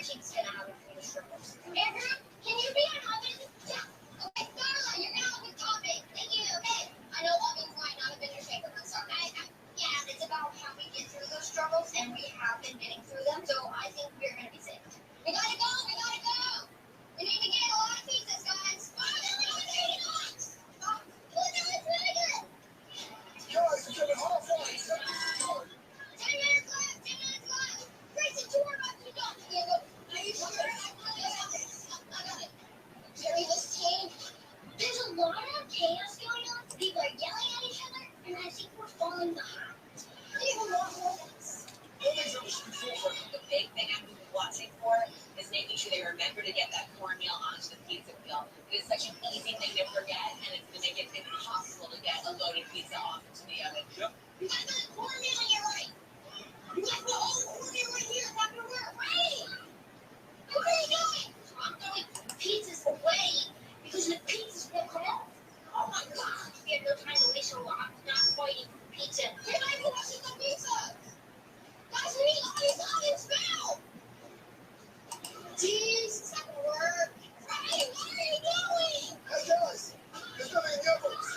team's gonna have a few struggles. Andrew, can you be on Oven? Yeah. Okay, Darla, you're gonna help with topic. Thank you. Okay. I know Oven's might not have been your favorite, but sorry. Yeah, it's about how we get through those struggles, and we have been getting through them, so I think we're gonna be safe. We gotta go! We gotta go! We need to get a lot of pizzas, guys. Oh, no, we don't need enough! Oh, no, it's really good! Guys, it's been half hour. 10 minutes left! 10 minutes left! Grayson, 2 more bucks, you got it. Are you sure? I got it. Jerry, this team, there's a lot of chaos going on. People are yelling at each other, and I think we're falling behind. The big thing I'm watching for is making sure they remember to get that cornmeal onto the pizza wheel. It is such an easy thing to forget, and it's going to make it impossible to get a loaded pizza off into the oven. Yep. You got the cornmeal on your right. You got the whole cornmeal right here. It's not going to work. Right. What are you doing? I'm throwing pizzas away because the pizzas won't come off. Oh my God. We have no time to waste, so I'm not fighting for pizza. You're not even watching the pizza. Guys, we need all these ovens now! Jeez, it's not gonna work. Right, what are you doing? Hey guys, there's nothing in the ovens.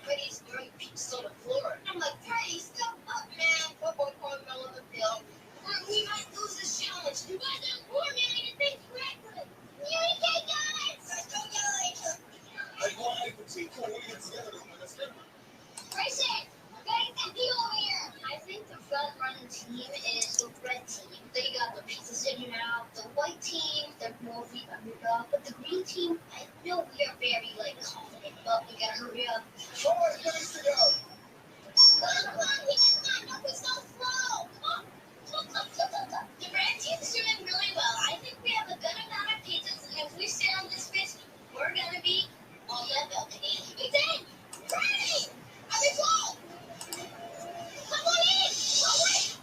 Freddie's throwing pizzas on the floor. I'm like, Freddie, step up, man. Put more cornmeal on the field. We might lose this challenge. You guys are coordinating things correctly. Communicate, guys! Guys, don't yell at each other. Hey, go ahead, team. Come on, we'll get together. Let's go. Grayson! Over here. I think the front running team is the red team. They got the pizza sitting out. The white team, they're more underdog. But the green team, I know we are very confident, but we gotta hurry up. All right, guys, to go. Come on, we just not be so slow. Come on. The red team's doing really well. I think we have a good amount of pizzas, and if we stay on this pitch, we're gonna be on that balcony. It's in. Ready! I'm in goal. Come on in! Oh, wait!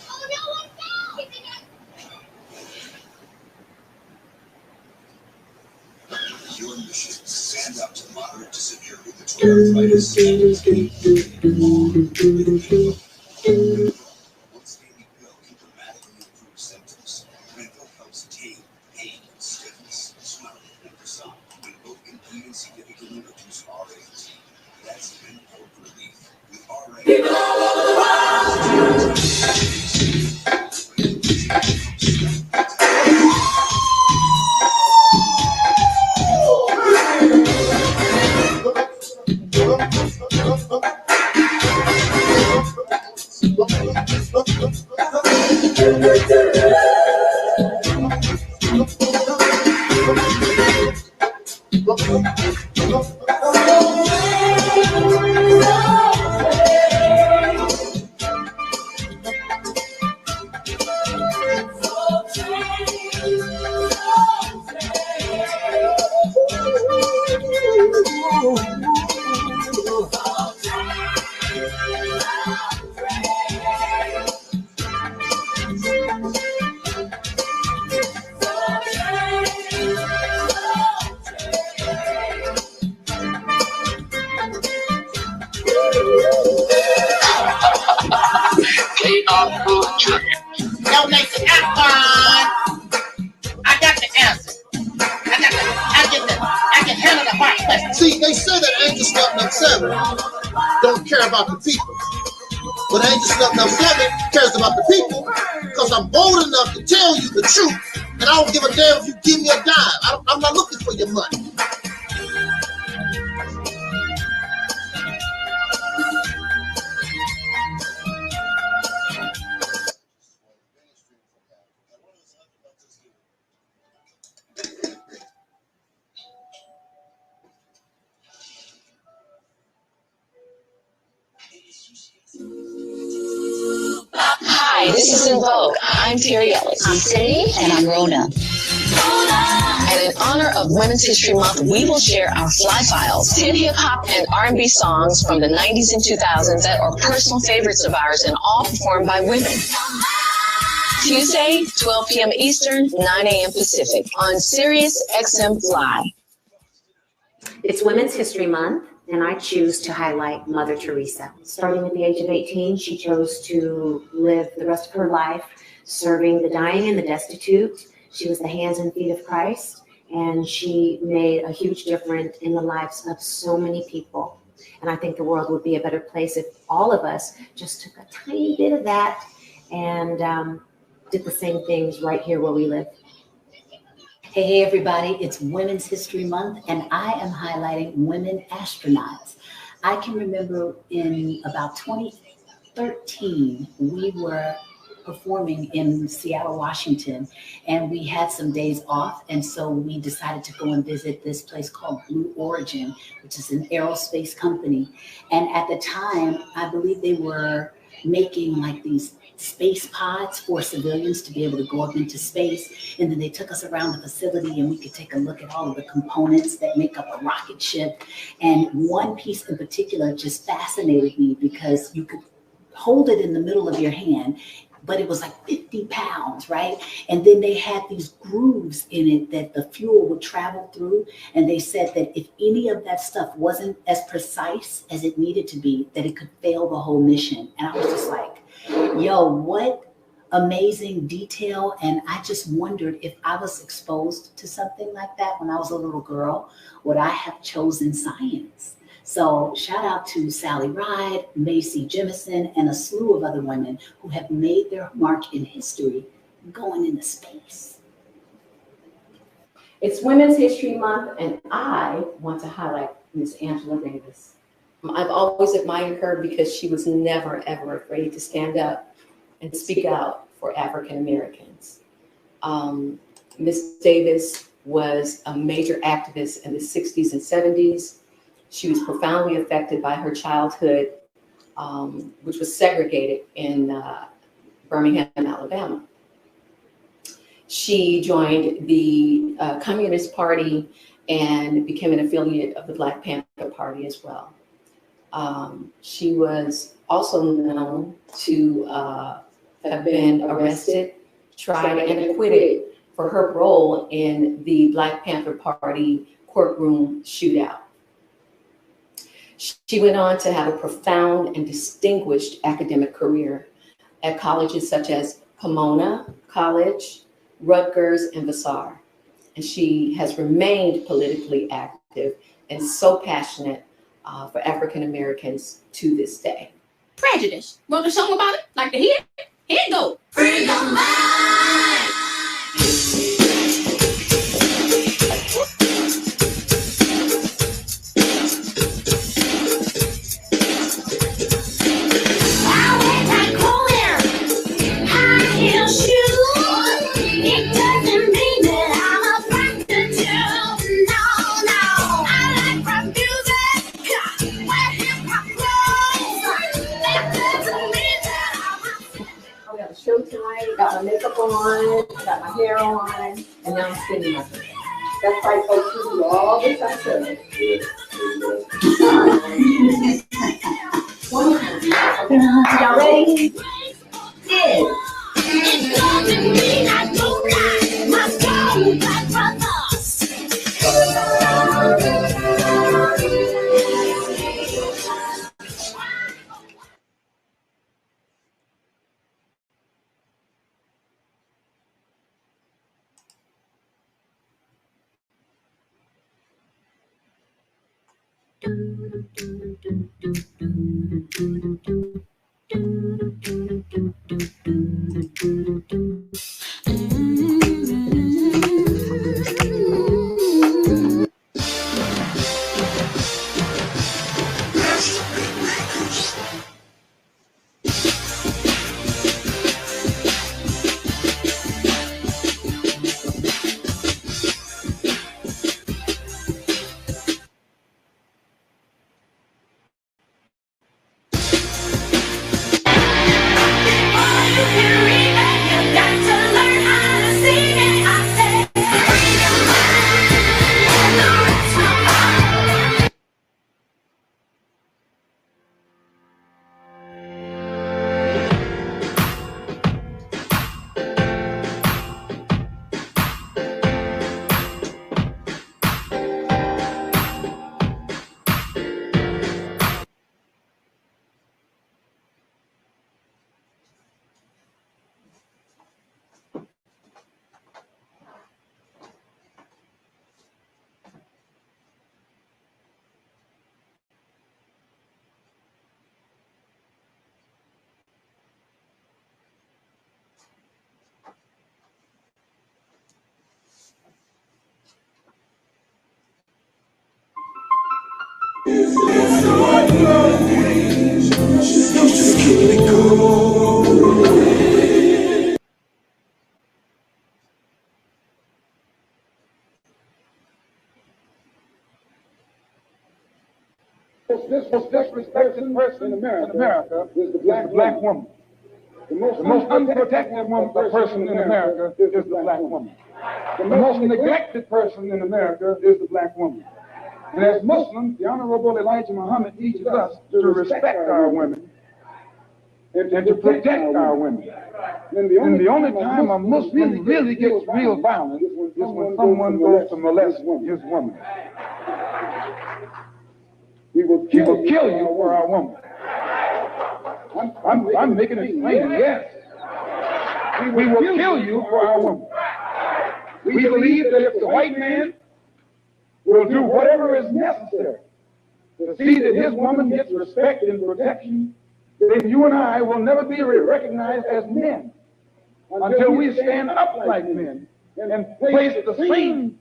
Oh, no one fell! Your mission is stand up to moderate to severe rheumatoid arthritis. Once daily pill can dramatically improve symptoms. EnVogue helps tame pain, stiffness, swelling, and pressure. EnVogue can even significantly reduce RAT. That's EnVogue relief. With Don't make the act fun. I got the answer. I can handle the hard question. See, they say that Angel Snub Nub 7 don't care about the people. But Angel Snub Nub 7 cares about the people because I'm bold enough to tell you the truth, and I don't give a damn if you give me a dime. I'm not looking for your money. Hi, this is EnVogue. I'm Terry Ellis. I'm Cindy. And I'm Rona. And in honor of Women's History Month, we will share our Fly Files, 10 hip-hop and R&B songs from the 90s and 2000s that are personal favorites of ours and all performed by women. Tuesday, 12 p.m. Eastern, 9 a.m. Pacific on Sirius XM Fly. It's Women's History Month, and I choose to highlight Mother Teresa. Starting at the age of 18, she chose to live the rest of her life serving the dying and the destitute. She was the hands and feet of Christ, and she made a huge difference in the lives of so many people. And I think the world would be a better place if all of us just took a tiny bit of that and did the same things right here where we live. Hey, everybody, it's Women's History Month, and I am highlighting women astronauts. I can remember in about 2013, we were performing in Seattle, Washington, and we had some days off, and so we decided to go and visit this place called Blue Origin, which is an aerospace company. And at the time, I believe they were making like these space pods for civilians to be able to go up into space. And then they took us around the facility and we could take a look at all of the components that make up a rocket ship. And one piece in particular just fascinated me because you could hold it in the middle of your hand, but it was like 50 pounds, right? And then they had these grooves in it that the fuel would travel through. And they said that if any of that stuff wasn't as precise as it needed to be, that it could fail the whole mission. And I was just like, yo, what amazing detail. And I just wondered if I was exposed to something like that when I was a little girl, would I have chosen science? So shout out to Sally Ride, Macy Jemison, and a slew of other women who have made their mark in history going into space. It's Women's History Month, and I want to highlight Miss Angela Davis. I've always admired her because she was never, ever afraid to stand up and speak out for African Americans. Miss Davis was a major activist in the 60s and 70s. She was profoundly affected by her childhood, which was segregated in Birmingham, Alabama. She joined the Communist Party and became an affiliate of the Black Panther Party as well. She was also known to have been arrested, tried, and acquitted for her role in the Black Panther Party courtroom shootout. She went on to have a profound and distinguished academic career at colleges such as Pomona College, Rutgers, and Vassar. And she has remained politically active and so passionate for African Americans to this day. Prejudice. Wrote a song about it, like to hear it? Here it goes. Free your mind. Show tonight, got my makeup on, got my hair on, and now I'm spinning my hair. That's right, folks, we do all this ourselves. Y'all ready? Yeah. It doesn't mean I don't like my soul, my brothers. You got to learn. disrespected person in America is the black woman. The most unprotected person in America is the black woman. The most neglected person in America is the black woman. And as Muslims, the Honorable Elijah Muhammad teaches us to respect our women and to protect our women. And the only time a Muslim really gets real violent is when someone goes to molest his woman. We will kill you for our woman. I'm making it plain, yes. We will kill you for our woman. We believe that if the white man will do whatever is necessary to see that his woman gets respect and protection, then you and I will never be recognized as men until we stand up like men and place the same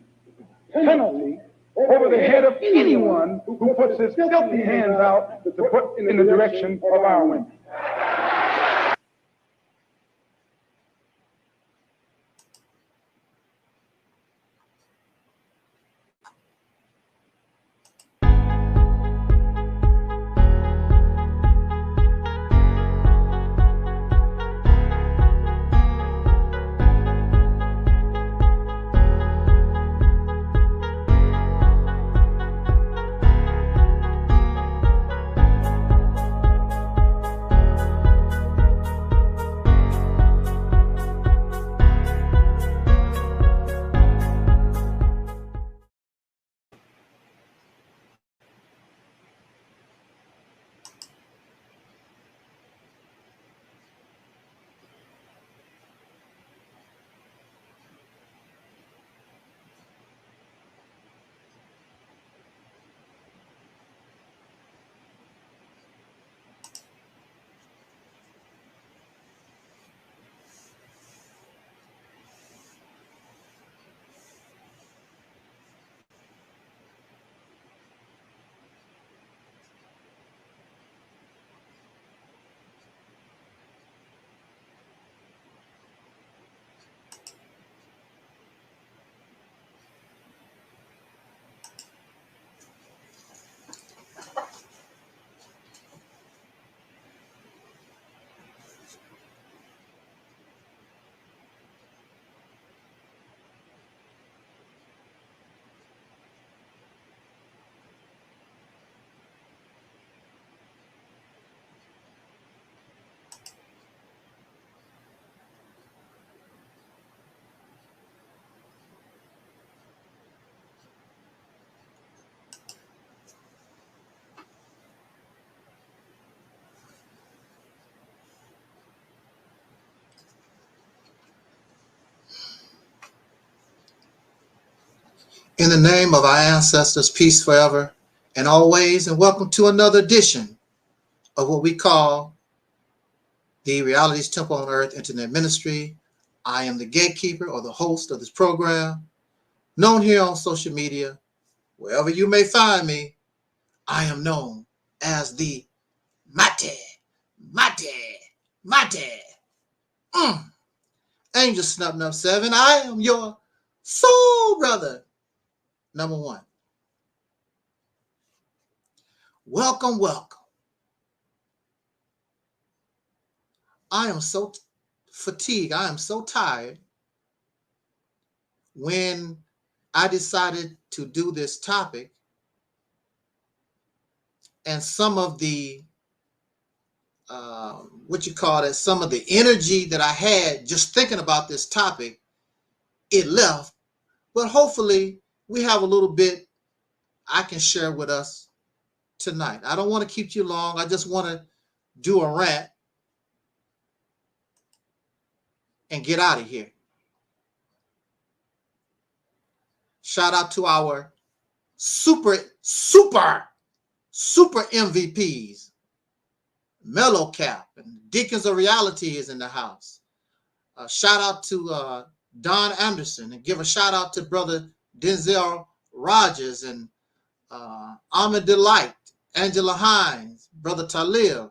penalty over the head of anyone who puts his filthy hands out to put in the direction of our women. In the name of our ancestors, peace forever and always, and welcome to another edition of what we call the Reality's Temple on Earth Internet Ministry. I am the gatekeeper or the host of this program, known here on social media. Wherever you may find me, I am known as the Mate. Angel Snub 7. I am your soul brother. Number one. Welcome. I am so fatigued. I am so tired. When I decided to do this topic, and some of the some of the energy that I had just thinking about this topic, it left. But hopefully we have a little bit I can share with us tonight. I don't want to keep you long. I just want to do a rant and get out of here. Shout out to our super MVPs. Mellow Cap and Deacons of Reality is in the house. Shout out to Don Anderson, and give a shout out to Brother Denzel Rogers and Ahmed Delight, Angela Hines, Brother Taalik,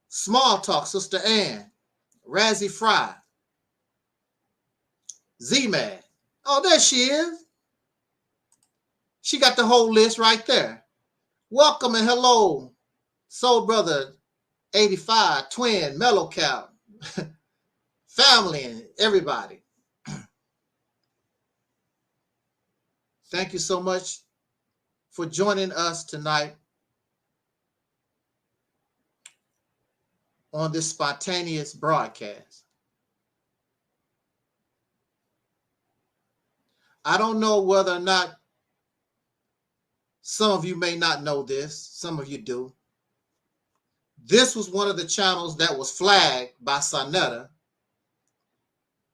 Small Talk, Sister Ann, Razzie Fry, Z-Man. Oh, there she is. She got the whole list right there. Welcome and hello, Soul Brother 85, Twin, Mellow Cow, family, and everybody. Thank you so much for joining us tonight on this spontaneous broadcast. I don't know whether or not some of you may not know this. Some of you do. This was one of the channels that was flagged by Sonetta.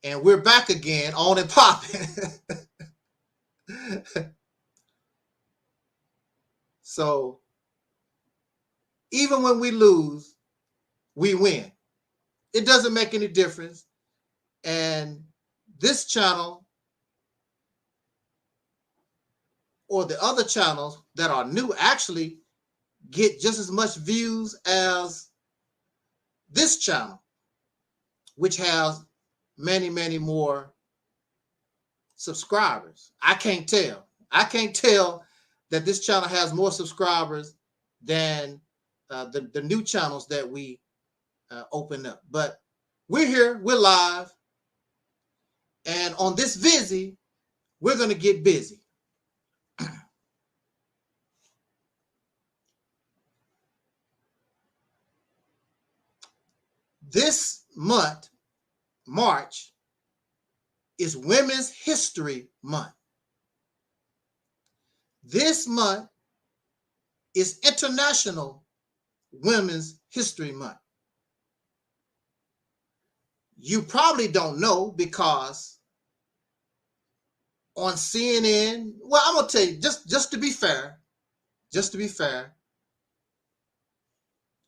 And we're back again on and popping. So even when we lose, we win. It doesn't make any difference. And this channel or the other channels that are new actually get just as much views as this channel, which has many, many more subscribers. I can't tell. I can't tell that this channel has more subscribers than the new channels that we open up. But we're here, we're live, and on this Vizzy, we're going to get busy. This month, March, is Women's History Month. This month is International Women's History Month. You probably don't know because on CNN, well, I'm going to tell you, just to be fair,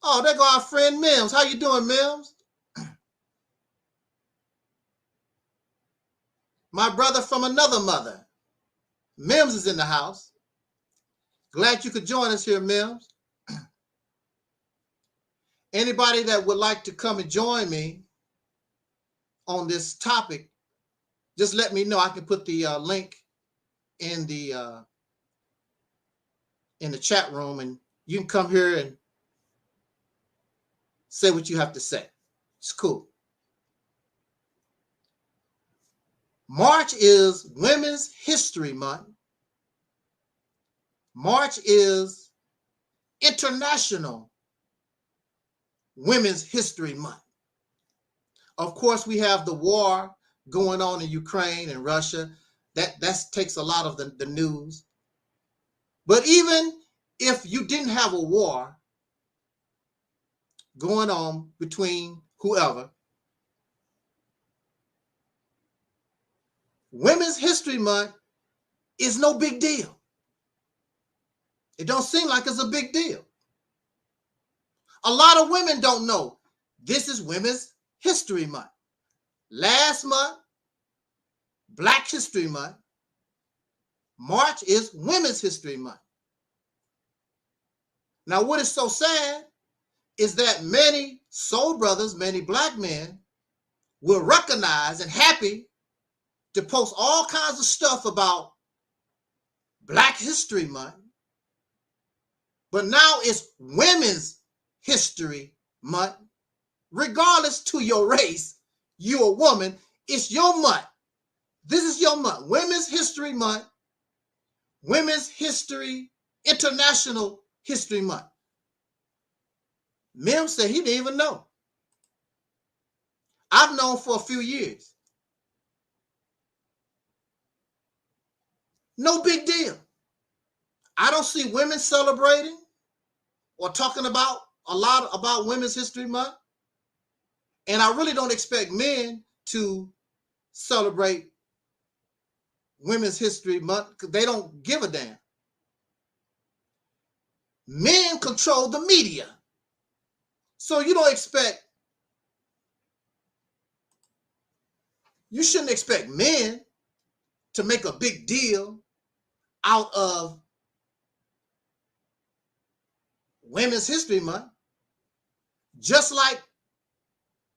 oh, there go our friend Mims. How you doing, Mims? My brother from another mother. Mims is in the house. Glad you could join us here, Mims. Anybody that would like to come and join me on this topic, just let me know. I can put the link in the chat room, and you can come here and say what you have to say. It's cool. March is Women's History Month. March is International Women's History Month. Of course, we have the war going on in Ukraine and Russia. That takes a lot of the news. But even if you didn't have a war going on between whoever, Women's History Month is no big deal. It don't seem like it's a big deal. A lot of women don't know this is Women's History Month. Last month, Black History Month. March is Women's History Month. Now, what is so sad is that many soul brothers, many black men will recognize and happy to post all kinds of stuff about Black History Month. But now it's Women's History Month. Regardless to your race, you're a woman, it's your month. This is your month. Women's History Month. Women's History, International History Month. Mim said he didn't even know. I've known for a few years. No big deal. I don't see women celebrating or talking about a lot about Women's History Month. And I really don't expect men to celebrate Women's History Month because they don't give a damn. Men control the media. So you shouldn't expect men to make a big deal out of Women's History Month, just like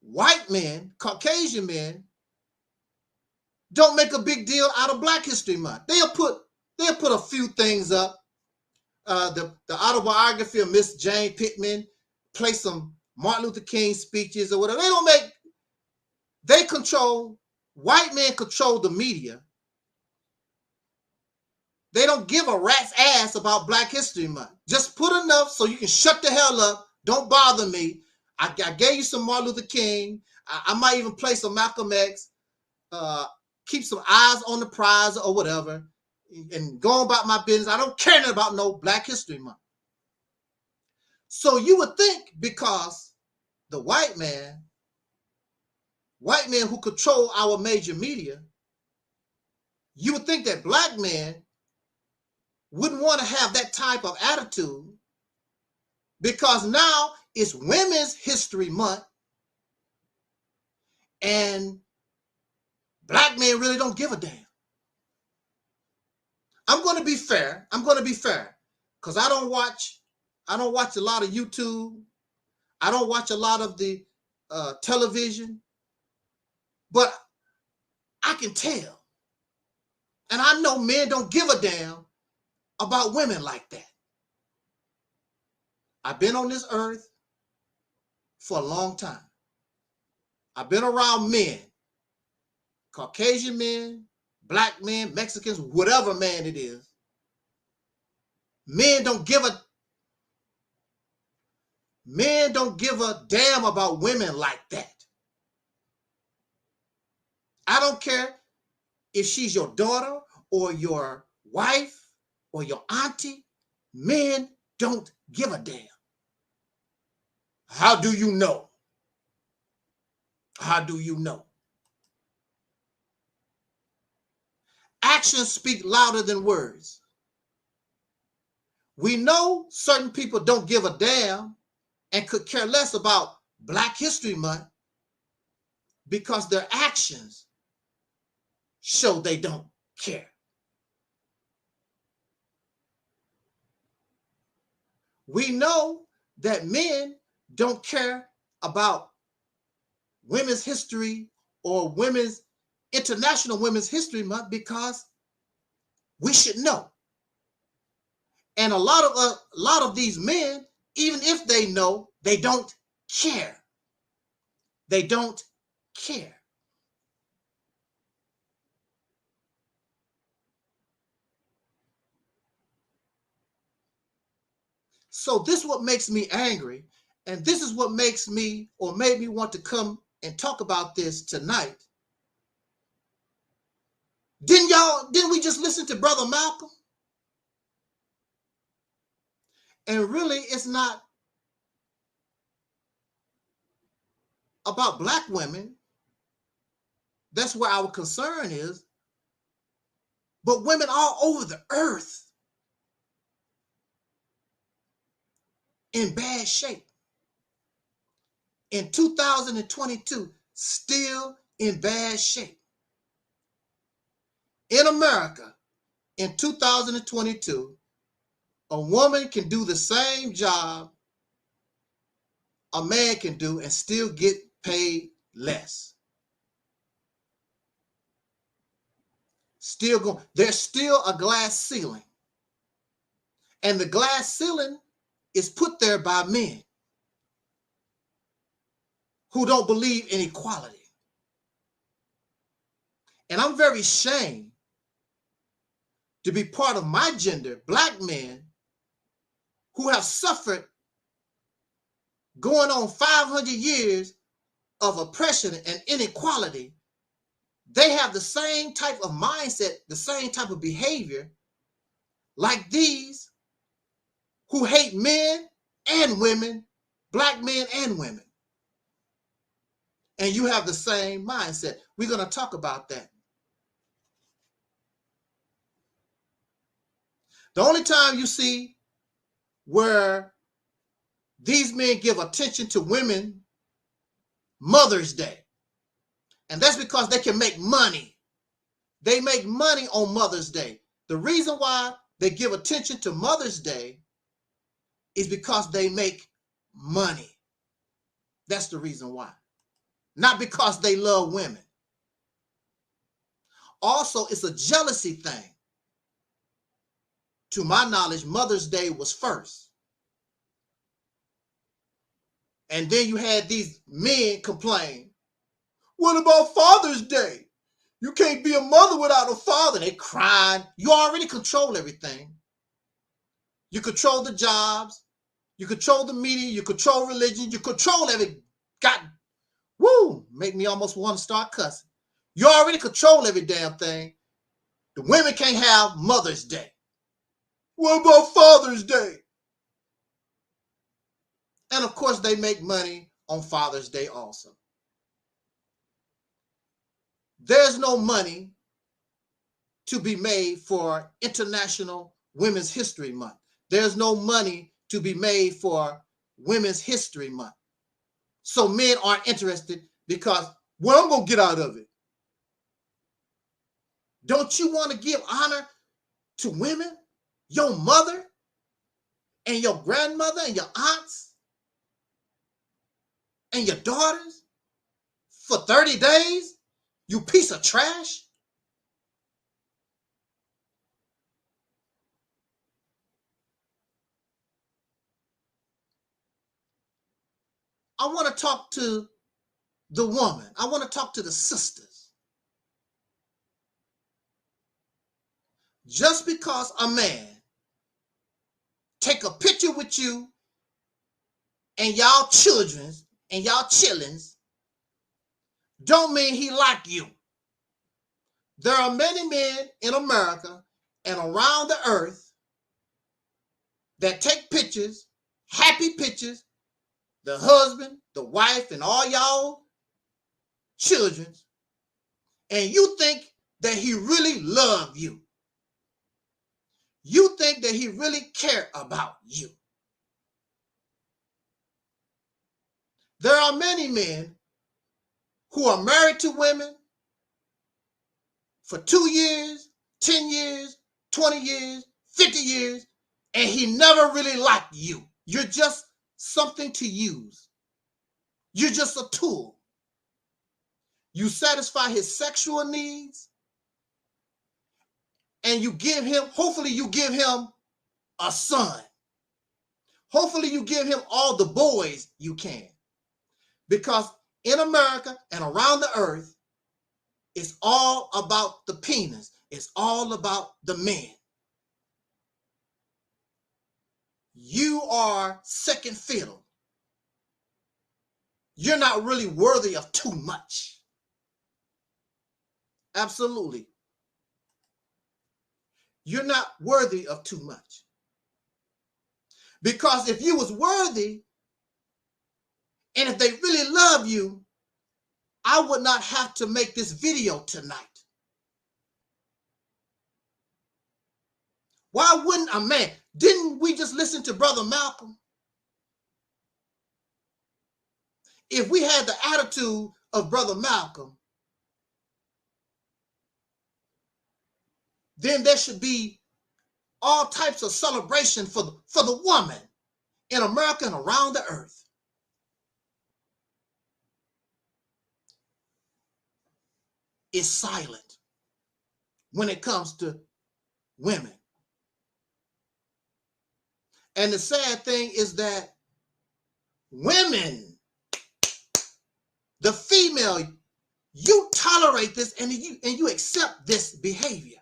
white men, Caucasian men, don't make a big deal out of Black History Month. They'll put They'll put a few things up. The autobiography of Miss Jane Pittman, play some Martin Luther King speeches or whatever. They control, white men control the media. They don't give a rat's ass about Black History Month. Just put enough so you can shut the hell up. Don't bother me. I gave you some Martin Luther King. I might even play some Malcolm X. Keep some eyes on the prize or whatever. And go about my business. I don't care about no Black History Month. So you would think because the white men who control our major media, you would think that Black men wouldn't want to have that type of attitude, because now it's Women's History Month and Black men really don't give a damn. I'm going to be fair. Because I don't watch a lot of YouTube. I don't watch a lot of the television. But I can tell. And I know men don't give a damn about women like that. I've been on this earth for a long time. I've been around men, Caucasian men, Black men, Mexicans, whatever man it is. Men don't give a damn about women like that. I don't care if she's your daughter or your wife or your auntie. Men don't give a damn. How do you know? How do you know? Actions speak louder than words. We know certain people don't give a damn and could care less about Black History Month because their actions show they don't care. We know that men don't care about Women's History or International Women's History Month because we should know. And a lot of these men, even if they know, they don't care. They don't care. So this is what makes me angry, and this is what makes me or made me want to come and talk about this tonight. Didn't we just listen to Brother Malcolm? And really, it's not about Black women. That's where our concern is. But women all over the earth in bad shape. In 2022, still in bad shape. In America, in 2022, a woman can do the same job a man can do and still get paid less. There's still a glass ceiling. And the glass ceiling is put there by men who don't believe in equality. And I'm very ashamed to be part of my gender, Black men, who have suffered going on 500 years of oppression and inequality. They have the same type of mindset, the same type of behavior like these who hate men and women, Black men and women. And you have the same mindset. We're going to talk about that. The only time you see where these men give attention to women, Mother's Day. And that's because they can make money. They make money on Mother's Day. The reason why they give attention to Mother's Day is because they make money. That's the reason why. Not because they love women. Also, it's a jealousy thing. to my knowledge, Mother's Day was first. And then you had these men complain, what about Father's Day? You can't be a mother without a father. They crying. You already control everything. You control the jobs. You control the media. You control religion. You control every, make me almost want to start cussing. You already control every damn thing. The women can't have Mother's Day. What about Father's Day? And of course, they make money on Father's Day also. There's no money to be made for International Women's History Month. There's no money to be made for Women's History Month. So men aren't interested because, well, I'm going to get out of it. Don't you want to give honor to women, your mother and your grandmother and your aunts and your daughters for 30 days, you piece of trash? I want to talk to the woman. I want to talk to the sisters. Just because a man take a picture with you and y'all children's and y'all chillins don't mean he like you. There are many men in America and around the earth that take pictures, happy pictures, the husband, the wife, and all y'all children, and you think that he really loved you. You think that he really cared about you. There are many men who are married to women for 2 years, 10 years, 20 years, 50 years, and he never really liked you. You're just something to use. You're just a tool. You satisfy his sexual needs, and you give him, hopefully you give him a son. Hopefully you give him all the boys you can. Because in America and around the earth, it's all about the penis. It's all about the men. You are second fiddle. You're not really worthy of too much. Absolutely. You're not worthy of too much. Because if you was worthy, and if they really love you, I would not have to make this video tonight. Why wouldn't a man? Didn't we just listen to Brother Malcolm? If we had the attitude of Brother Malcolm, then there should be all types of celebration for the woman in America and around the earth. Is silent when it comes to women. And the sad thing is that women, the female, you tolerate this and you accept this behavior.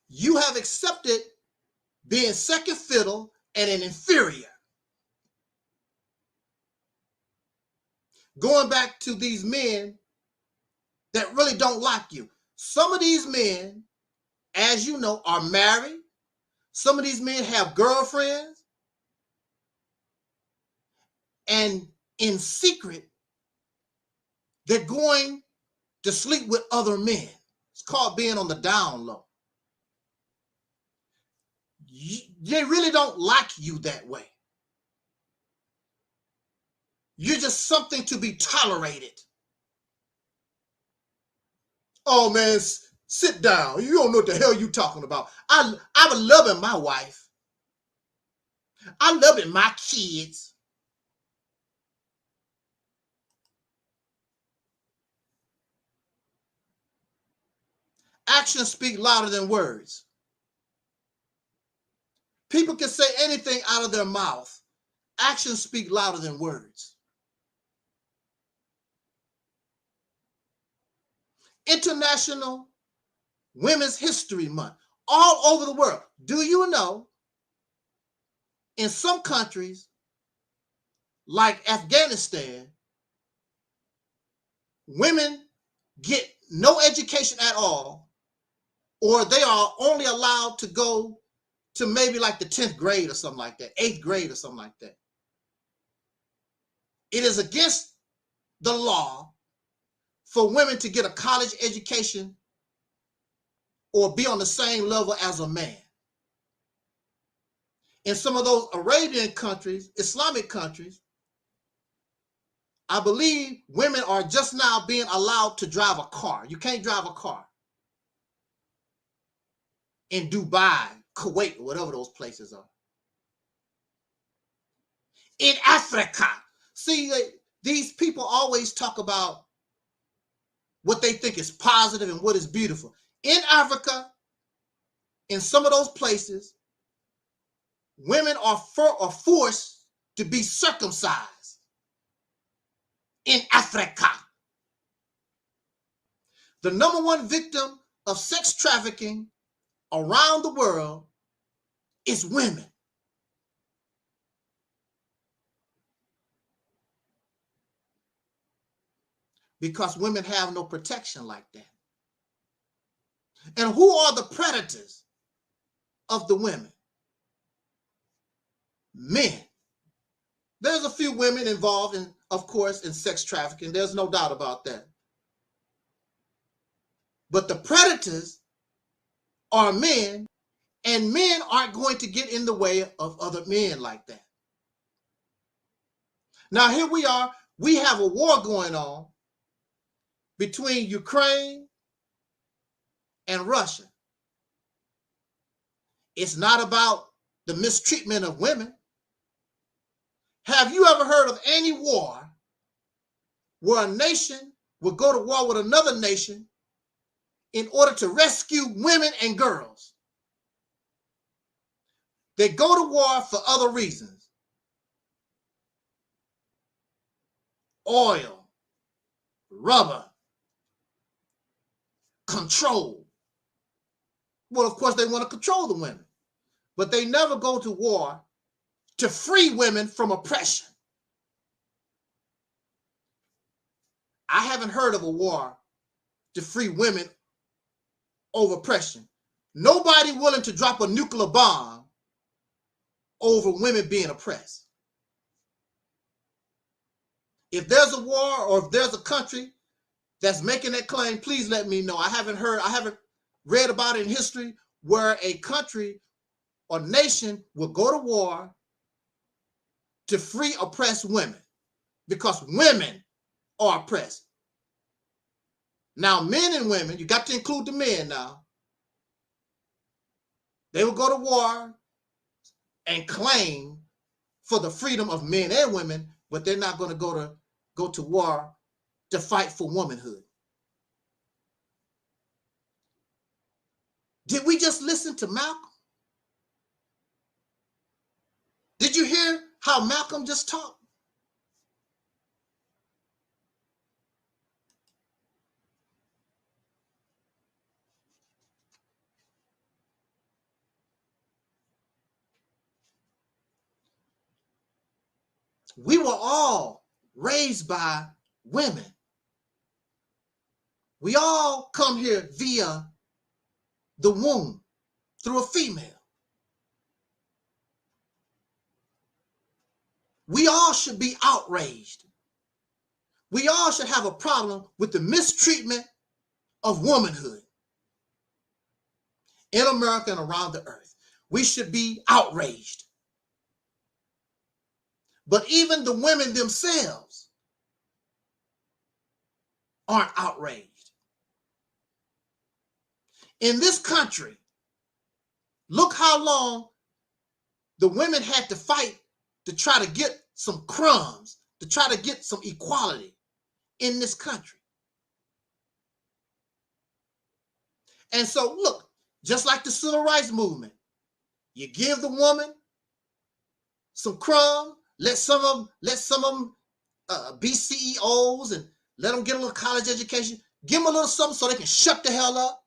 You have accepted being second fiddle and an inferior. Going back to these men that really don't like you. Some of these men, as you know, are married. Some of these men have girlfriends. And in secret, they're going to sleep with other men. It's called being on the down low. They really don't like you that way. You're just something to be tolerated. Oh man, sit down. You don't know what the hell you're talking about. I was loving my wife. I'm loving my kids. Actions speak louder than words. People can say anything out of their mouth. Actions speak louder than words. International Women's History Month, all over the world. Do you know, in some countries, like Afghanistan, women get no education at all, or they are only allowed to go to maybe like the 10th grade or something like that, 8th grade or something like that. It is against the law for women to get a college education or be on the same level as a man. In some of those Arabian countries, Islamic countries, I believe women are just now being allowed to drive a car. You can't drive a car in Dubai, Kuwait, whatever those places are. In Africa, see, these people always talk about what they think is positive and what is beautiful. In Africa, in some of those places, women are forced to be circumcised. In Africa, the #1 victim of sex trafficking around the world is women. Because women have no protection like that. And who are the predators of the women? Men. There's a few women involved in, of course, in sex trafficking. There's no doubt about that. But the predators are men, and men aren't going to get in the way of other men like that. Now, here we are. We have a war going on between Ukraine and Russia. It's not about the mistreatment of women. Have you ever heard of any war where a nation would go to war with another nation in order to rescue women and girls? They go to war for other reasons. Oil, rubber, control. Well, of course, they want to control the women, but they never go to war to free women from oppression. I haven't heard of a war to free women over oppression. Nobody willing to drop a nuclear bomb over women being oppressed. If there's a war or if there's a country that's making that claim, please let me know. I haven't read about it in history where a country or nation will go to war to free oppressed women, because women are oppressed. Now, men and women, you got to include the men now. They will go to war and claim for the freedom of men and women, but they're not going to go to war to fight for womanhood. Did we just listen to Malcolm? Did you hear how Malcolm just talked? We were all raised by women. We all come here via the womb through a female. We all should be outraged. We all should have a problem with the mistreatment of womanhood in America and around the earth. We should be outraged. But even the women themselves aren't outraged. In this country, look how long the women had to fight to try to get some crumbs, to try to get some equality in this country. And so, look, just like the civil rights movement, you give the woman some crumbs, let some of them be CEOs and let them get a little college education. Give them a little something so they can shut the hell up.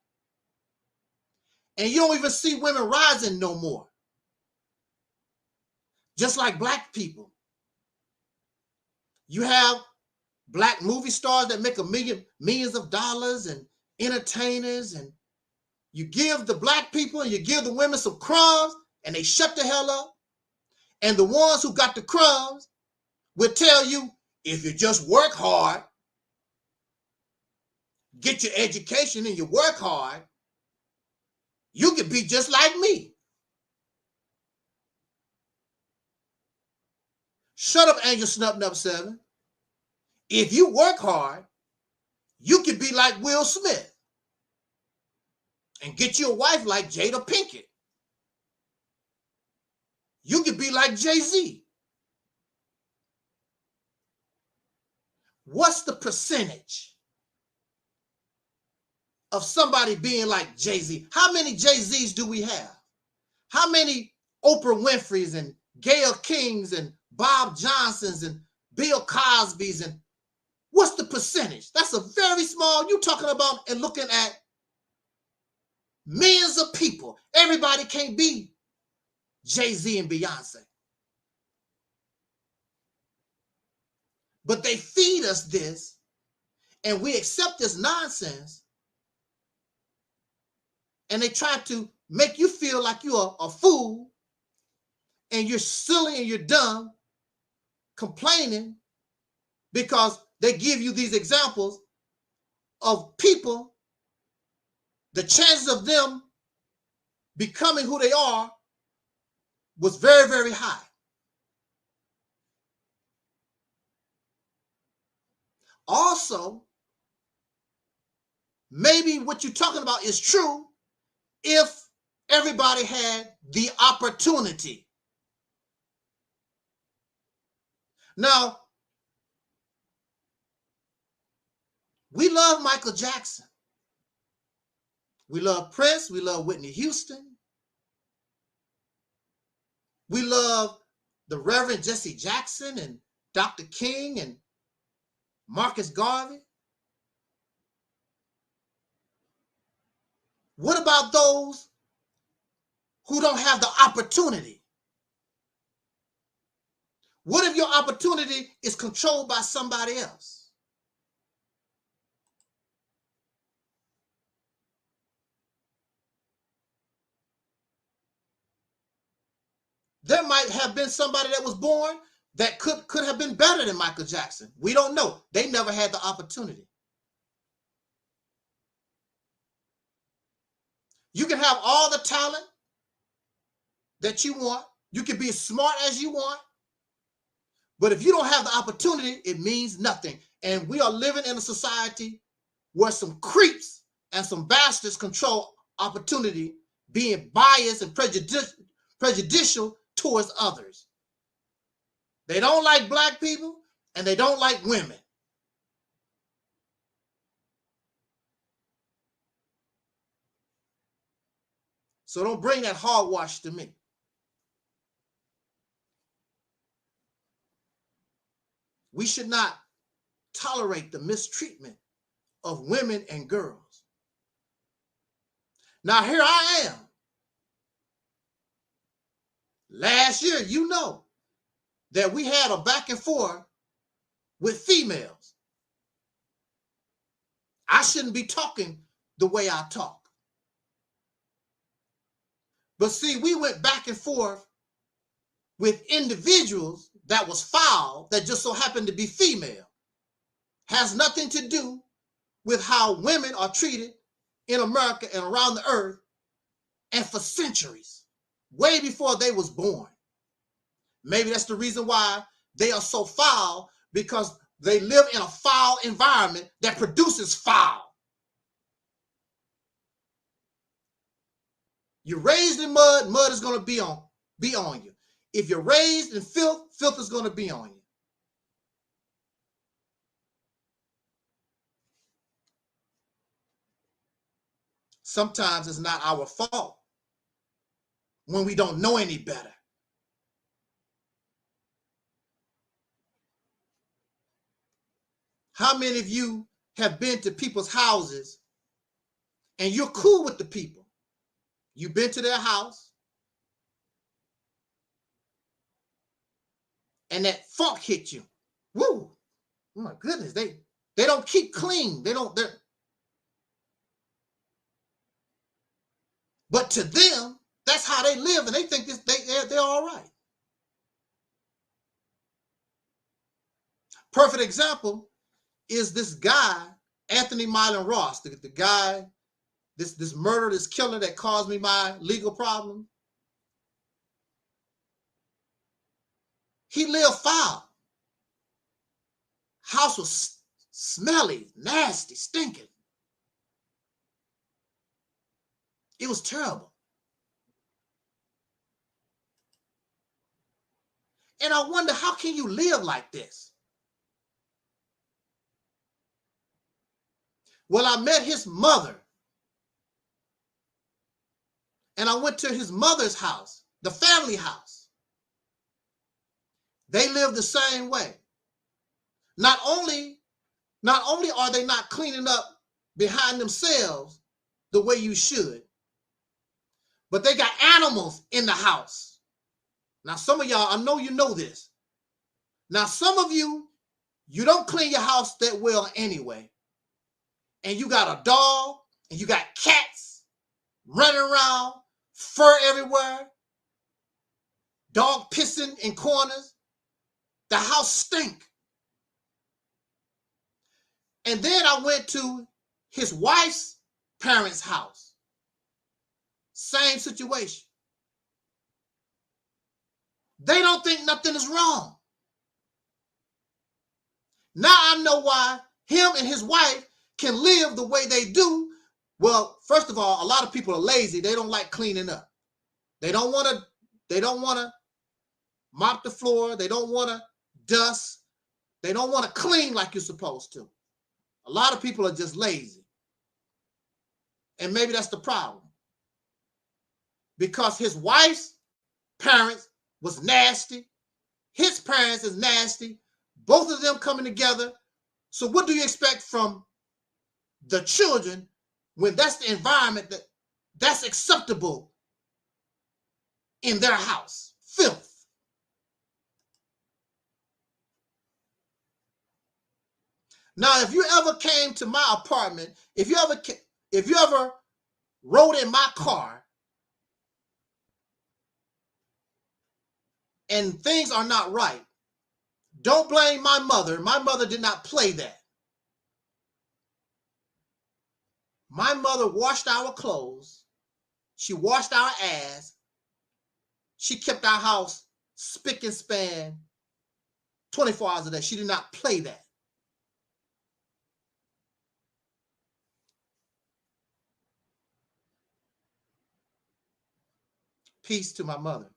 And you don't even see women rising no more. Just like black people. You have black movie stars that make millions of dollars and entertainers, and you give the black people and you give the women some crumbs and they shut the hell up. And the ones who got the crumbs will tell you, if you just work hard, get your education and you work hard, you could be just like me. Shut up, Angel Snub 7. If you work hard, you could be like Will Smith and get you a wife like Jada Pinkett. You could be like Jay-Z. What's the percentage of somebody being like Jay-Z? How many Jay-Z's do we have? How many Oprah Winfrey's and Gayle Kings and Bob Johnsons and Bill Cosby's? And what's the percentage? That's a very small, you're talking about and looking at millions of people. Everybody can't be Jay-Z and Beyonce. But they feed us this, and we accept this nonsense, and they try to make you feel like you're a fool, and you're silly and you're dumb, complaining because they give you these examples of people, the chances of them becoming who they are was very, very high. Also, maybe what you're talking about is true if everybody had the opportunity. Now, we love Michael Jackson. We love Prince. We love Whitney Houston. We love the Reverend Jesse Jackson and Dr. King and Marcus Garvey. What about those who don't have the opportunity? What if your opportunity is controlled by somebody else? There might have been somebody that was born that could have been better than Michael Jackson. We don't know. They never had the opportunity. You can have all the talent that you want. You can be as smart as you want. But if you don't have the opportunity, it means nothing. And we are living in a society where some creeps and some bastards control opportunity, being biased and prejudicial towards others. They don't like black people and they don't like women. So don't bring that hogwash to me. We should not tolerate the mistreatment of women and girls. Now here I am. Last year, you know that we had a back and forth with females. I shouldn't be talking the way I talk. But see, we went back and forth with individuals that was foul, that just so happened to be female. Has nothing to do with how women are treated in America and around the earth, and for centuries, way before they was born. Maybe that's the reason why they are so foul, because they live in a foul environment that produces foul. You're raised in mud, mud is going to be on you. If you're raised in filth, filth is going to be on you. sometimes it's not our fault when we don't know any better. How many of you have been to people's houses and you're cool with the people? You've been to their house and that funk hit you. Woo! Oh my goodness, they don't keep clean. But to them, that's how they live, and they think they're all right. Perfect example is this guy, Anthony Myron Ross, the guy, this murderer, this killer that caused me my legal problem. He lived foul. House was smelly, nasty, stinking. It was terrible. And I wonder, how can you live like this? Well, I met his mother. And I went to his mother's house, the family house. They live the same way. Not only are they not cleaning up behind themselves the way you should, but they got animals in the house. Now, some of y'all, I know you know this. Now, some of you don't clean your house that well anyway. And you got a dog, and you got cats running around, fur everywhere, dog pissing in corners. The house stink. And then I went to his wife's parents' house. Same situation. They don't think nothing is wrong. Now I know why him and his wife can live the way they do. Well, first of all, a lot of people are lazy. They don't like cleaning up. They don't want to mop the floor. They don't want to dust. They don't want to clean like you're supposed to. A lot of people are just lazy. And maybe that's the problem. Because his wife's parents was nasty. His parents is nasty. Both of them coming together. So what do you expect from the children when that's the environment that's acceptable in their house? Filth. Now, if you ever came to my apartment, if you ever rode in my car and things are not right, don't blame my mother. My mother did not play that. My mother washed our clothes. She washed our ass. She kept our house spick and span 24 hours a day. She did not play that. Peace to my mother.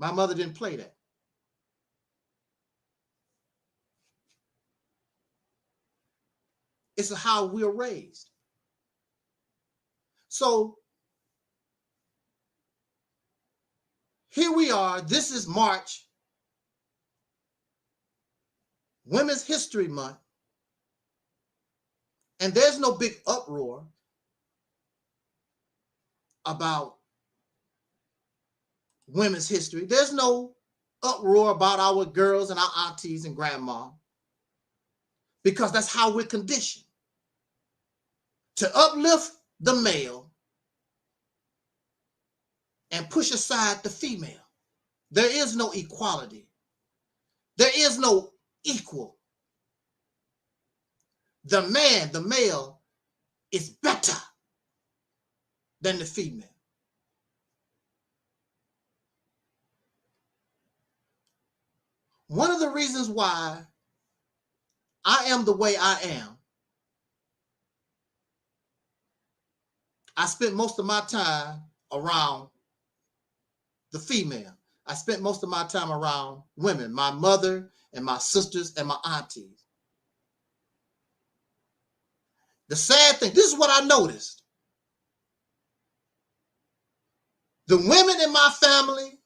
My mother didn't play that. It's how we were raised. So here we are. This is March, Women's History Month. And there's no big uproar about women's history. There's no uproar about our girls and our aunties and grandma, because that's how we're conditioned. To uplift the male and push aside the female. There is no equality. There is no equal. The man, the male, is better than the female. One of the reasons why I am the way I am, I spent most of my time around the female. I spent most of my time around women, my mother and my sisters and my aunties. The sad thing, this is what I noticed. The women in my family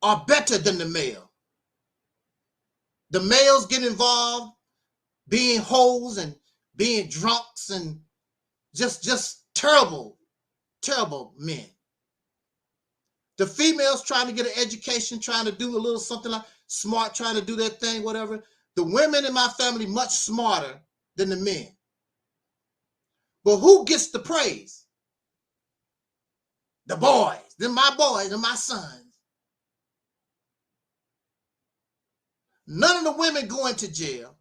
are better than the male. The males get involved being hoes and being drunks and just terrible, terrible men. The females trying to get an education, trying to do a little something like smart, trying to do their thing, whatever. The women in my family much smarter than the men. But who gets the praise? The boys. They're my boys, they're my sons. None of the women go into jail.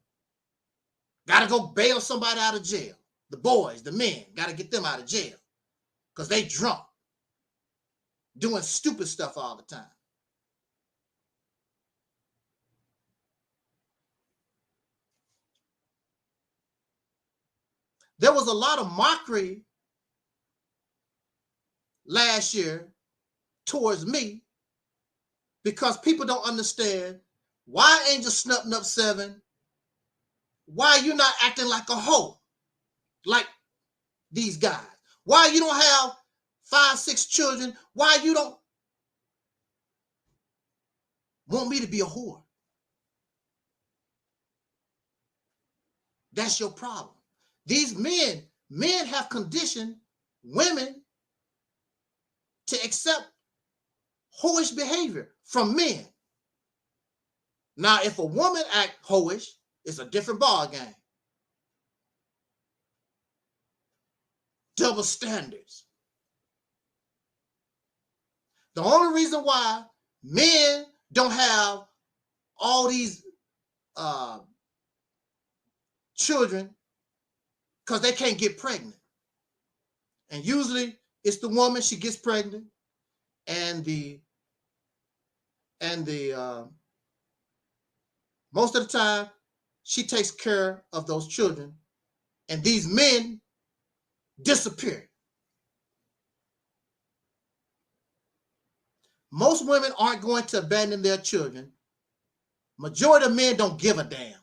Got to go bail somebody out of jail. The boys, the men, got to get them out of jail because they drunk, doing stupid stuff all the time. There was a lot of mockery last year towards me because people don't understand why Angel Snup Nup 7, why you not acting like a hoe like these guys? Why you don't have 5, 6 children? Why you don't want me to be a whore? That's your problem. These men have conditioned women to accept hoish behavior from men. Now, if a woman act hoish, it's a different ball game. Double standards. The only reason why men don't have all these children because they can't get pregnant. And usually it's the woman, she gets pregnant, and the most of the time she takes care of those children, and these men disappear. Most women aren't going to abandon their children. Majority of men don't give a damn.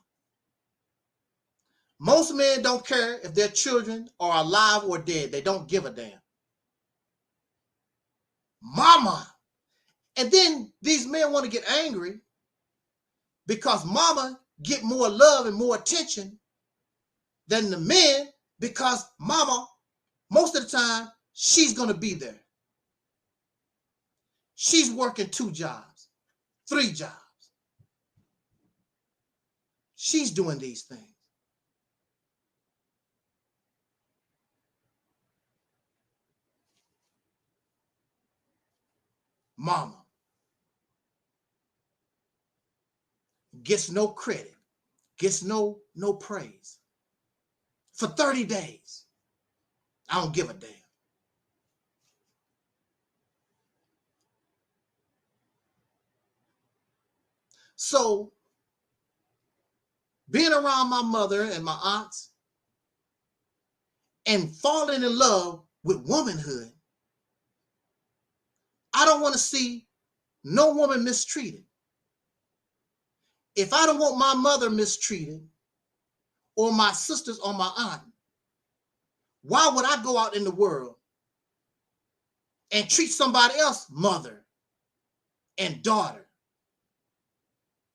Most men don't care if their children are alive or dead. They don't give a damn. Mama. And then these men want to get angry because mama get more love and more attention than the men because mama, most of the time, she's going to be there. She's working 2 jobs, 3 jobs. She's doing these things. Mama gets no credit, gets no praise. For 30 days, I don't give a damn. So, being around my mother and my aunts and falling in love with womanhood, I don't want to see no woman mistreated. If I don't want my mother mistreated or my sisters or my aunt, why would I go out in the world and treat somebody else mother and daughter?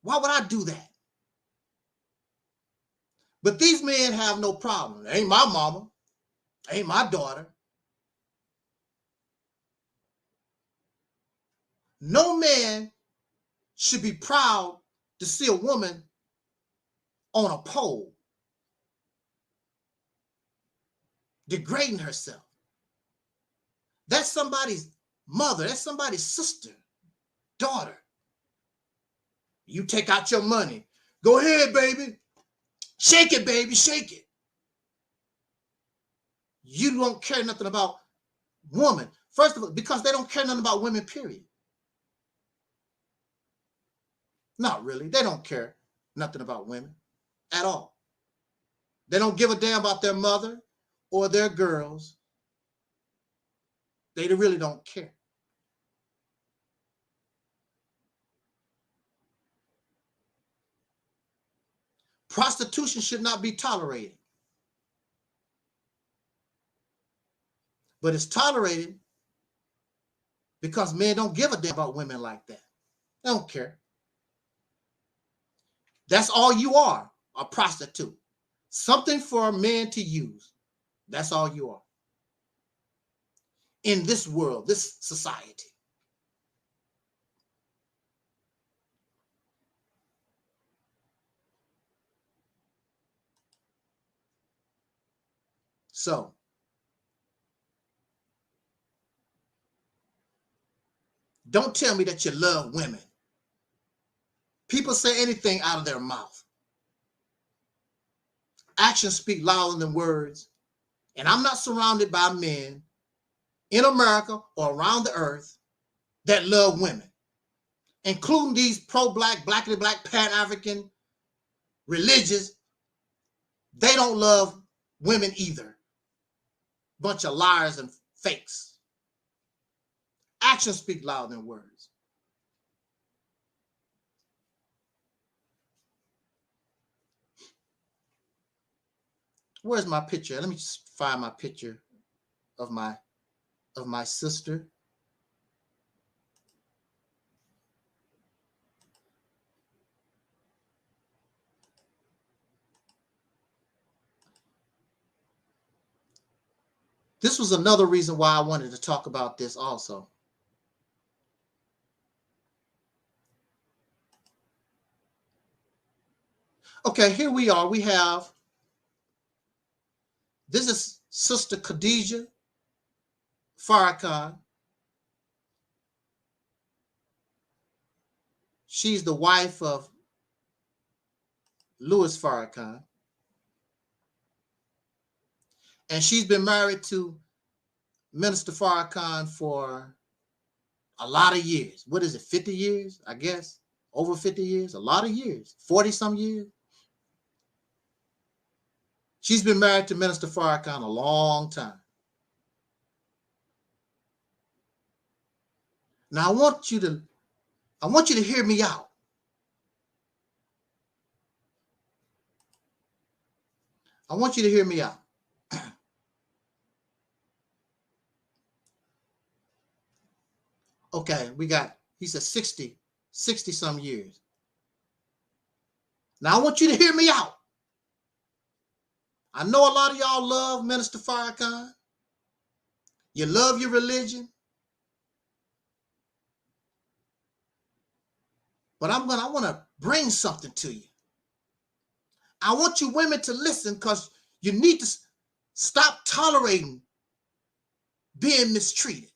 Why would I do that? But these men have no problem. Ain't my mama, ain't my daughter. No man should be proud to see a woman on a pole degrading herself. That's somebody's mother. That's somebody's sister, daughter. You take out your money. Go ahead, baby. Shake it, baby. Shake it. You don't care nothing about women. First of all, because they don't care nothing about women, period. Not really. They don't care nothing about women at all. They don't give a damn about their mother or their girls. They really don't care. Prostitution should not be tolerated. But it's tolerated because men don't give a damn about women like that. They don't care. That's all you are, a prostitute. Something for men to use. That's all you are. In this world, this society. So, don't tell me that you love women. People say anything out of their mouth. Actions speak louder than words. And I'm not surrounded by men in America or around the earth that love women, including these pro-black, blackity-black, pan-African religious. They don't love women either. Bunch of liars and fakes. Actions speak louder than words. Where's my picture? Let me just find my picture of my sister. This was another reason why I wanted to talk about this also. Okay, here we are. We have, this is Sister Khadijah Farrakhan. She's the wife of Louis Farrakhan. And she's been married to Minister Farrakhan for a lot of years. What is it, 50 years, I guess? Over 50 years? A lot of years. 40-some years? She's been married to Minister Farrakhan a long time. Now I want you to hear me out. I want you to hear me out. Okay, he said 60 some years. Now I want you to hear me out. I know a lot of y'all love Minister Farrakhan. You love your religion. But I want to bring something to you. I want you women to listen because you need to stop tolerating being mistreated.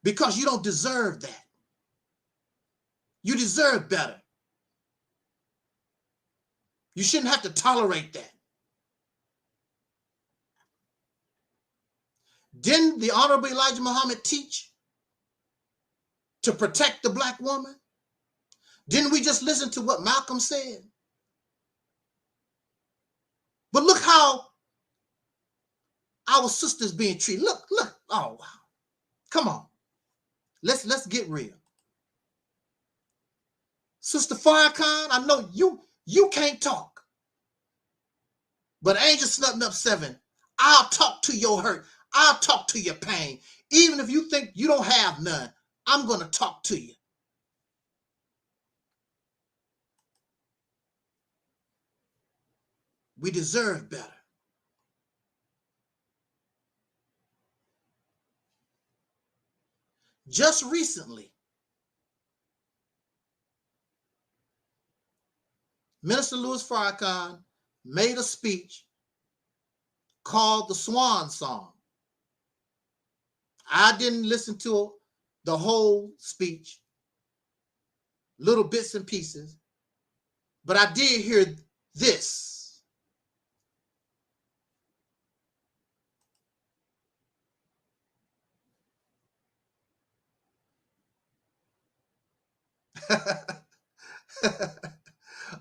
Because you don't deserve that. You deserve better. You shouldn't have to tolerate that. Didn't the Honorable Elijah Muhammad teach to protect the black woman? Didn't we just listen to what Malcolm said? But look how our sisters being treated. Look, oh wow. Come on. Let's get real. Sister Farrakhan, I know you can't talk. But Angel Snutting Up 7, I'll talk to your hurt. I'll talk to your pain. Even if you think you don't have none, I'm going to talk to you. We deserve better. Just recently, Minister Louis Farrakhan made a speech called the Swan Song. I didn't listen to the whole speech, little bits and pieces, but I did hear this.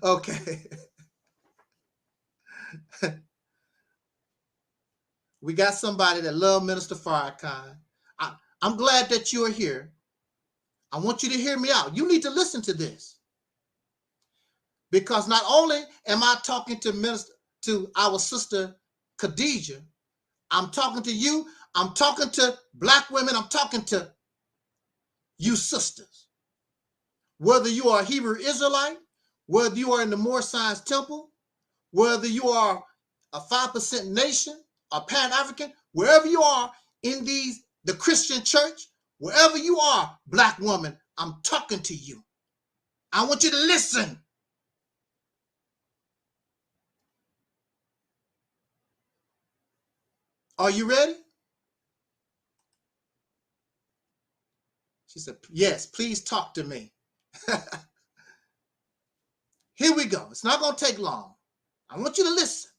Okay. We got somebody that loves Minister Farrakhan. I'm glad that you are here. I want you to hear me out. You need to listen to this. Because not only am I talking to our sister Khadijah, I'm talking to you, I'm talking to black women, I'm talking to you sisters. Whether you are a Hebrew Israelite, whether you are in the Moorish Science Temple, whether you are a 5% nation, a Pan-African, wherever you are in the Christian church, wherever you are, black woman, I'm talking to you. I want you to listen. Are you ready? She said, yes, please talk to me. Here we go. It's not going to take long. I want you to listen.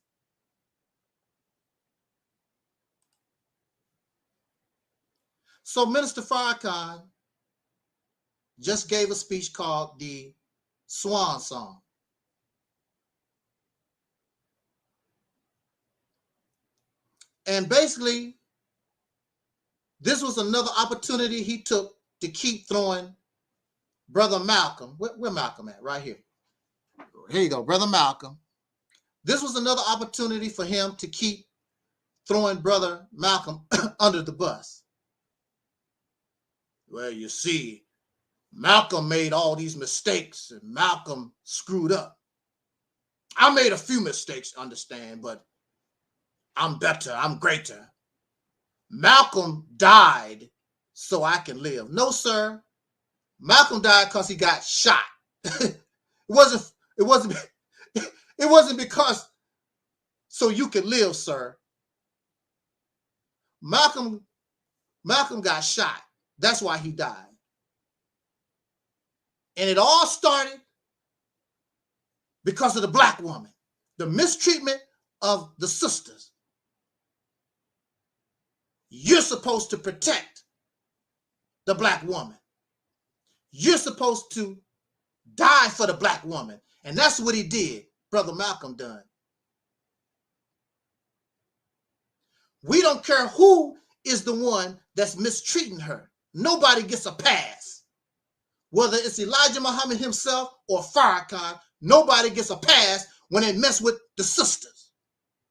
So Minister Farrakhan just gave a speech called the Swan Song. And basically, this was another opportunity he took to keep throwing Brother Malcolm. Where Malcolm at? Right here. Here you go, Brother Malcolm. This was another opportunity for him to keep throwing Brother Malcolm under the bus. Well, you see, Malcolm made all these mistakes and Malcolm screwed up. I made a few mistakes, understand, but I'm better, I'm greater. Malcolm died so I can live. No, sir. Malcolm died because he got shot. It wasn't because so you could live, sir. Malcolm got shot. That's why he died. And it all started because of the black woman, the mistreatment of the sisters. You're supposed to protect the black woman. You're supposed to die for the black woman. And that's what he did, Brother Malcolm done. We don't care who is the one that's mistreating her. Nobody gets a pass. Whether it's Elijah Muhammad himself or Farrakhan, nobody gets a pass when they mess with the sisters.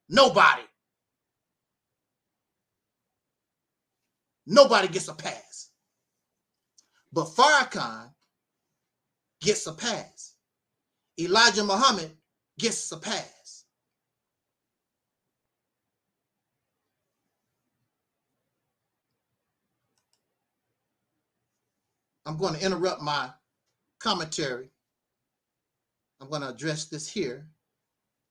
Nobody. Nobody gets a pass. But Farrakhan gets a pass. Elijah Muhammad gets a pass. I'm going to interrupt my commentary. I'm going to address this here.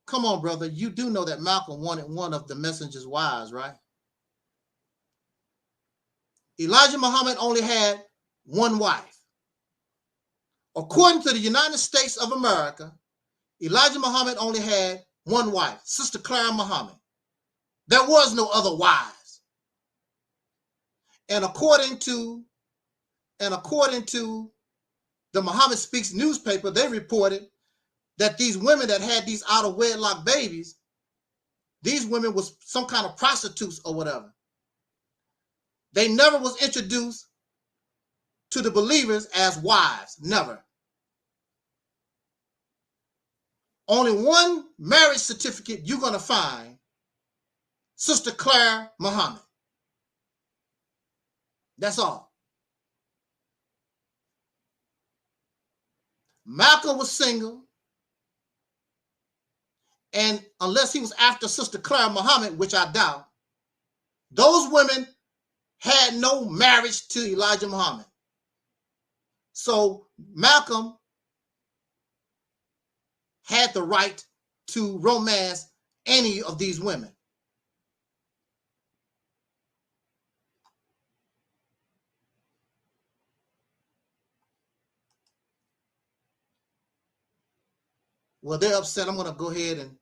Come on, brother. You do know that Malcolm wanted one of the messenger's wives, right? Elijah Muhammad only had one wife. According to the United States of America, Elijah Muhammad only had one wife, Sister Clara Muhammad. There was no other wives. And according to the Muhammad Speaks newspaper, they reported that these women that had these out of wedlock babies, these women was some kind of prostitutes or whatever. They never was introduced to the believers as wives, never. Only one marriage certificate you're going to find, Sister Clara Muhammad. That's all. Malcolm was single, and unless he was after Sister Clara Muhammad, which I doubt, those women had no marriage to Elijah Muhammad. So Malcolm had the right to romance any of these women. Well, they're upset. I'm going to go ahead and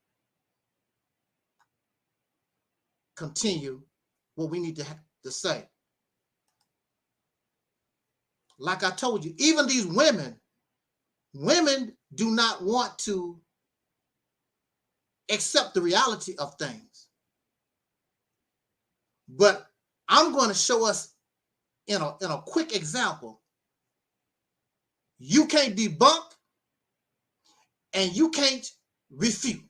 continue what we need to say. Like I told you, even these women do not want to accept the reality of things. But I'm going to show us in a quick example. You can't debunk and you can't refute.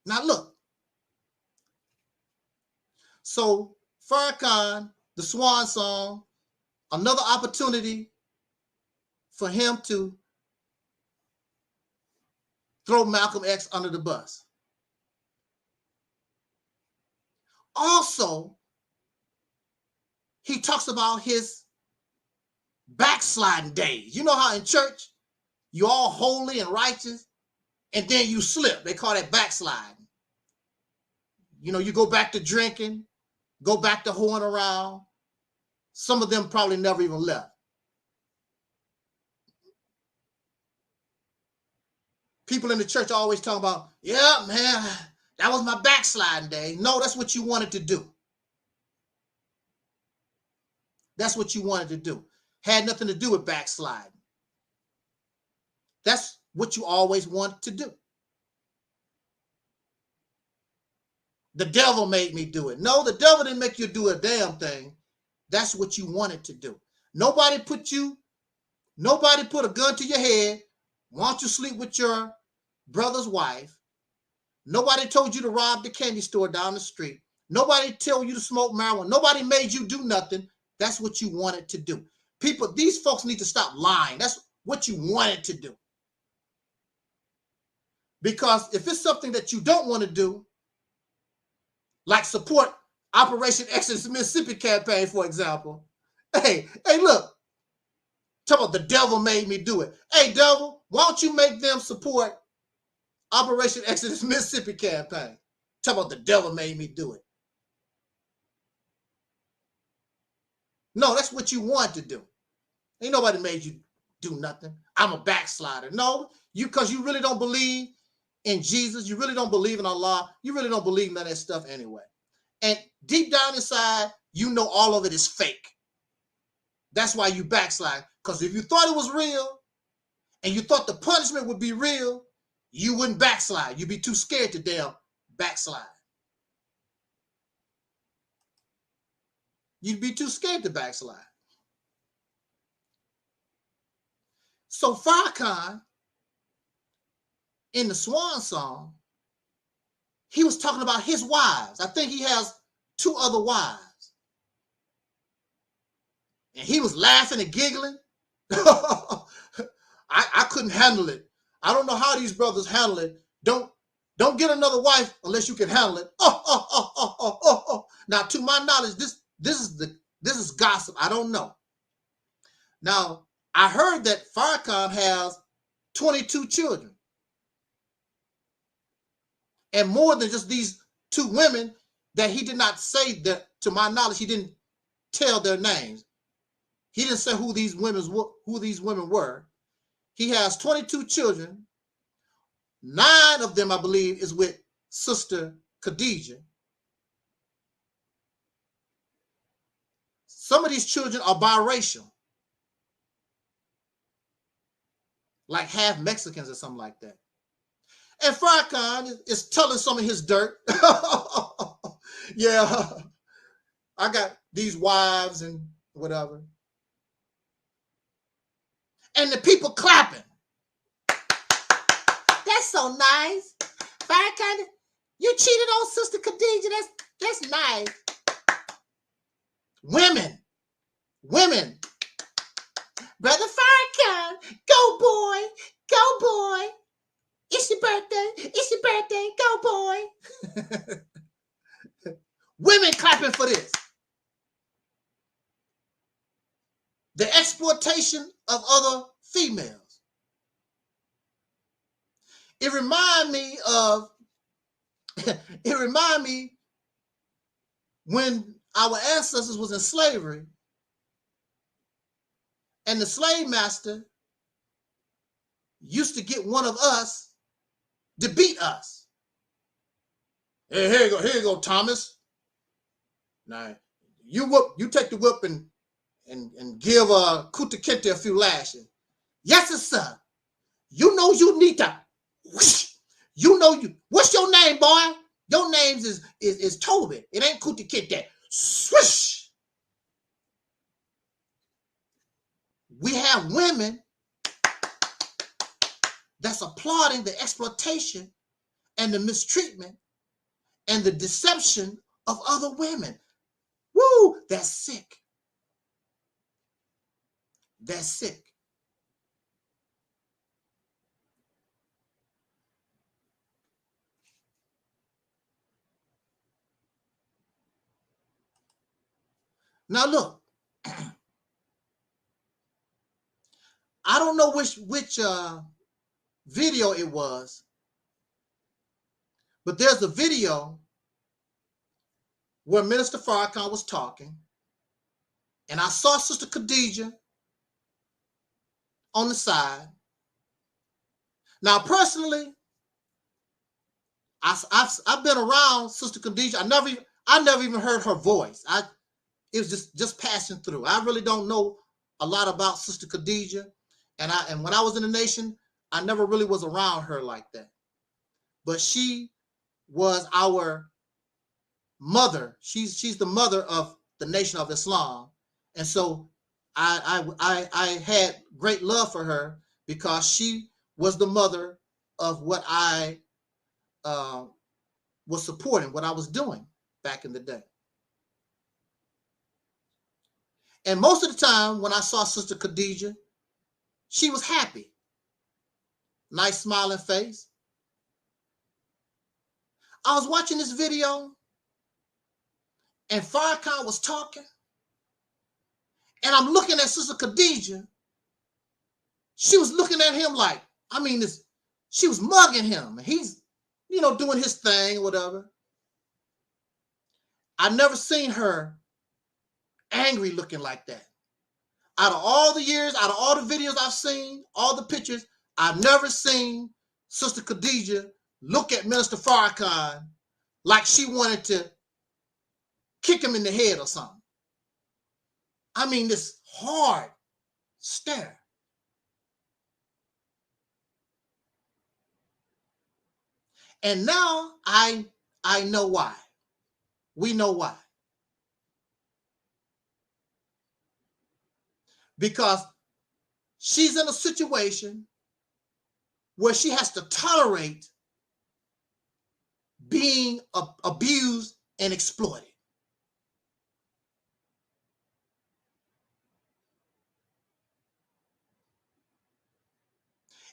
Now look. So Farrakhan, the swan song, another opportunity for him to throw Malcolm X under the bus. Also, he talks about his backsliding days. You know how in church, you're all holy and righteous, and then you slip. They call that backsliding. You know, you go back to drinking, go back to whoring around. Some of them probably never even left. People in the church always talk about, yeah, man, that was my backsliding day. No, that's what you wanted to do. That's what you wanted to do. Had nothing to do with backsliding. That's what you always wanted to do. The devil made me do it. No, the devil didn't make you do a damn thing. That's what you wanted to do. Nobody put a gun to your head, want you to sleep with your brother's wife. Nobody told you to rob the candy store down the street. Nobody told you to smoke marijuana. Nobody made you do nothing. That's what you wanted to do. People, these folks need to stop lying. That's what you wanted to do. Because if it's something that you don't want to do, like support Operation Exodus Mississippi campaign, for example. Hey, look. Talk about the devil made me do it. Hey, devil, why don't you make them support Operation Exodus Mississippi campaign? Talk about the devil made me do it. No, that's what you want to do. Ain't nobody made you do nothing. I'm a backslider. No, because you really don't believe in Jesus. You really don't believe in Allah. You really don't believe in that stuff anyway. And deep down inside, you know all of it is fake. That's why you backslide. Because if you thought it was real and you thought the punishment would be real, you wouldn't backslide. You'd be too scared to damn backslide. You'd be too scared to backslide. So Farrakhan, in the Swan Song, he was talking about his wives. I think he has 2 other wives. And he was laughing and giggling. I couldn't handle it. I don't know how these brothers handle it. Don't get another wife unless you can handle it. Now, to my knowledge, this is gossip. I don't know. Now, I heard that Farrakhan has 22 children. And more than just these 2 women that he did not say that, to my knowledge, he didn't tell their names. He didn't say who these women were. He has 22 children. 9 of them, I believe, is with Sister Khadijah. Some of these children are biracial. Like half Mexicans or something like that. And Farrakhan is telling some of his dirt. Yeah, I got these wives and whatever. And the people clapping. That's so nice. Farrakhan, you cheated on Sister Khadijah. That's nice. Women. Brother Farrakhan, go boy, go boy. It's your birthday, go boy. Women clapping for this. The exploitation of other females. It remind me when our ancestors was in slavery and the slave master used to get one of us to beat us. Hey, here you go, Thomas. Now, you take the whip and give Kuta Kente a few lashes. Yes, sir. You know you need to. Whoosh. You know you. What's your name, boy? Your name is Toby. It ain't Kuta Kente. Swish. We have women that's applauding the exploitation and the mistreatment and the deception of other women. Woo, that's sick. That's sick. Now look, I don't know which video it was, but there's a video where Minister Farrakhan was talking, and I saw Sister Khadijah on the side. Now, personally, I've been around Sister Khadijah. I never even heard her voice. It was just passing through. I really don't know a lot about Sister Khadijah, and when I was in the nation, I never really was around her like that. But she was our mother. She's the mother of the Nation of Islam, and so I had great love for her because she was the mother of what I was supporting, what I was doing back in the day. And most of the time when I saw Sister Khadijah, she was happy. Nice smiling face. I was watching this video and Farrakhan was talking, and I'm looking at Sister Khadijah. She was looking at him like, she was mugging him. He's, doing his thing or whatever. I never seen her angry looking like that. Out of all the years, out of all the videos I've seen, all the pictures, I've never seen Sister Khadijah look at Minister Farrakhan like she wanted to kick him in the head or something. This hard stare. And now I know why. We know why. Because she's in a situation where she has to tolerate being abused and exploited.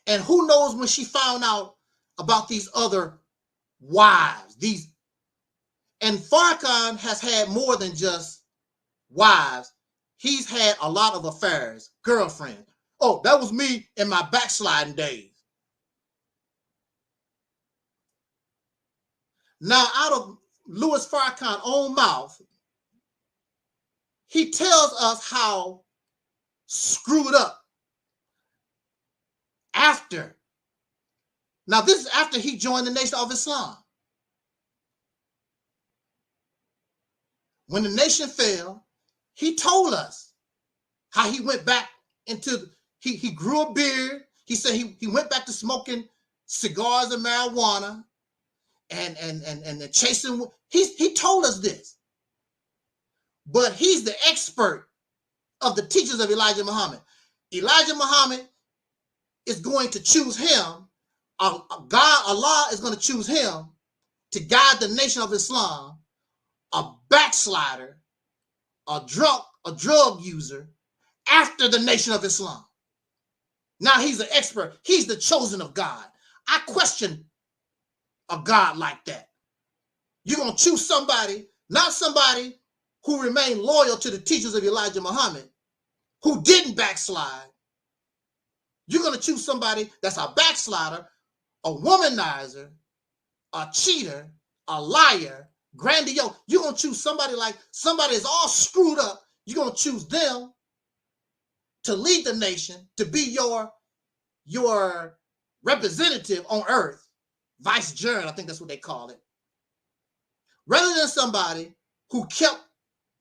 And who knows when she found out about these other wives, and Farrakhan has had more than just wives. He's had a lot of affairs, girlfriends. Oh, that was me in my backsliding days. Now, out of Louis Farrakhan's own mouth, he tells us how screwed up after. Now, this is after he joined the Nation of Islam. When the nation fell, he told us how he went back into, he grew a beard. He said he went back to smoking cigars and marijuana and chasing. He told us this. But he's the expert of the teachers of Elijah Muhammad. Elijah Muhammad is going to choose him. Allah is going to choose him to guide the Nation of Islam, a backslider, a drunk, a drug user, after the Nation of Islam. Now he's an expert. He's the chosen of God. I question a God like that. You're going to choose somebody, not somebody who remained loyal to the teachers of Elijah Muhammad, who didn't backslide. You're going to choose somebody that's a backslider, a womanizer, a cheater, a liar, grandiose. You're going to choose somebody that's all screwed up. You're going to choose them to lead the nation, to be your representative on earth, vicegerent, I think that's what they call it, rather than somebody who kept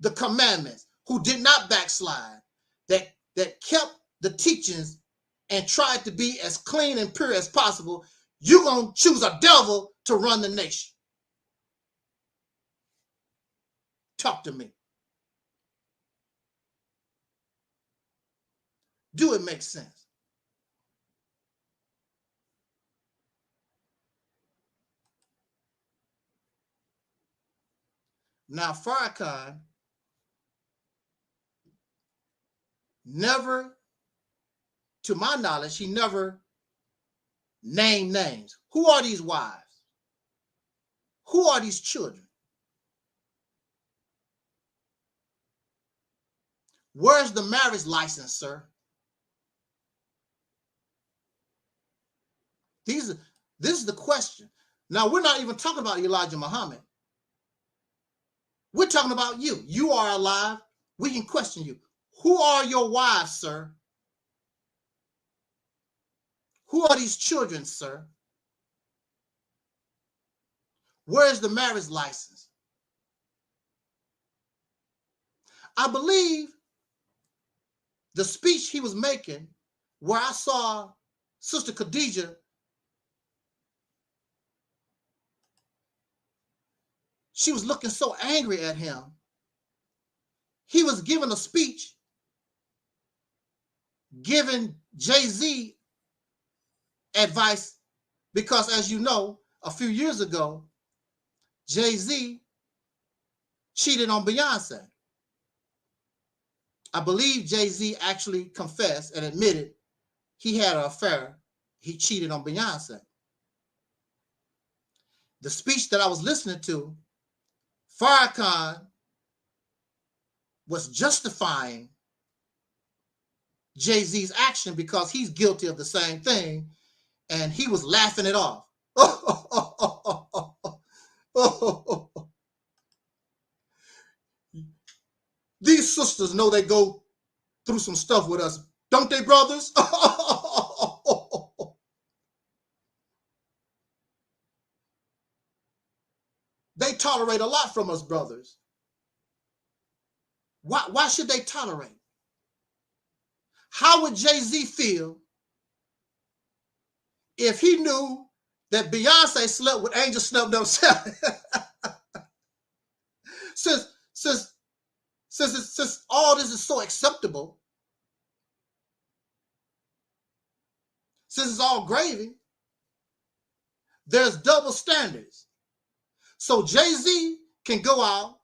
the commandments, who did not backslide, that kept the teachings and tried to be as clean and pure as possible. You're going to choose a devil to run the nation. Talk to me. Do it make sense? Now, Farrakhan never, to my knowledge, he never named names. Who are these wives? Who are these children? Where's the marriage license, sir? This is the question. Now, we're not even talking about Elijah Muhammad. We're talking about you. You are alive. We can question you. Who are your wives, sir? Who are these children, sir? Where's the marriage license? I believe the speech he was making, where I saw Sister Khadijah, she was looking so angry at him. He was giving a speech, giving Jay-Z advice, because as you know, a few years ago, Jay-Z cheated on Beyonce. I believe Jay-Z actually confessed and admitted he had an affair. He cheated on Beyonce. The speech that I was listening to, Farrakhan was justifying Jay-Z's action because he's guilty of the same thing, and he was laughing it off. These sisters know they go through some stuff with us, don't they, brothers? They tolerate a lot from us, brothers. Why should they tolerate? How would Jay-Z feel if he knew that Beyonce slept with Angel Snub themselves? since all this is so acceptable, since it's all gravy, there's double standards. So Jay-Z can go out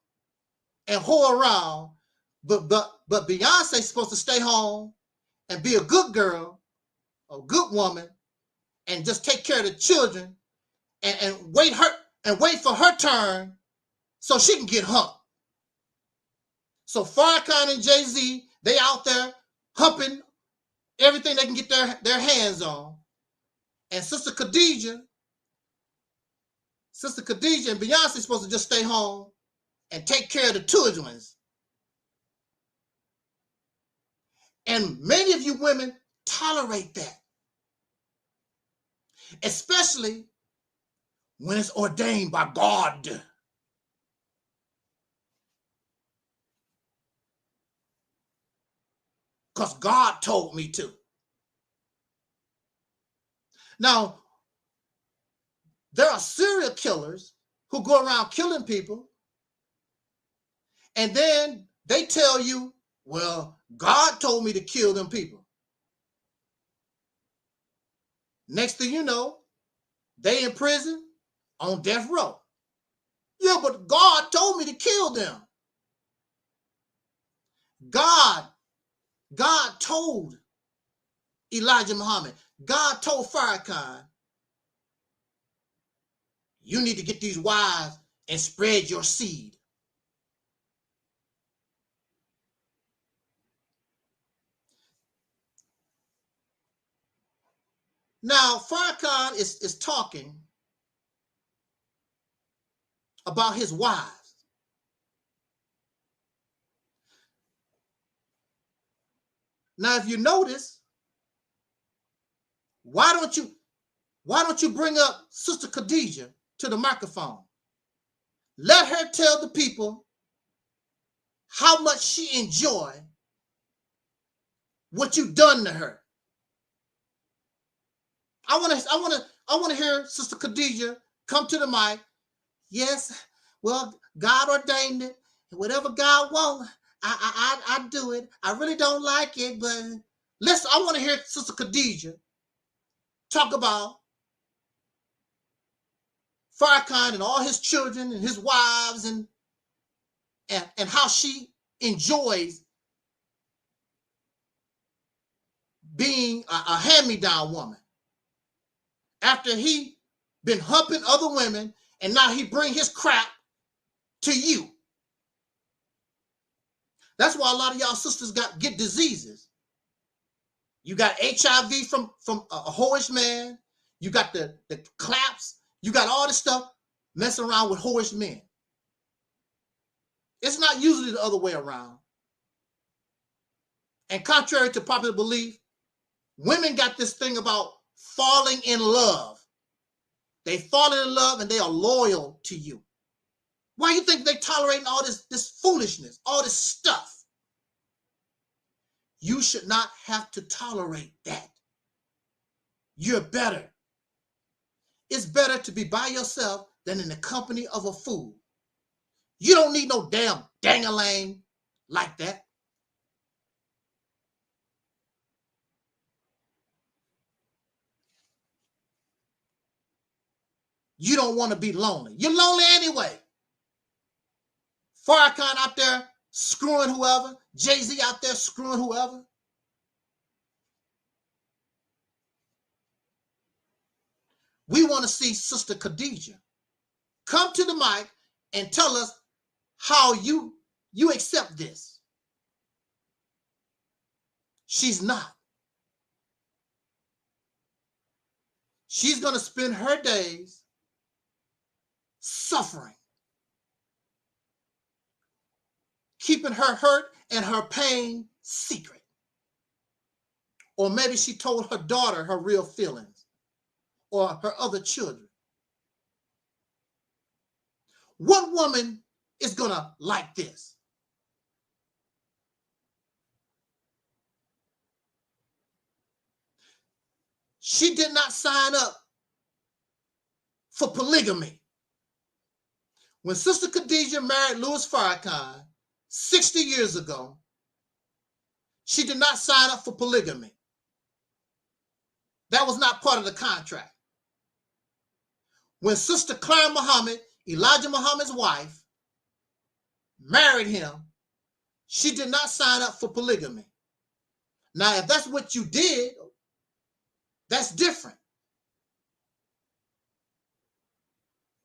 and whore around, but Beyonce's supposed to stay home and be a good girl, a good woman, and just take care of the children and wait for her turn so she can get humped. So Farrakhan and Jay-Z, they out there humping everything they can get their hands on. And Sister Khadijah and Beyonce supposed to just stay home and take care of the children. And many of you women tolerate that, especially when it's ordained by God. Because God told me to. Now, there are serial killers who go around killing people, and then they tell you, well, God told me to kill them people. Next thing you know, they in prison on death row. Yeah, but God told me to kill them. God told Elijah Muhammad, God told Farrakhan, you need to get these wives and spread your seed. Now, Farrakhan is talking about his wives. Now, if you notice, why don't you bring up Sister Khadijah to the microphone? Let her tell the people how much she enjoyed what you've done to her. I want to hear Sister Khadijah come to the mic. Yes, well, God ordained it. Whatever God wants, I do it. I really don't like it, but listen, I want to hear Sister Khadijah talk about Farrakhan and all his children and his wives, and and how she enjoys being a hand-me-down woman. After he been humping other women, and now he bring his crap to you. That's why a lot of y'all sisters get diseases. You got HIV from a whorish man. You got the claps. You got all this stuff messing around with whorish men. It's not usually the other way around. And contrary to popular belief, women got this thing about falling in love. They fall in love and they are loyal to you. Why you think they tolerating all this foolishness, all this stuff? You should not have to tolerate that. You're better. It's better to be by yourself than in the company of a fool. You don't need no damn dang-a-lang like that. You don't want to be lonely. You're lonely anyway. Farrakhan out there screwing whoever. Jay-Z out there screwing whoever. We want to see Sister Khadijah come to the mic and tell us how you accept this. She's not. She's going to spend her days suffering, keeping her hurt and her pain secret. Or maybe she told her daughter her real feelings or her other children. What woman is going to like this? She did not sign up for polygamy. When Sister Khadijah married Louis Farrakhan 60 years ago, she did not sign up for polygamy. That was not part of the contract. When Sister Claire Muhammad, Elijah Muhammad's wife, married him, she did not sign up for polygamy. Now, if that's what you did, that's different.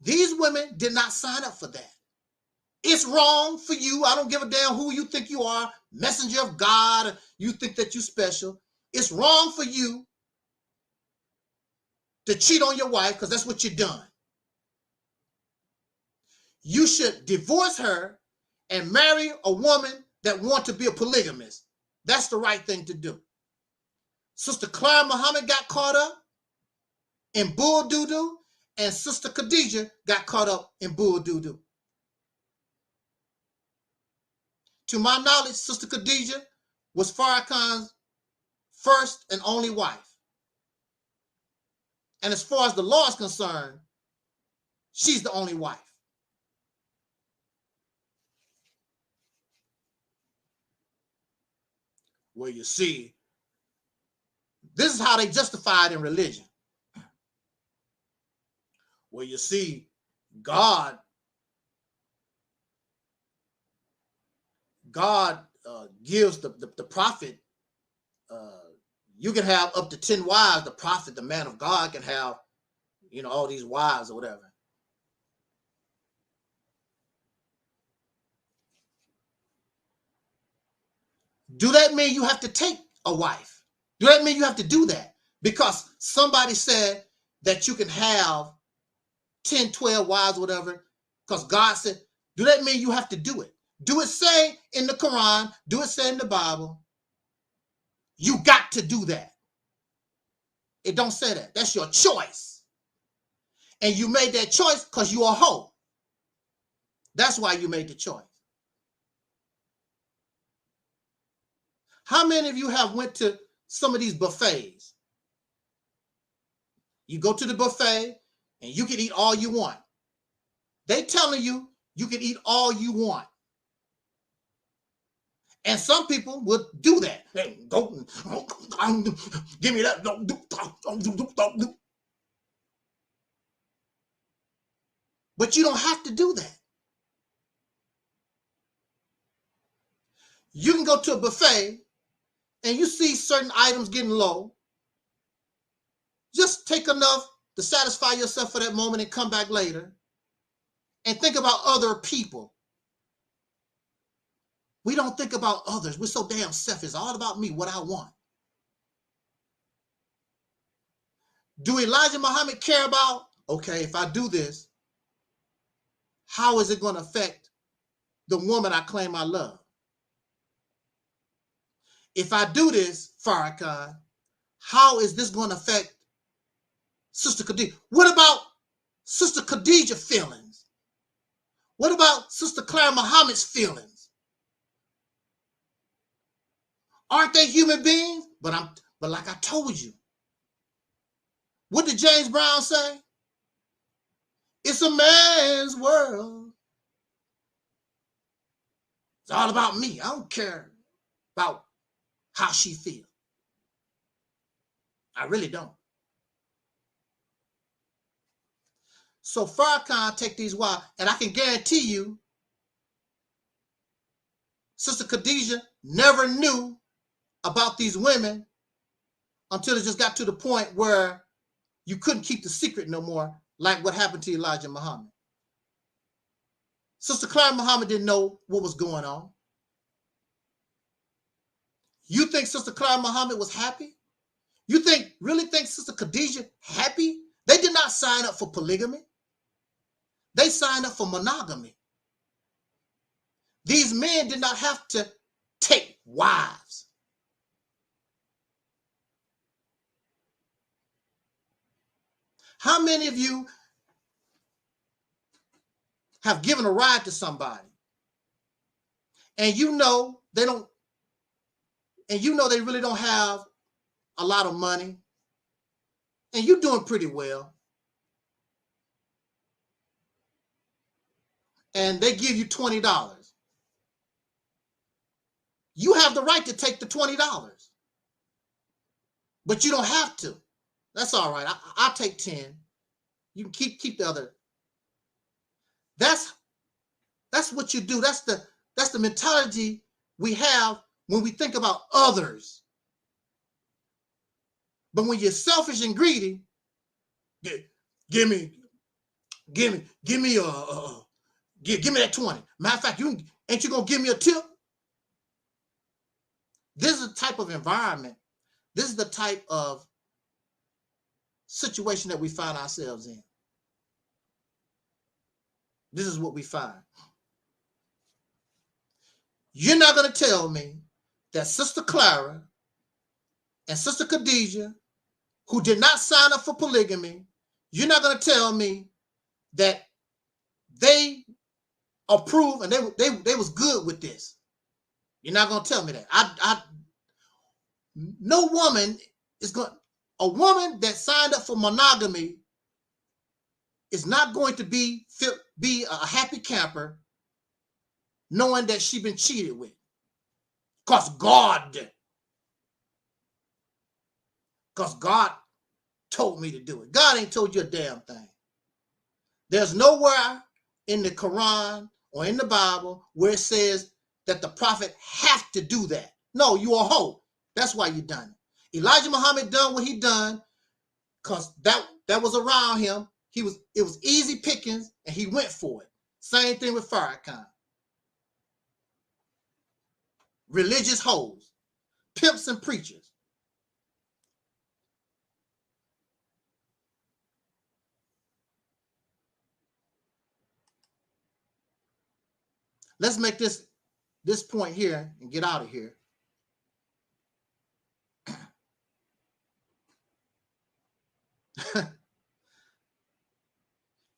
These women did not sign up for that. It's wrong for you. I don't give a damn who you think you are, messenger of God, or you think that you're special. It's wrong for you to cheat on your wife because that's what you've done. You should divorce her and marry a woman that wants to be a polygamist. That's the right thing to do. Sister Claire Muhammad got caught up in bull doo-doo, and Sister Khadijah got caught up in bull doo-doo. To my knowledge, Sister Khadijah was Farrakhan's first and only wife. And as far as the law is concerned, she's the only wife. Well, you see, this is how they justify it in religion. Well, you see, God gives the prophet, you can have up to 10 wives. The prophet, the man of God, can have, all these wives or whatever. Do that mean you have to take a wife? Do that mean you have to do that? Because somebody said that you can have 10, 12 wives, whatever, because God said, do that mean you have to do it? Do it say in the Quran? Do it say in the Bible? You got to do that. It don't say that. That's your choice. And you made that choice because you're a hoe. That's why you made the choice. How many of you have went to some of these buffets? You go to the buffet and you can eat all you want. They telling you you can eat all you want. And some people will do that. They go, give me that. But you don't have to do that. You can go to a buffet and you see certain items getting low. Just take enough to satisfy yourself for that moment and come back later and think about other people. We don't think about others. We're so damn selfish. It's all about me, what I want. Do Elijah Muhammad care about, okay, if I do this, how is it going to affect the woman I claim I love? If I do this, Farrakhan, how is this going to affect Sister Khadijah? What about Sister Khadijah's feelings? What about Sister Claire Muhammad's feelings? Aren't they human beings? But like I told you, what did James Brown say? It's a man's world. It's all about me. I don't care about how she feels. I really don't. So Farrakhan take these wives, and I can guarantee you, Sister Khadijah never knew about these women until it just got to the point where you couldn't keep the secret no more, like what happened to Elijah Muhammad. Sister Claire Muhammad didn't know what was going on. You think Sister Claire Muhammad was happy? You really think Sister Khadijah happy? They did not sign up for polygamy. They signed up for monogamy. These men did not have to take wives. How many of you have given a ride to somebody and you know they really don't have a lot of money and you're doing pretty well, and they give you $20? You have the right to take the $20, but you don't have to. That's all right. I'll take 10. You can keep the other. That's what you do. That's the mentality we have when we think about others. But when you're selfish and greedy, give me that 20. Matter of fact, ain't you gonna give me a tip? This is the type of environment. This is the type of situation that we find ourselves in. This is what we find. You're not going to tell me that Sister Clara and Sister Khadijah, who did not sign up for polygamy, you're not going to tell me that they approve and they was good with this. You're not going to tell me that. No woman is going. A woman that signed up for monogamy is not going to be a happy camper knowing that she's been cheated with. Because God told me to do it. God ain't told you a damn thing. There's nowhere in the Quran or in the Bible where it says that the prophet have to do that. No, you a hoe. That's why you done it. Elijah Muhammad done what he done because that was around him. It was easy pickings and he went for it. Same thing with Farrakhan. Religious hoes, pimps and preachers. Let's make this point here and get out of here.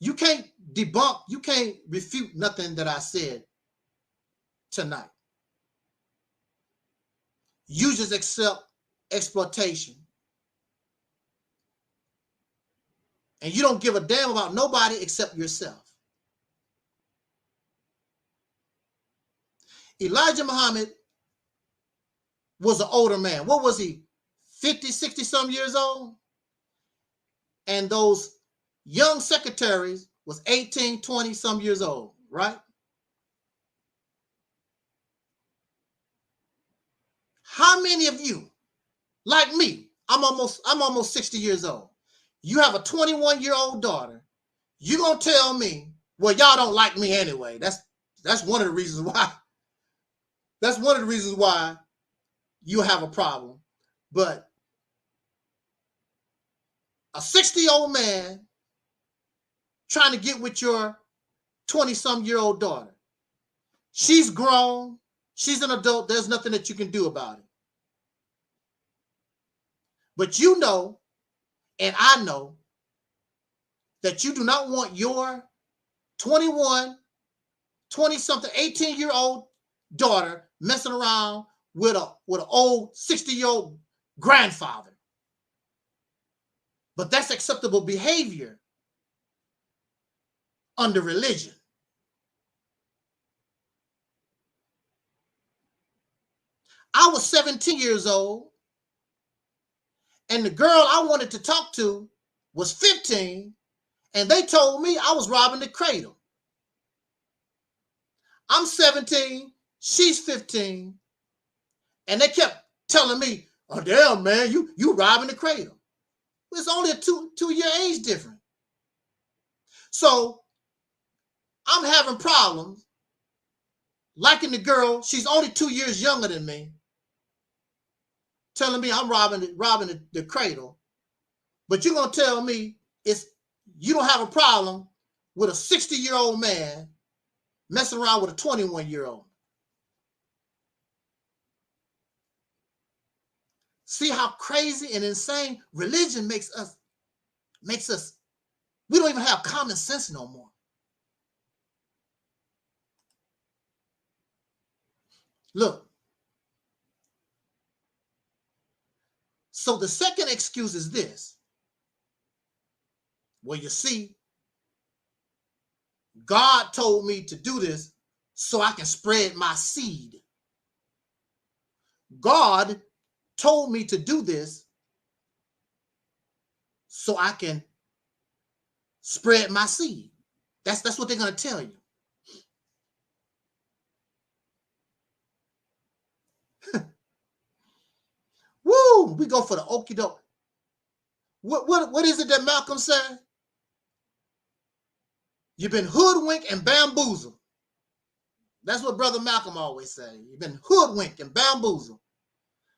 You can't debunk, you can't refute nothing that I said tonight. You just accept exploitation. And you don't give a damn about nobody except yourself. Elijah Muhammad was an older man. What was he? 50, 60 some years old? And those young secretaries was 18, 20 some years old, right? How many of you, like me, I'm almost 60 years old. You have a 21-year-old daughter. You gonna tell me, well, y'all don't like me anyway. That's one of the reasons why. That's one of the reasons why you have a problem. But a 60-year-old man trying to get with your 20-some-year-old daughter. She's grown. She's an adult. There's nothing that you can do about it. But you know, and I know, that you do not want your 21, 20-something, 18-year-old daughter messing around with an old 60-year-old grandfather. But that's acceptable behavior under religion. I was 17 years old, and the girl I wanted to talk to was 15, and they told me I was robbing the cradle. I'm 17, she's 15, and they kept telling me, oh, damn, man, you robbing the cradle. It's only a two-year age difference. So I'm having problems liking the girl. She's only 2 years younger than me, telling me I'm robbing the cradle. But you're going to tell me you don't have a problem with a 60-year-old man messing around with a 21-year-old. See how crazy and insane religion makes us. We don't even have common sense no more. Look. So the second excuse is this. Well, you see, God told me to do this so I can spread my seed. God told me to do this so I can spread my seed. That's what they're going to tell you. Woo! We go for the okie doke. What is it that Malcolm said? You've been hoodwinked and bamboozled. That's what Brother Malcolm always said. You've been hoodwinked and bamboozled.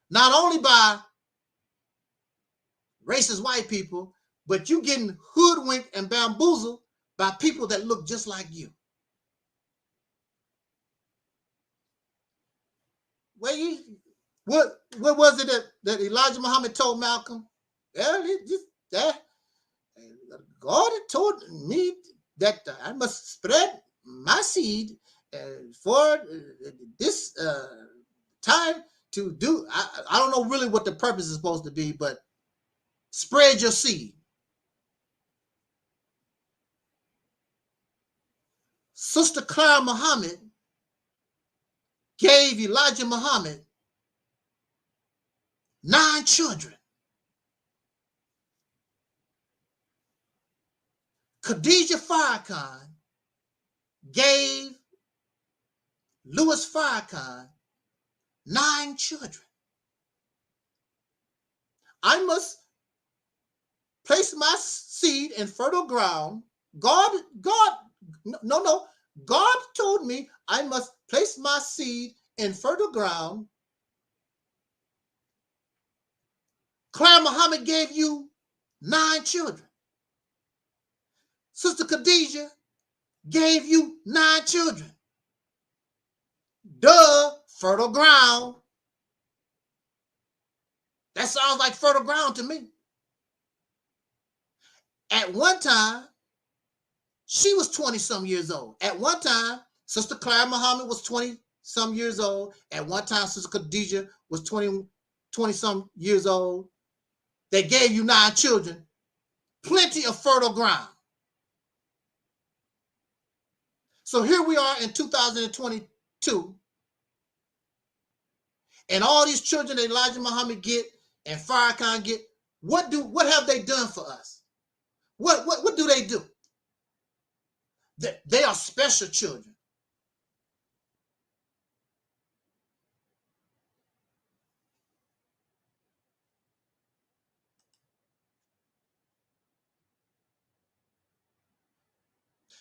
Not only by racist white people, but you getting hoodwinked and bamboozled by people that look just like you. What was it that Elijah Muhammad told Malcolm? God told me that I must spread my seed for this time to do. I don't know really what the purpose is supposed to be, but spread your seed. Sister Clara Muhammad gave Elijah Muhammad 9 children. Khadijah Farrakhan gave Louis Farrakhan 9 children. I must place my seed in fertile ground. God told me I must place my seed in fertile ground. Clara Muhammad gave you 9 children. Sister Khadijah gave you 9 children. Duh, fertile ground. That sounds like fertile ground to me. At one time, she was 20-some years old. At one time, Sister Clara Muhammad was 20-some years old. At one time, Sister Khadijah was 20-some years old. They gave you 9 children. Plenty of fertile ground. So here we are in 2022. And all these children that Elijah Muhammad get and Farrakhan get, what have they done for us? What do they do? They are special children.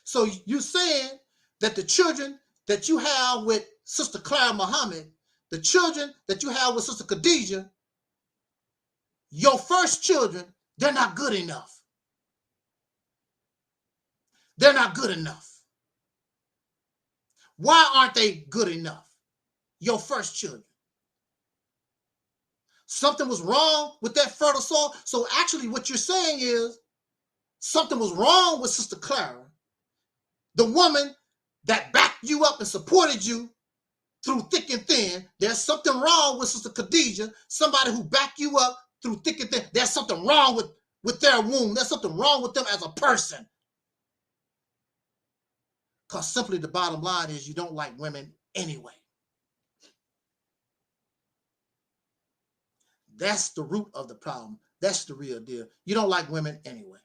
So you saying that the children that you have with Sister Clara Muhammad, the children that you have with Sister Khadijah, your first children, they're not good enough. They're not good enough. Why aren't they good enough? Your first children. Something was wrong with that fertile soil. So actually what you're saying is something was wrong with Sister Clara, the woman that backed you up and supported you through thick and thin. There's something wrong with Sister Khadijah, somebody who backed you up through thick and thin. There's something wrong with their womb. There's something wrong with them as a person. Because simply the bottom line is you don't like women anyway. That's the root of the problem. That's the real deal. You don't like women anyway.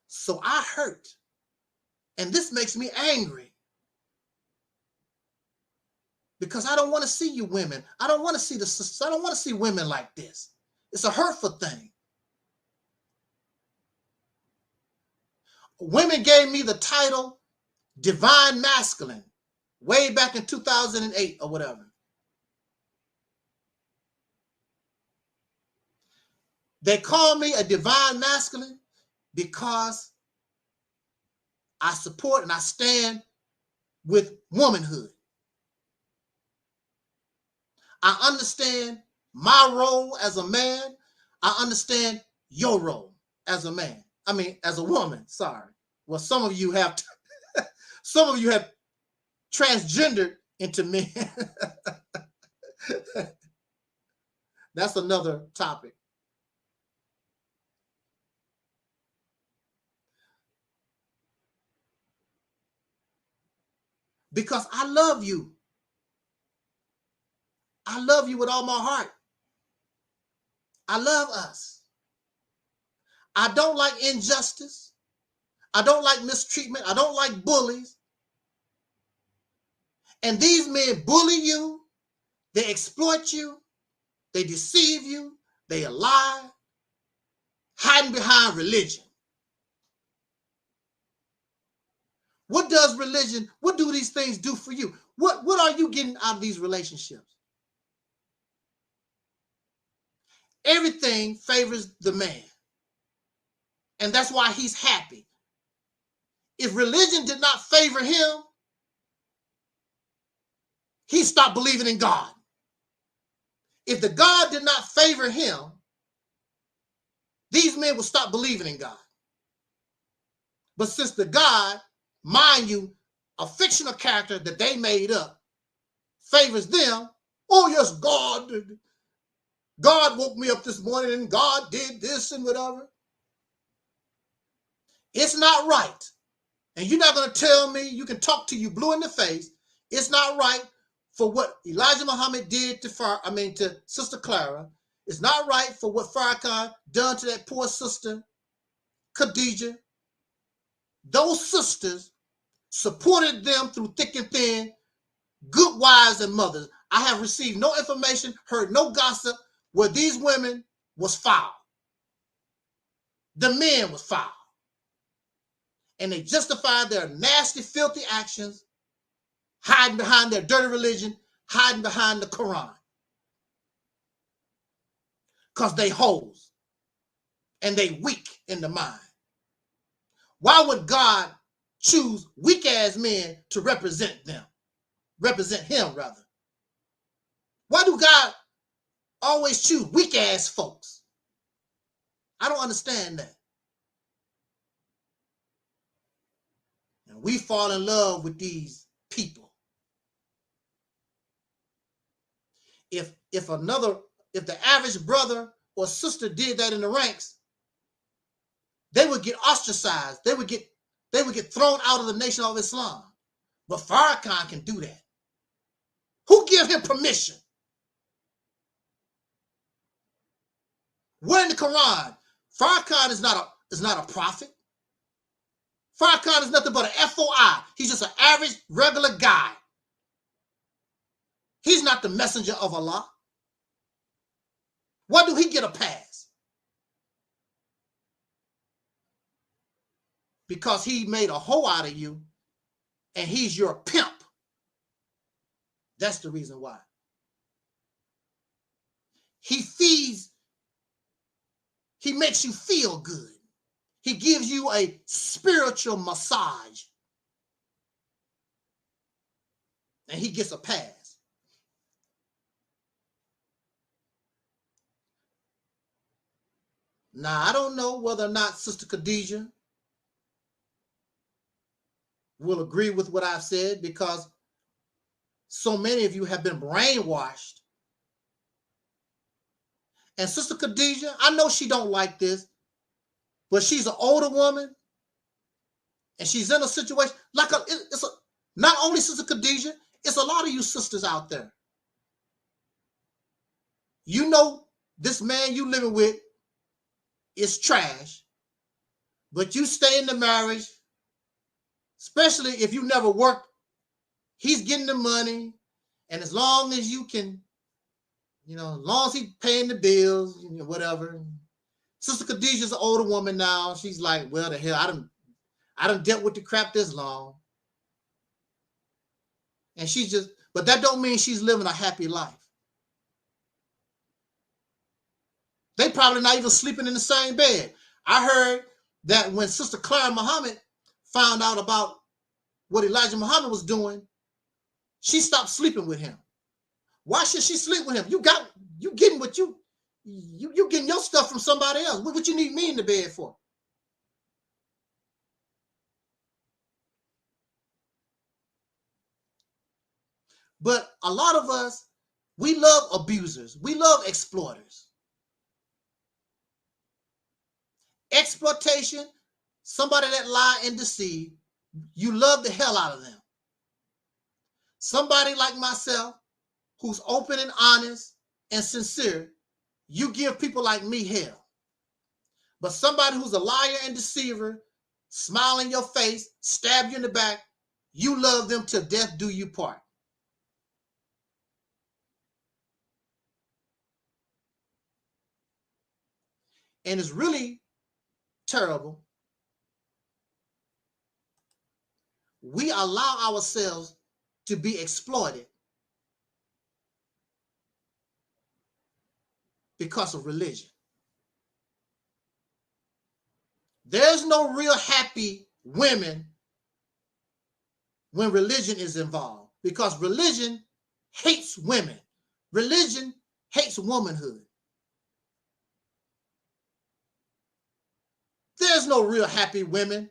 So I hurt. And this makes me angry. Because I don't want to see you women. I don't want to see the sisters. I don't want to see women like this. It's a hurtful thing. Women gave me the title Divine Masculine way back in 2008 or whatever. They call me a divine masculine because I support and I stand with womanhood. I understand my role as a man. I understand your role as a man. I mean, as a woman, sorry. Well, some of you have transgendered into men. That's another topic. Because I love you. I love you with all my heart. I love us. I don't like injustice. I don't like mistreatment. I don't like bullies. And these men bully you. They exploit you. They deceive you. They lie. Hiding behind religion. What does religion, what do these things do for you? What are you getting out of these relationships? Everything favors the man. And that's why he's happy. If religion did not favor him, he stopped believing in God. If the God did not favor him, these men would stop believing in God. But since the God, mind you, a fictional character that they made up, favors them, oh yes, God woke me up this morning and God did this and whatever. It's not right. And you're not going to tell me, you can talk to you blue in the face. It's not right for what Elijah Muhammad did to Sister Clara. It's not right for what Farrakhan done to that poor sister, Khadijah. Those sisters supported them through thick and thin, good wives and mothers. I have received no information, heard no gossip where these women was foul. The men was foul. And they justified their nasty, filthy actions, hiding behind their dirty religion, hiding behind the Quran. Because they hoes and they weak in the mind. Why would God choose weak-ass men to represent them? Represent him, rather. Why do God always choose weak-ass folks? I don't understand that. And we fall in love with these people. If the average brother or sister did that in the ranks, they would get ostracized. They would get thrown out of the Nation of Islam. But Farrakhan can do that. Who gave him permission? Where in the Quran? Farrakhan is not a prophet. Farrakhan is nothing but an FOI. He's just an average, regular guy. He's not the messenger of Allah. Why do he get a pass? because he made a hoe out of you and he's your pimp. That's the reason why. He feeds, he makes you feel good. He gives you a spiritual massage. And he gets a pass. Now, I don't know whether or not Sister Khadijah will agree with what I've said, because so many of you have been brainwashed. And Sister Khadijah, I know she don't like this, but she's an older woman, and she's in a situation like not only Sister Khadijah, it's a lot of you sisters out there. You know this man you living with is trash, but you stay in the marriage, especially if you never worked. He's getting the money, and as long as you can, as long as he's paying the bills, whatever. Sister Khadijah's an older woman now. She's like, well, the hell, I done dealt with the crap this long. And but that don't mean she's living a happy life. They probably not even sleeping in the same bed. I heard that when Sister Clara Muhammad found out about what Elijah Muhammad was doing, she stopped sleeping with him. Why should she sleep with him? You getting what you getting your stuff from somebody else. What you need me in the bed for? But a lot of us, we love abusers. We love exploiters. Exploitation, somebody that lie and deceive, you love the hell out of them. Somebody like myself, who's open and honest and sincere, you give people like me hell. But somebody who's a liar and deceiver, smile in your face, stab you in the back, you love them till death do you part. And it's really terrible. We allow ourselves to be exploited because of religion. There's no real happy women when religion is involved, because religion hates women. Religion hates womanhood. There's no real happy women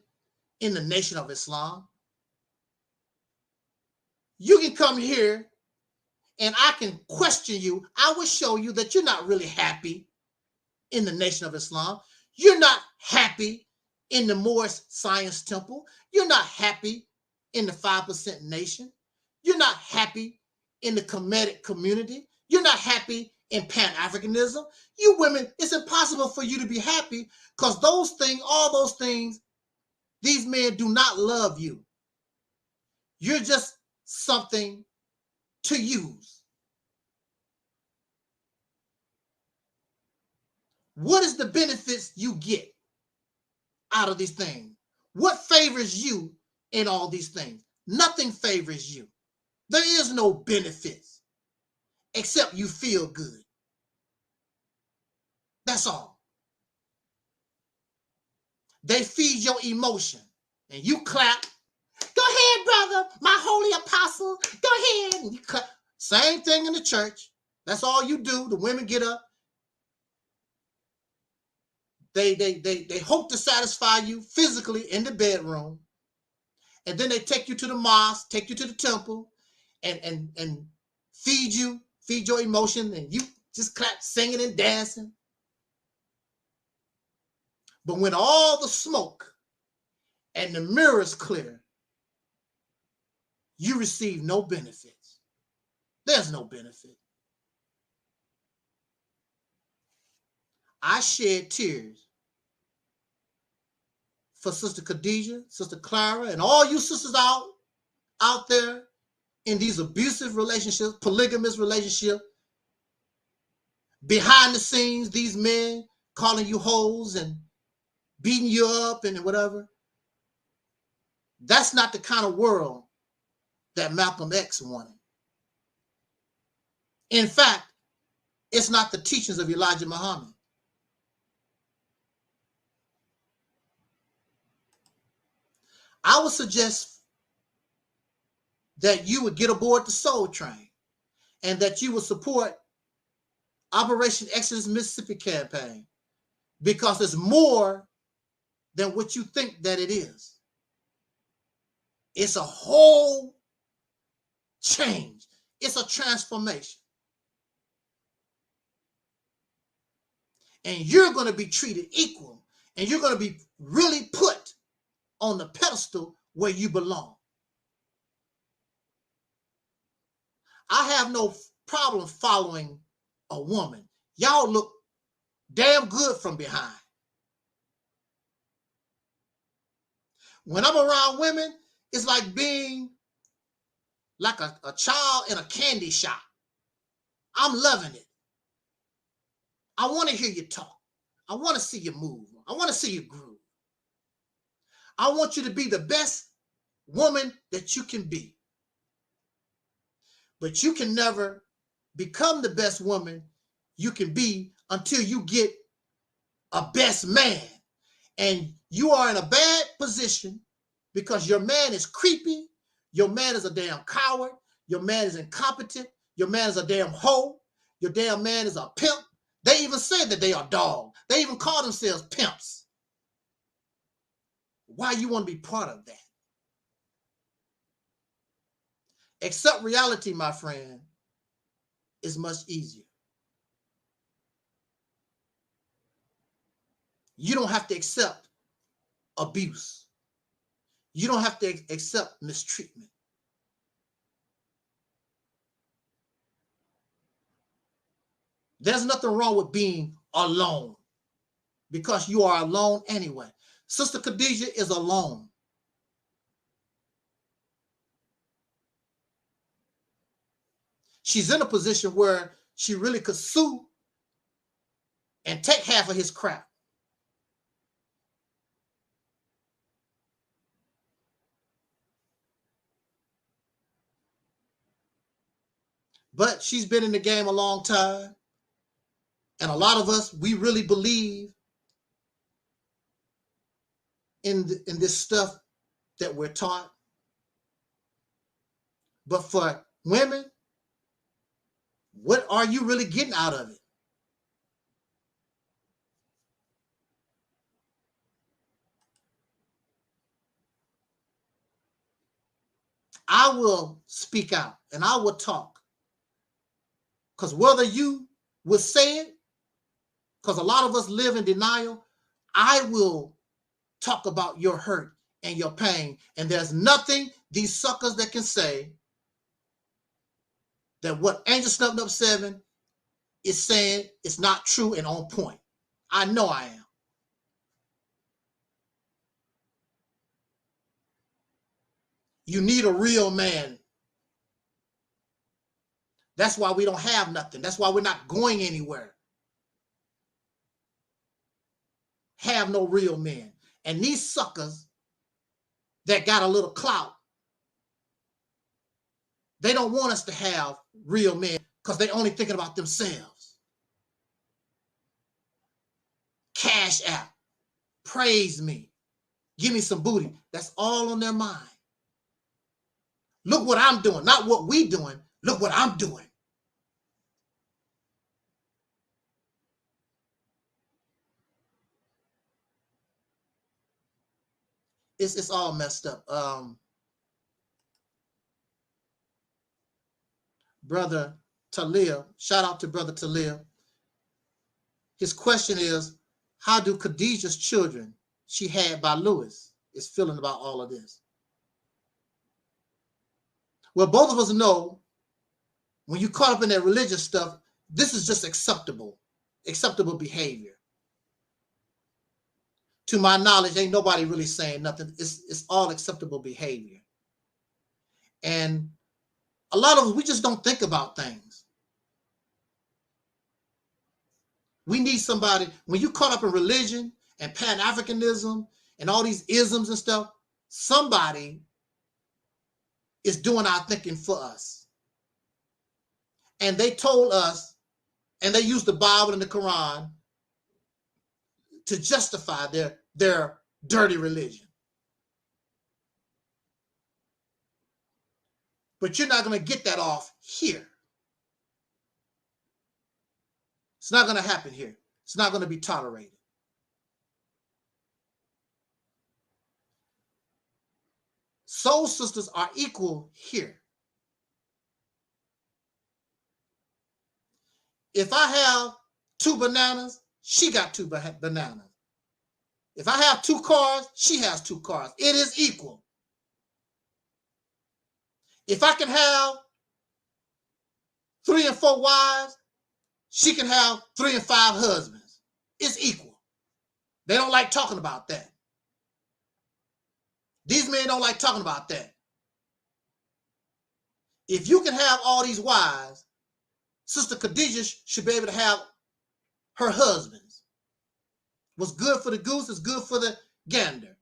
in the Nation of Islam. You can come here and I can question you. I will show you that you're not really happy in the Nation of Islam. You're not happy in the Moorish Science Temple. You're not happy in the 5% Nation. You're not happy in the Kemetic community. You're not happy in Pan-Africanism. You women, it's impossible for you to be happy, because those things, all those things, these men do not love you. You're just something to use. What is the benefits you get out of these things? What favors you in all these things? Nothing favors you. There is no benefits except you feel good. That's all. They feed your emotion and you clap. Go ahead, brother, my holy apostle. Go ahead. And you clap. Same thing in the church. That's all you do. The women get up. They hope to satisfy you physically in the bedroom. And then they take you to the mosque, take you to the temple, and feed your emotion, and you just clap, singing and dancing. But when all the smoke and the mirrors clear, you receive no benefits. There's no benefit. I shed tears for Sister Khadijah, Sister Clara, and all you sisters out there in these abusive relationships, polygamous relationships. Behind the scenes, these men calling you hoes and beating you up and whatever. That's not the kind of world that Malcolm X wanted. In fact, it's not the teachings of Elijah Muhammad. I would suggest that you would get aboard the Soul Train and that you would support Operation Exodus Mississippi campaign, because it's more than what you think that it is. It's a whole change. It's a transformation. And you're going to be treated equal, and you're going to be really put on the pedestal where you belong. I have no problem following a woman. Y'all look damn good from behind. When I'm around women, it's like being like a child in a candy shop. I'm loving it. I want to hear you talk. I want to see you move. I want to see you groove. I want you to be the best woman that you can be. But you can never become the best woman you can be until you get a best man. And you are in a bad position because your man is creepy. Your man is a damn coward. Your man is incompetent. Your man is a damn hoe. Your damn man is a pimp. They even say that they are dogs. They even call themselves pimps. Why you want to be part of that? Accept reality, my friend, is much easier. You don't have to accept abuse. You don't have to accept mistreatment. There's nothing wrong with being alone, because you are alone anyway. Sister Khadijah is alone. She's in a position where she really could sue and take half of his crap. But she's been in the game a long time. And a lot of us, we really believe in this stuff that we're taught. But for women, what are you really getting out of it? I will speak out and I will talk. Because whether you will say it, because a lot of us live in denial, I will talk about your hurt and your pain. And there's nothing these suckers that can say that what Angel Snubbed Up 7 is saying is not true and on point. I know I am. You need a real man. That's why we don't have nothing. That's why we're not going anywhere. Have no real men. And these suckers that got a little clout, they don't want us to have real men because they're only thinking about themselves. Cash app, praise me, give me some booty. That's all on their mind. Look what I'm doing, not what we doing. Look what I'm doing. It's all messed up. Brother Taalik, shout out to Brother Taalik. His question is, how do Khadijah's children she had by Lewis is feeling about all of this? Well, both of us know when you caught up in that religious stuff, this is just acceptable behavior. To my knowledge, ain't nobody really saying nothing. It's all acceptable behavior. And a lot of us, we just don't think about things. We need somebody, when you caught up in religion and Pan-Africanism and all these isms and stuff, somebody is doing our thinking for us. And they told us, and they used the Bible and the Quran to justify their dirty religion. But you're not going to get that off here. It's not going to happen here. It's not going to be tolerated. Soul sisters are equal here. If I have 2 bananas, she got 2 bananas. If I have 2 cars, she has 2 cars. It is equal. If I can have 3 and 4 wives, she can have 3 and 5 husbands. It's equal. They don't like talking about that. These men don't like talking about that. If you can have all these wives, Sister Khadijah should be able to have her husbands. What's good for the goose is good for the gander.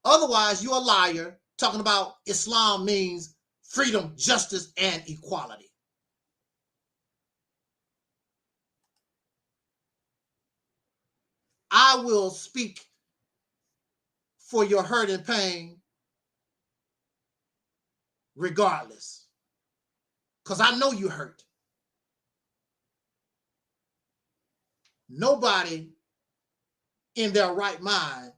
Otherwise, you're a liar talking about Islam means freedom, justice, and equality. I will speak for your hurt and pain regardless, because I know you hurt. Nobody in their right mind,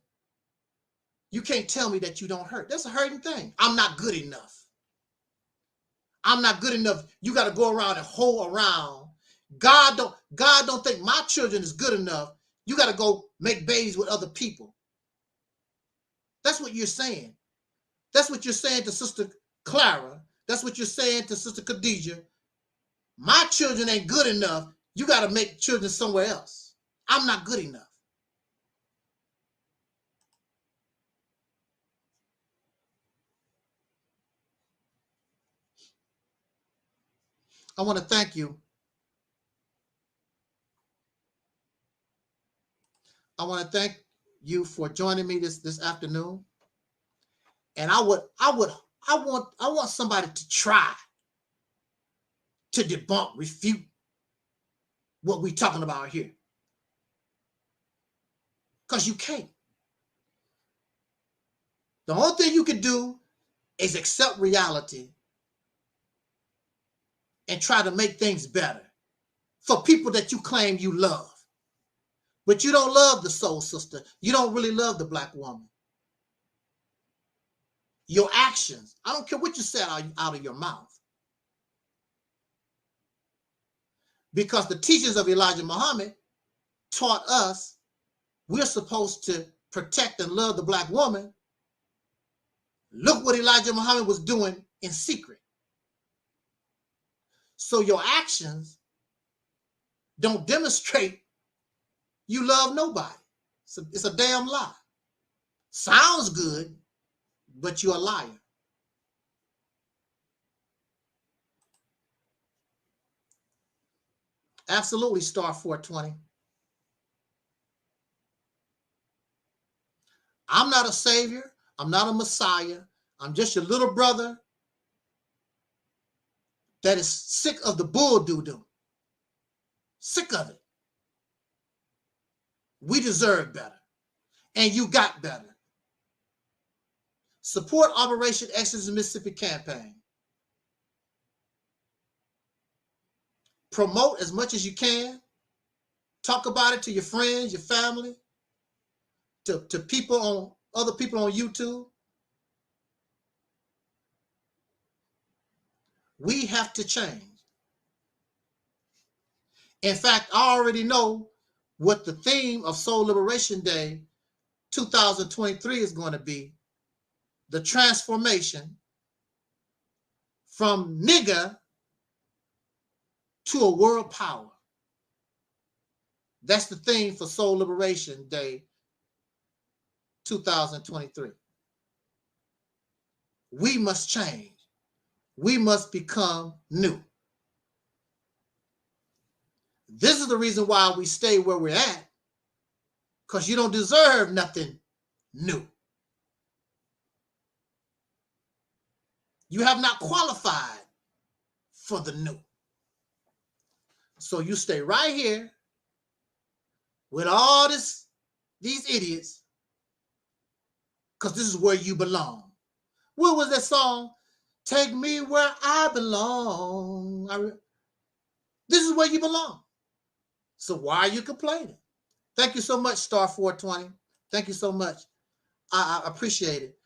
you can't tell me that you don't hurt. That's a hurting thing. I'm not good enough. I'm not good enough. You got to go around and hoe around. God don't think my children is good enough. You got to go make babies with other people. That's what you're saying. That's what you're saying to Sister Clara. That's what you're saying to Sister Khadijah. My children ain't good enough. You got to make children somewhere else. I'm not good enough. I want to thank you. I want to thank you for joining me this afternoon. And I want somebody to try to debunk, refute what we're talking about here. Because you can't. The only thing you can do is accept reality and try to make things better for people that you claim you love. But you don't love the soul sister. You don't really love the black woman. Your actions, I don't care what you said out of your mouth. Because the teachings of Elijah Muhammad taught us we're supposed to protect and love the black woman. Look what Elijah Muhammad was doing in secret. So your actions don't demonstrate you love nobody. It's a damn lie. Sounds good, but you're a liar. Absolutely, star 420. I'm not a savior. I'm not a messiah. I'm just your little brother that is sick of the bull doo-doo. Sick of it. We deserve better. And you got better. Support Operation Exodus Mississippi campaign. Promote as much as you can. Talk about it to your friends, your family, to people on other people on YouTube. We have to change. In fact, I already know what the theme of Soul Liberation Day 2023 is going to be. The transformation from nigger to a world power. That's the theme for Soul Liberation Day 2023. We must change. We must become new. This is the reason why we stay where we're at, because you don't deserve nothing new. You have not qualified for the new. So you stay right here with all these idiots, because this is where you belong. What was that song? Take me where I belong. This is where you belong. So why are you complaining? Thank you so much, Star 420. Thank you so much. I appreciate it.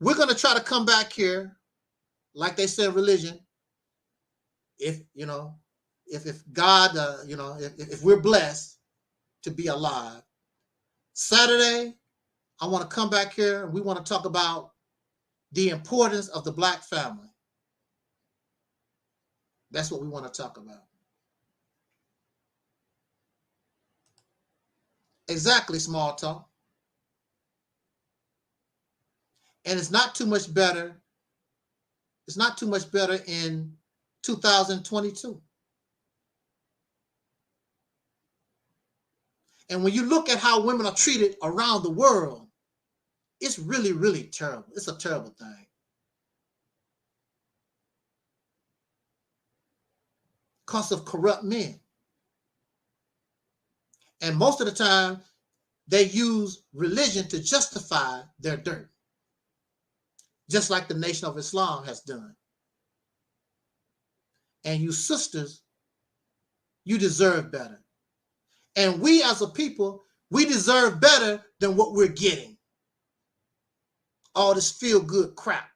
We're going to try to come back here, like they said, religion. If, you know, if God, you know, if we're blessed to be alive. Saturday, I want to come back here and we want to talk about the importance of the Black family. That's what we want to talk about. Exactly, small talk. And it's not too much better. It's not too much better in 2022. And when you look at how women are treated around the world, it's really, really terrible. It's a terrible thing. Because of corrupt men. And most of the time, they use religion to justify their dirt. Just like the Nation of Islam has done. And you sisters, you deserve better. And we as a people, we deserve better than what we're getting. All this feel-good crap.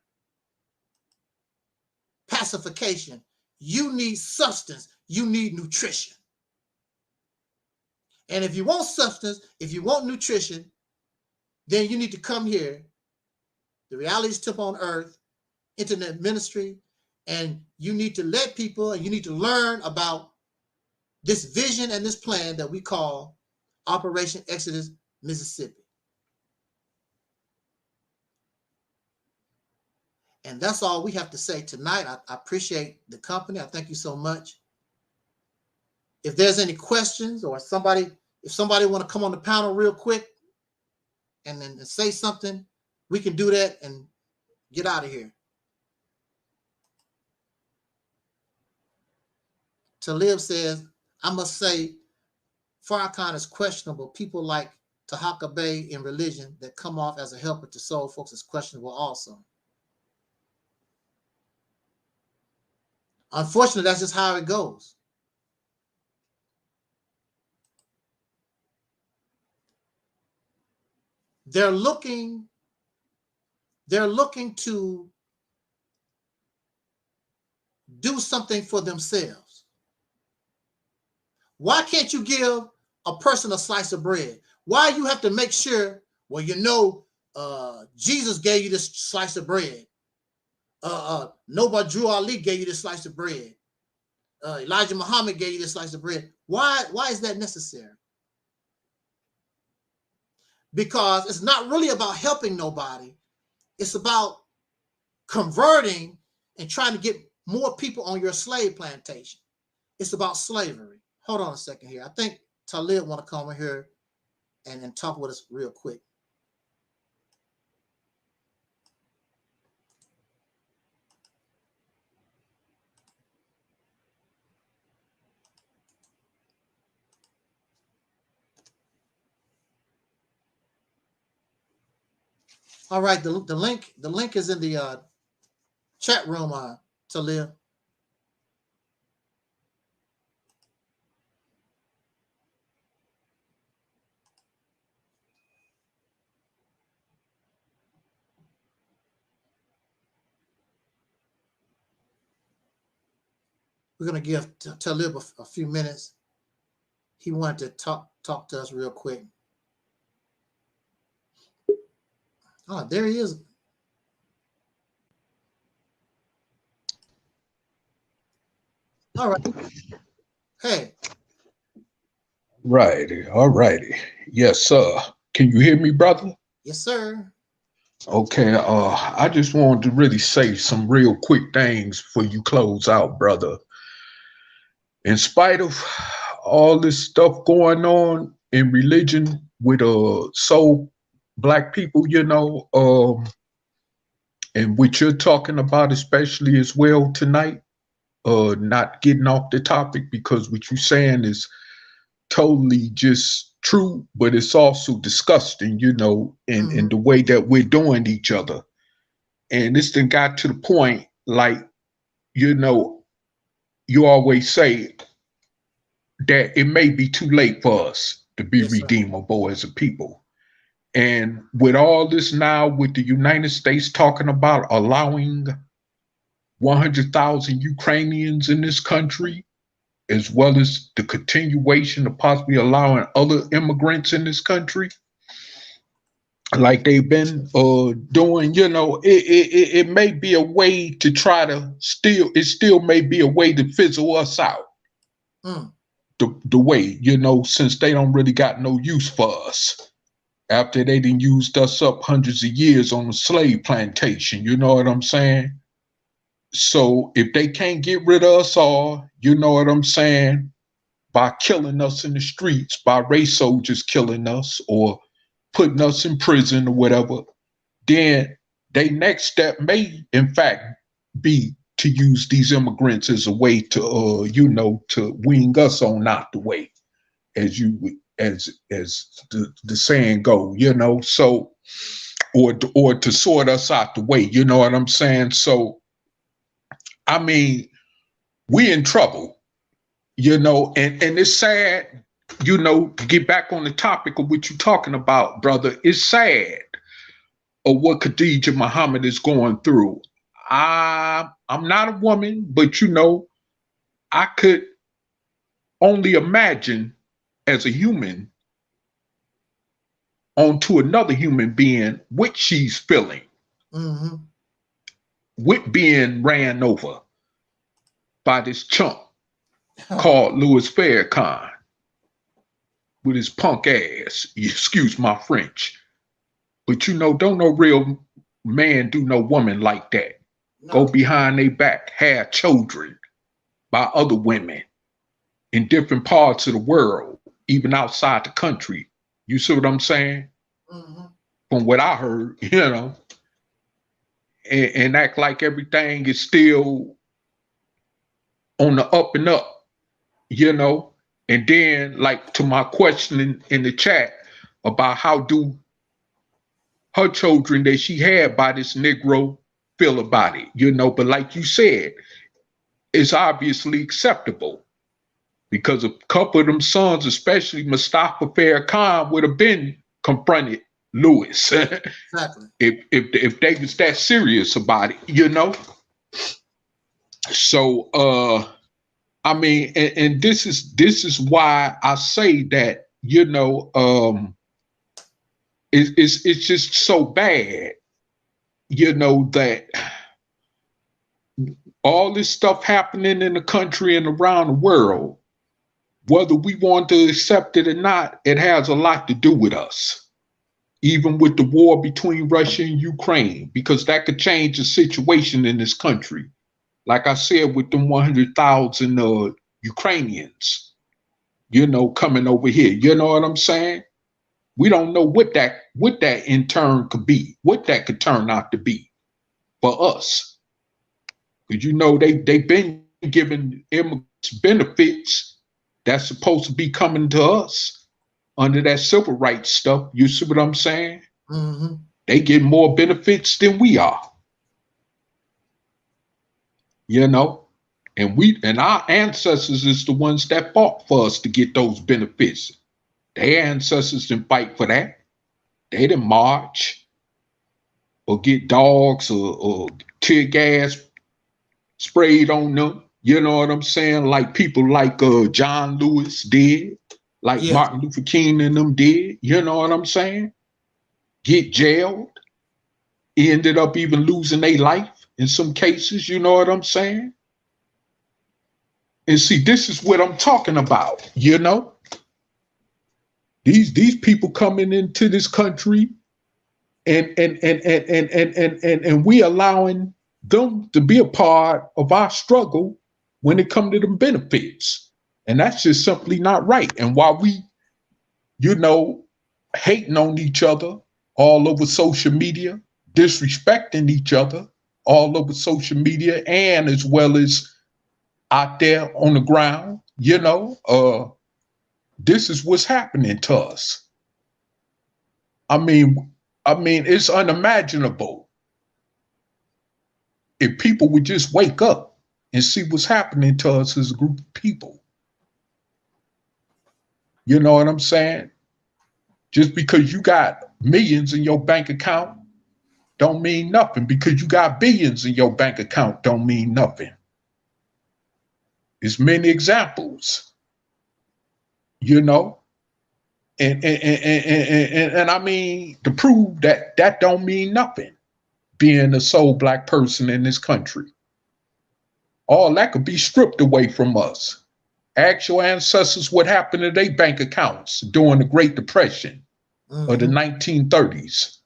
Pacification. You need substance. You need nutrition. And if you want substance, if you want nutrition, then you need to come here. The Reality's Tip on Earth, internet ministry, and you need to let people, and you need to learn about this vision and this plan that we call Operation Exodus Mississippi. And that's all we have to say tonight. I appreciate the company. I thank you so much. If there's any questions or if somebody want to come on the panel real quick and then say something, we can do that and get out of here. Talib says, I must say, Farrakhan is questionable. People like Tahaka Bay in religion that come off as a helper to soul folks is questionable also. Unfortunately, that's just how it goes. They're looking to do something for themselves. Why can't you give a person a slice of bread? Why you have to make sure, well, you know, Jesus gave you this slice of bread. Nobody, Drew Ali gave you this slice of bread. Elijah Muhammad gave you this slice of bread. Why is that necessary? Because it's not really about helping nobody. It's about converting and trying to get more people on your slave plantation. It's about slavery. Hold on a second here. I think Taalik want to come in here and talk with us real quick. All right, the link is in the chat room, Taalik. We're going to give Talib a few minutes. He wanted to talk to us real quick. Oh, there he is. All right. Hey. Righty. All righty. Yes, sir. Can you hear me, brother? Yes, sir. Okay. I just wanted to really say some real quick things before you close out, brother. In spite of all this stuff going on in religion with so Black people, you know, And what you're talking about, especially as well tonight, not getting off the topic, because what you're saying is totally just true, but it's also disgusting, you know, in the way that we're doing each other. And this thing got to the point, like, you know, you always say that it may be too late for us to be redeemable as a people. And with all this now, with the United States talking about allowing 100,000 Ukrainians in this country, as well as the continuation of possibly allowing other immigrants in this country, like they've been doing, you know, it may be a way to try to still may be a way to fizzle us out. The way, you know, since they don't really got no use for us after they done used us up hundreds of years on a slave plantation, you know what I'm saying? So if they can't get rid of us all, you know what I'm saying, by killing us in the streets, by race soldiers killing us or putting us in prison or whatever, then their next step may, in fact, be to use these immigrants as a way to, you know, to wean us on out the way, as the saying go, you know. So, or to sort us out the way, you know what I'm saying? So, I mean, we in trouble, you know, and it's sad, you know, to get back on the topic of what you're talking about, brother. It's sad of what Khadijah Muhammad is going through. I'm not a woman, but, you know, I could only imagine as a human onto another human being what she's feeling. With being ran over by this chump called Louis Farrakhan with his punk ass. Excuse my French. But, you know, don't no real man do no woman like that. No. Go behind their back, have children by other women in different parts of the world, even outside the country. You see what I'm saying? From what I heard, you know. And act like everything is still on the up and up, you know? And then, like, to my question in the chat about how do her children that she had by this Negro feel about it, you know? But like you said, it's obviously acceptable because a couple of them sons, especially Mustafa Farrakhan, would have been confronted Louis. Exactly. If they was that serious about it, you know. So I mean, and this is why I say that, you know, it's just so bad, you know, that all this stuff happening in the country and around the world, whether we want to accept it or not, it has a lot to do with us. Even with the war between Russia and Ukraine, because that could change the situation in this country. Like I said, with them 100,000 Ukrainians, you know, coming over here, you know what I'm saying? We don't know what that in turn could be, what that could turn out to be for us. Because, you know, they've been giving immigrants benefits that's supposed to be coming to us under that civil rights stuff. You see what I'm saying? They get more benefits than we are. You know? And our ancestors is the ones that fought for us to get those benefits. Their ancestors didn't fight for that. They didn't march or get dogs or tear gas sprayed on them. You know what I'm saying? Like people like John Lewis did. Like Martin Luther King and them did, you know what I'm saying? Get jailed. Ended up even losing their life in some cases, you know what I'm saying? And see, this is what I'm talking about, you know? These people coming into this country and we allowing them to be a part of our struggle when it comes to them benefits. And that's just simply not right. And while we, you know, hating on each other all over social media, disrespecting each other all over social media and as well as out there on the ground, you know, this is what's happening to us. I mean, it's unimaginable. If people would just wake up and see what's happening to us as a group of people. You know what I'm saying? Just because you got millions in your bank account don't mean nothing. Because you got billions in your bank account don't mean nothing. There's many examples, you know, and I mean, to prove that that don't mean nothing, being a sole Black person in this country. All that could be stripped away from us. Ask your ancestors what happened to their bank accounts during the Great Depression of the 1930s.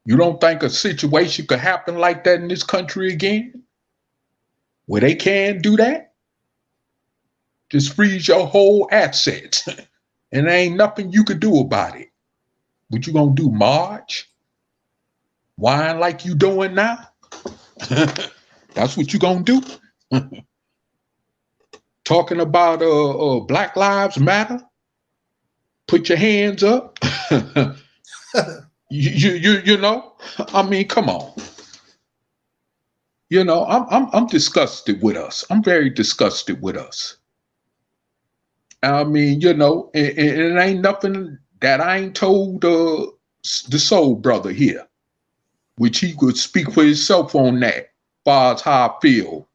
You don't think a situation could happen like that in this country again? Where they can do that? Just freeze your whole assets. And there ain't nothing you could do about it. What you gonna do, march? Whine like you doing now? That's what you gonna do? Talking about Black Lives Matter? Put your hands up. you know? I mean, come on. You know, I'm disgusted with us. I'm very disgusted with us. I mean, you know, it ain't nothing that I ain't told the soul brother here, which he could speak for himself on that, as far as how I feel.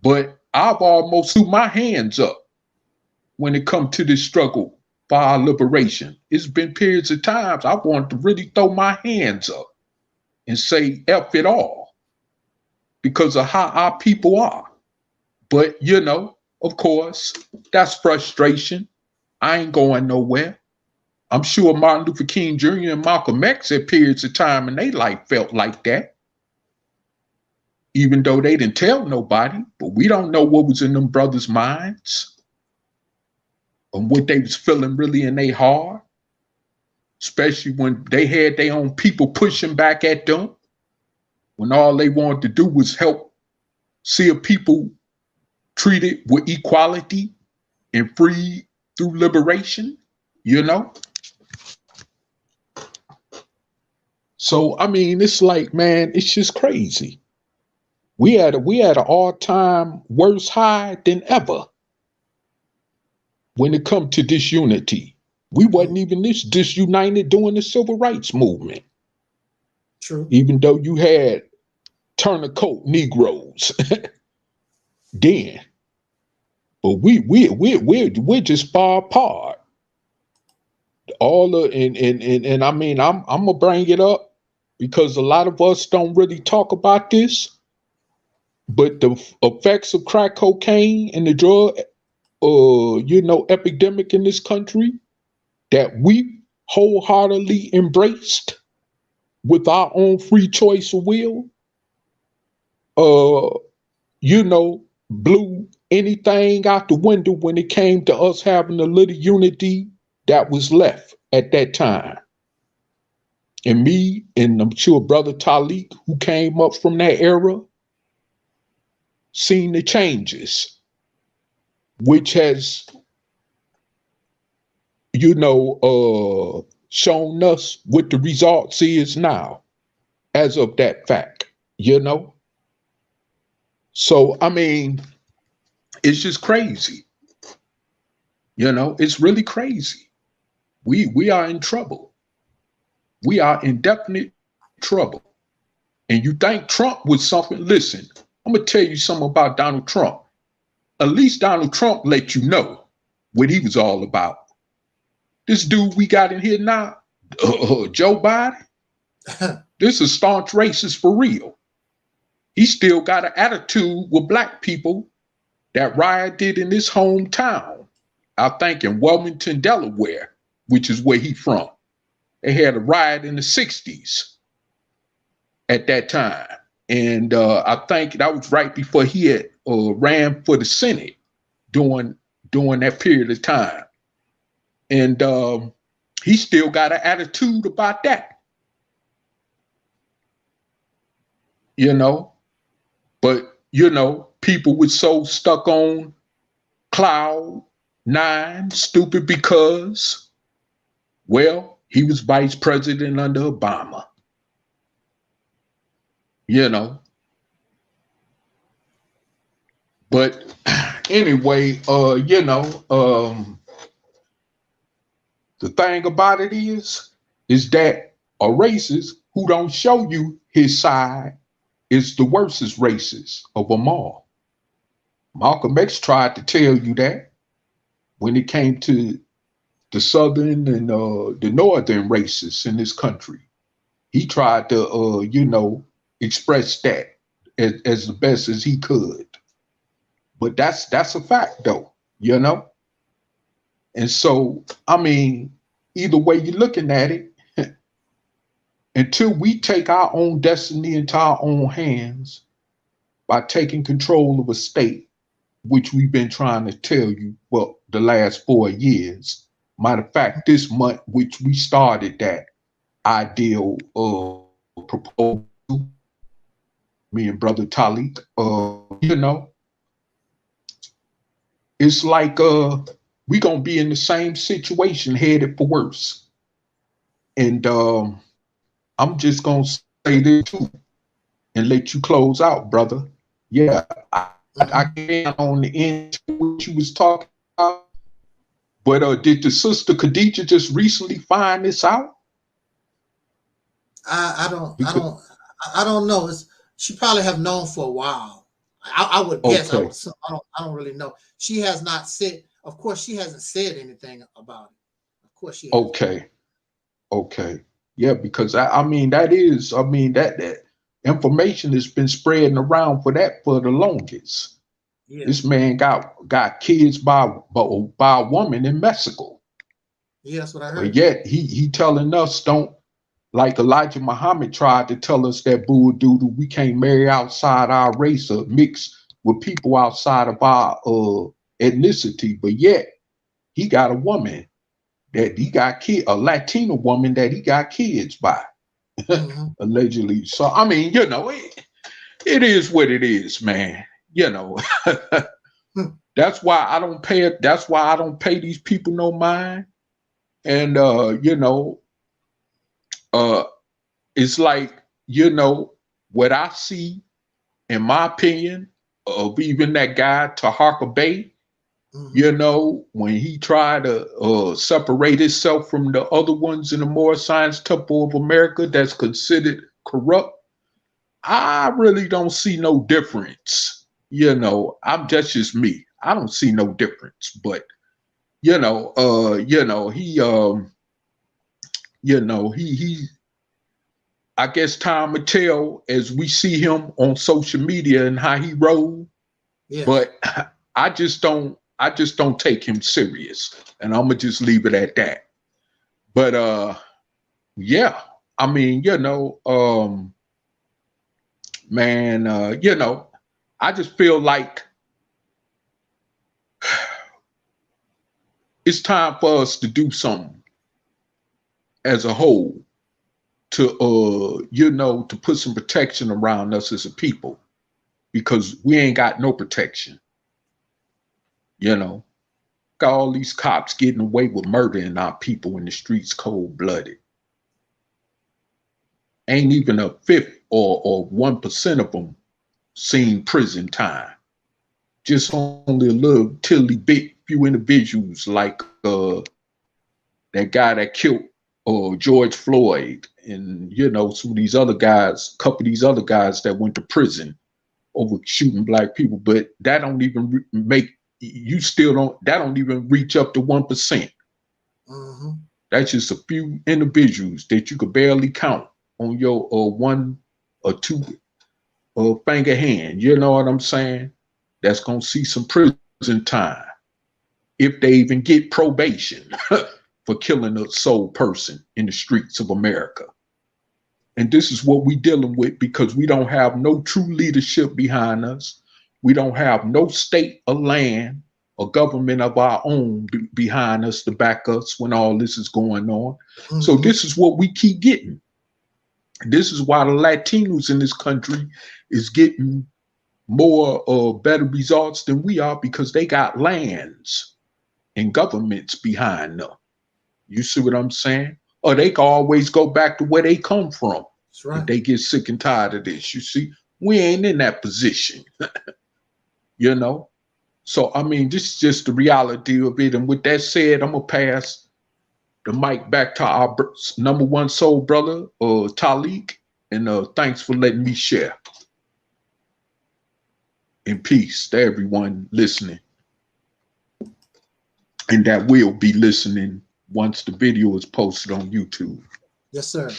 But I've almost threw my hands up when it comes to this struggle for our liberation. It's been periods of times I wanted to really throw my hands up and say, F it all. Because of how our people are. But, you know, of course, that's frustration. I ain't going nowhere. I'm sure Martin Luther King Jr. and Malcolm X at periods of time in their life felt like that. Even though they didn't tell nobody, but we don't know what was in them brothers' minds and what they was feeling really in their heart, especially when they had their own people pushing back at them. When all they wanted to do was help see a people treated with equality and free through liberation, you know? So, I mean, it's like, man, it's just crazy. We had an all-time worse high than ever when it comes to disunity. We wasn't even this disunited during the civil rights movement. True. Even though you had turncoat Negroes then, but we're just far apart. All the and I mean, I'm gonna bring it up because a lot of us don't really talk about this, but the effects of crack cocaine and the drug you know, epidemic in this country that we wholeheartedly embraced with our own free choice of will, you know, blew anything out the window when it came to us having a little unity that was left at that time. And me and I'm sure brother Taalik, who came up from that era, seen the changes, which has, you know, shown us what the results is now as of that fact, you know? So, I mean, it's just crazy. You know, it's really crazy. We are in trouble. We are in definite trouble. And you think Trump was something? Listen, I'm going to tell you something about Donald Trump. At least Donald Trump let you know what he was all about. This dude we got in here now, Joe Biden, this is staunch racist for real. He still got an attitude with Black people that rioted in his hometown, I think in Wilmington, Delaware, which is where he from. They had a riot in the 60s at that time. And I think that was right before he had ran for the Senate during that period of time. And he still got an attitude about that. You know, but you know, people were so stuck on cloud nine, stupid because, well, he was vice president under Obama. You know. But anyway, you know, the thing about it is that a racist who don't show you his side is the worstest racist of them all. Malcolm X tried to tell you that when it came to the southern and the northern racists in this country. He tried to, you know, express that as the best as he could. But that's a fact, though, you know? And so, I mean, either way you're looking at it, until we take our own destiny into our own hands by taking control of a state, which we've been trying to tell you, well, the last 4 years. Matter of fact, this month, which we started that ideal proposal, me and brother Taalik, you know, it's like we gonna be in the same situation, headed for worse. And I'm just gonna say this too, and let you close out, brother. Yeah, I came on the end to what you was talking about, but did the sister Khadijah just recently find this out? I don't know. She probably have known for a while. I would guess. Okay. I don't really know. She has not said. Of course, she hasn't said anything about it. Of course, she hasn't. Okay. Yeah, because I mean that information has been spreading around for the longest. Yeah. This man got kids by a woman in Mexico. Yeah, that's what I heard. But yet he telling us don't, like Elijah Muhammad tried to tell us that bull doodle, we can't marry outside our race or mix with people outside of our ethnicity. But yet he got a woman that he got a Latina woman that he got kids by, allegedly. So I mean, you know, it is what it is, man. You know, that's why I don't pay these people no mind. And you know, it's like, you know, what I see, in my opinion, of even that guy Taharka Bay, you know, when he tried to separate himself from the other ones in the Moral Science Temple of America that's considered corrupt, I really don't see no difference. You know, that's just me. I don't see no difference. But he I guess time will tell as we see him on social media and how he roll. Yeah. But I just don't take him serious, and I'm gonna just leave it at that. But yeah, I mean, you know, man, you know, I just feel like it's time for us to do something as a whole to you know, to put some protection around us as a people, because we ain't got no protection. You know, got all these cops getting away with murdering our people in the streets cold-blooded. Ain't even a fifth or 1% of them seen prison time. Just only a little tilly bit few individuals like that guy that killed George Floyd, and you know, some of these other guys, a couple of these other guys that went to prison over shooting black people. But that don't even that don't even reach up to 1%. That's just a few individuals that you could barely count on your one or two finger hand. You know what I'm saying? That's gonna see some prison time, if they even get probation for killing a sole person in the streets of America. And this is what we're dealing with, because we don't have no true leadership behind us. We don't have no state or land a government of our own behind us to back us when all this is going on. Mm-hmm. So this is what we keep getting. This is why the Latinos in this country is getting more better results than we are, because they got lands and governments behind them. You see what I'm saying? Or they can always go back to where they come from. That's right. If they get sick and tired of this. You see, we ain't in that position. You know? So, I mean, this is just the reality of it. And with that said, I'm going to pass the mic back to our number one soul brother, Taalik. And thanks for letting me share. And peace to everyone listening. And that will be listening once the video is posted on YouTube. Yes, sir.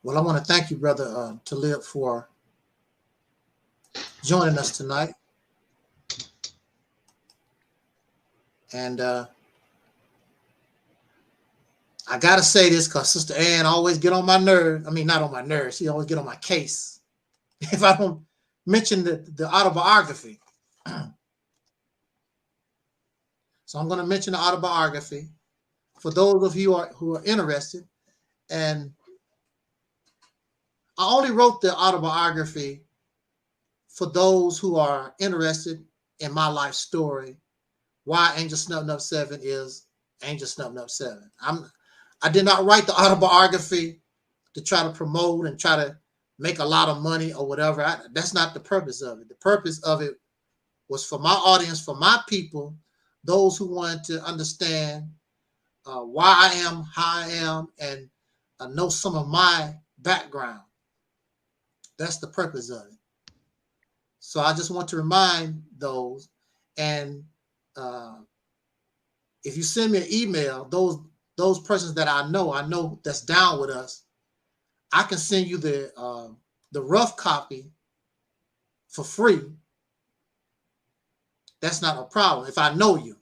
Well, I want to thank you, brother Taalik, for joining us tonight. And I got to say this because Sister Ann always get on my nerves. I mean, not on my nerves. She always get on my case if I don't mention the autobiography. So I'm going to mention the autobiography for those of you who are interested. And I only wrote the autobiography for those who are interested in my life story, why Angel Snubbing Up 7 is Angel Snubbing Up 7. I did not write the autobiography to try to promote and try to make a lot of money or whatever. That's not the purpose of it. The purpose of it was for my audience, for my people, those who wanted to understand why I am how I am and know some of my background. That's the purpose of it. So I just want to remind those, and if you send me an email, those persons that I know that's down with us, I can send you the rough copy for free. That's not a problem if I know you.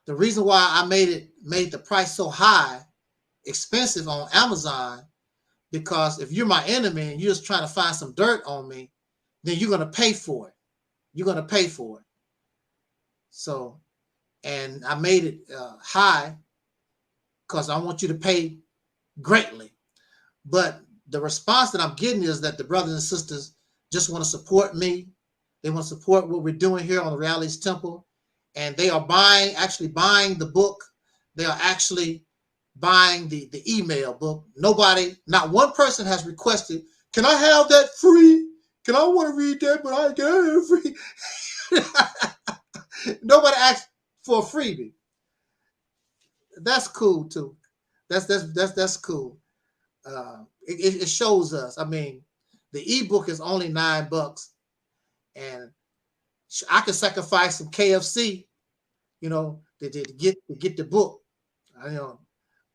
The reason why I made the price so high, expensive on Amazon, because if you're my enemy and you're just trying to find some dirt on me, then you're going to pay for it. You're going to pay for it. So, and I made it high because I want you to pay greatly. But the response that I'm getting is that the brothers and sisters just want to support me. They want to support what we're doing here on the Realist Temple. And they are actually buying the book. They are actually buying the email book. Not one person has requested, can I have that free? Can I want to read that, but I get it free? Nobody asked for a freebie. That's cool too. That's cool. It shows us. I mean, the ebook is only $9, and I could sacrifice some KFC, to get the book.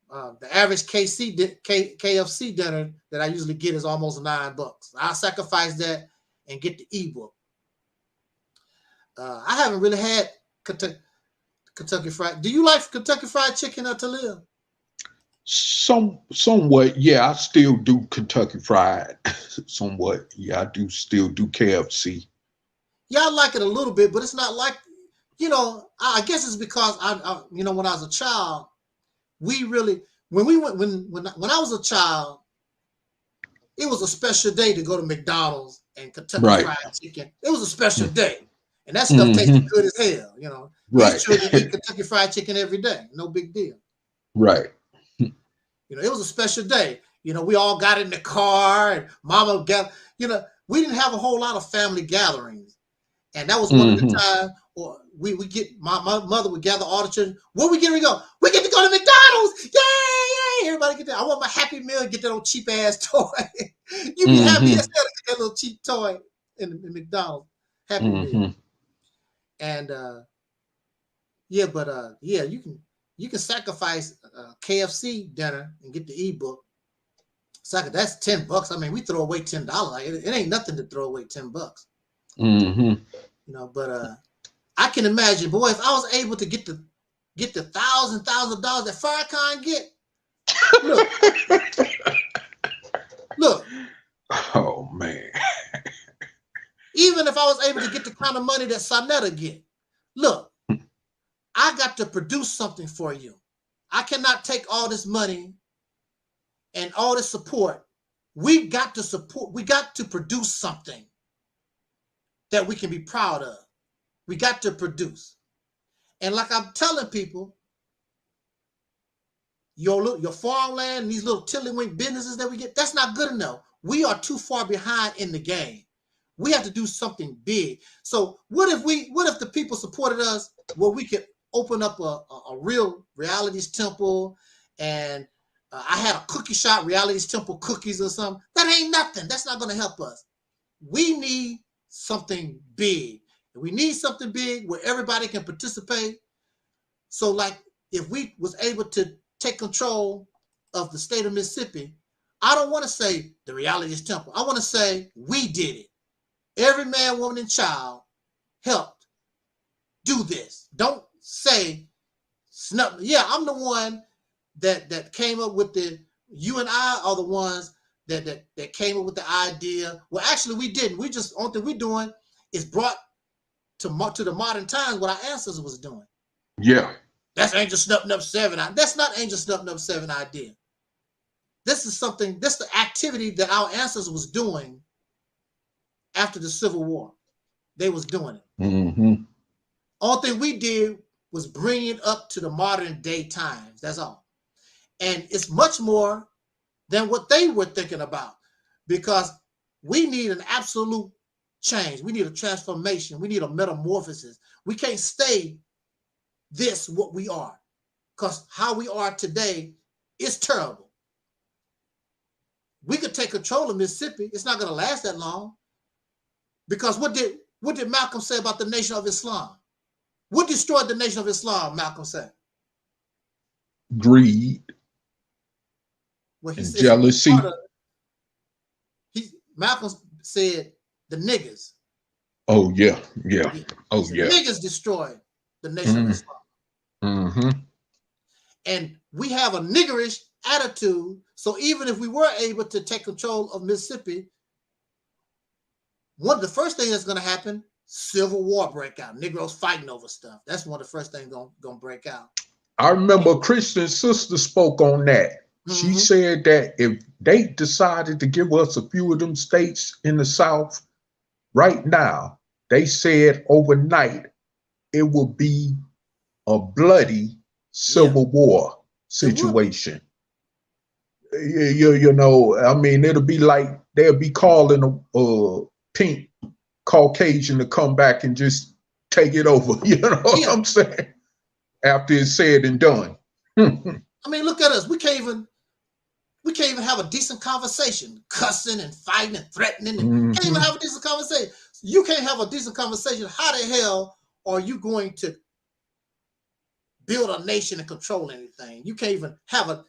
The average KFC dinner that I usually get is almost $9. I'll sacrifice that and get the ebook. I haven't really had Kentucky Fried. Do you like Kentucky Fried Chicken or Toledo? Somewhat, yeah. I still do Kentucky Fried. Somewhat, yeah. I do still do KFC. Yeah, I like it a little bit, but it's not like, I guess it's because I when I was a child, we really, when I was a child, it was a special day to go to McDonald's and Kentucky Fried Chicken. It was a special day, and that stuff tasted good as hell. Right. These children eat Kentucky Fried Chicken every day, no big deal. Right. It was a special day. We all got in the car and Mama got. We didn't have a whole lot of family gatherings, and that was one of the times. Or we get my mother would gather all the children. Where we get to go? We get to go to McDonald's! Yay! Everybody get that. I want my Happy Meal. Get that old cheap ass toy. You be happy as hell to get that little cheap toy in McDonald's. Happy Meal. And you can sacrifice KFC dinner and get the ebook. That's $10. I mean, we throw away $10. Like, it ain't nothing to throw away $10. But I can imagine, boy, if I was able to get the thousands of dollars that Farrakhan get. Look. Oh man. Even if I was able to get the kind of money that Sonetta get, look, I got to produce something for you. I cannot take all this money and all this support. We got to support. We got to produce something that we can be proud of. We got to produce. And like I'm telling people, your farmland, these little tiddlywink businesses that we get, that's not good enough. We are too far behind in the game. We have to do something big. So what if the people supported us where we could open up a real Realities temple, and I had a cookie shop, Realities temple cookies or something? That ain't nothing. That's not going to help us. We need something big. We need something big where everybody can participate. So like if we was able to take control of the state of Mississippi, I don't want to say the Realities temple. I want to say we did it. Every man, woman, and child helped do this. Don't say, snub. Yeah, I'm the one that came up with the, you and I are the ones that came up with the idea. Well, actually, we didn't. We just, only thing we're doing is brought to the modern times what our ancestors was doing. Yeah. That's Angel Snuffing Up 7. That's not Angel Snuffing Up 7 idea. This is something, this is the activity that our ancestors was doing after the Civil War. They was doing it. Mm-hmm. All thing we did was bring it up to the modern day times. That's all. And it's much more than what they were thinking about, because we need an absolute change. We need a transformation. We need a metamorphosis. We can't stay this what we are, because how we are today is terrible. We could take control of Mississippi. It's not going to last that long, because what did Malcolm say about the Nation of Islam? What destroyed the Nation of Islam, Malcolm said? Greed. Well, he and said jealousy. Malcolm said the niggas. Oh, yeah. Yeah. Oh, yeah. Niggas destroyed the Nation of Islam. Mm-hmm. And we have a niggerish attitude. So even if we were able to take control of Mississippi, one of the first things that's going to happen, civil war break out. Negroes fighting over stuff. That's one of the first things going to break out. I remember a Christian sister spoke on that. She said that if they decided to give us a few of them states in the South right now, they said overnight it will be a bloody civil war situation. You know, I mean, it'll be like they'll be calling a pink Caucasian to come back and just take it over. You know what I'm saying? After it's said and done. I mean, look at us. We can't even have a decent conversation, cussing and fighting and threatening. And can't even have a decent conversation. You can't have a decent conversation. How the hell are you going to build a nation and control anything? You can't even have a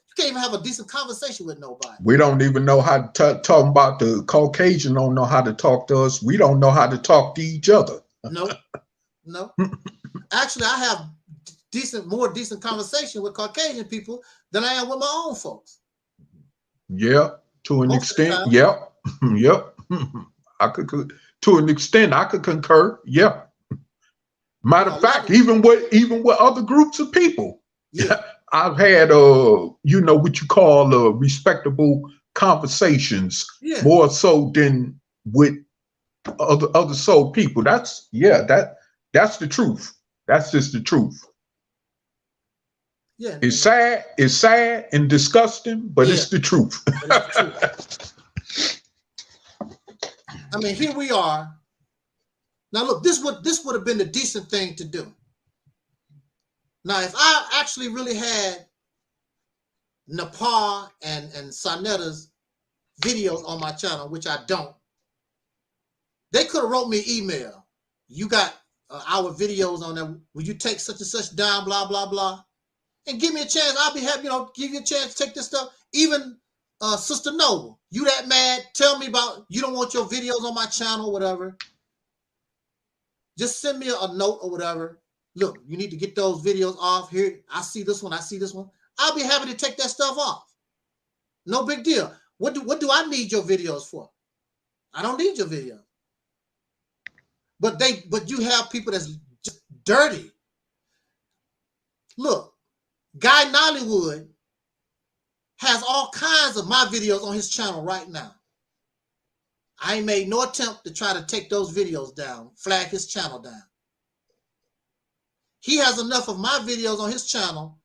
decent conversation with nobody. We don't even know how to talk about the Caucasian. Don't know how to talk to us. We don't know how to talk to each other. No. Actually, I have more decent conversation with Caucasian people than I am with my own folks. Yeah, to an extent. Yep. Yep. To an extent, I could concur. Yeah. Matter of fact, even with other groups of people, I've had you know, what you call respectable conversations, more so than with other soul people. That's the truth. That's just the truth. Yeah, it's sad and disgusting, but it's the truth. I mean, here we are. Now look, this would have been the decent thing to do. Now, if I actually really had Nepal and Sonetta's videos on my channel, which I don't, they could have wrote me an email. You got our videos on there. Will you take such and such down, blah, blah, blah? And give me a chance. I'll be happy, give you a chance to take this stuff. Even Sister Noble, you that mad, tell me about, you don't want your videos on my channel, whatever. Just send me a note or whatever. Look, you need to get those videos off here. I see this one. I see this one. I'll be happy to take that stuff off. No big deal. What do I need your videos for? I don't need your video. But you have people that's just dirty. Look, Guy Nollywood has all kinds of my videos on his channel right now. I ain't made no attempt to try to take those videos down, flag his channel down. He has enough of my videos on his channel,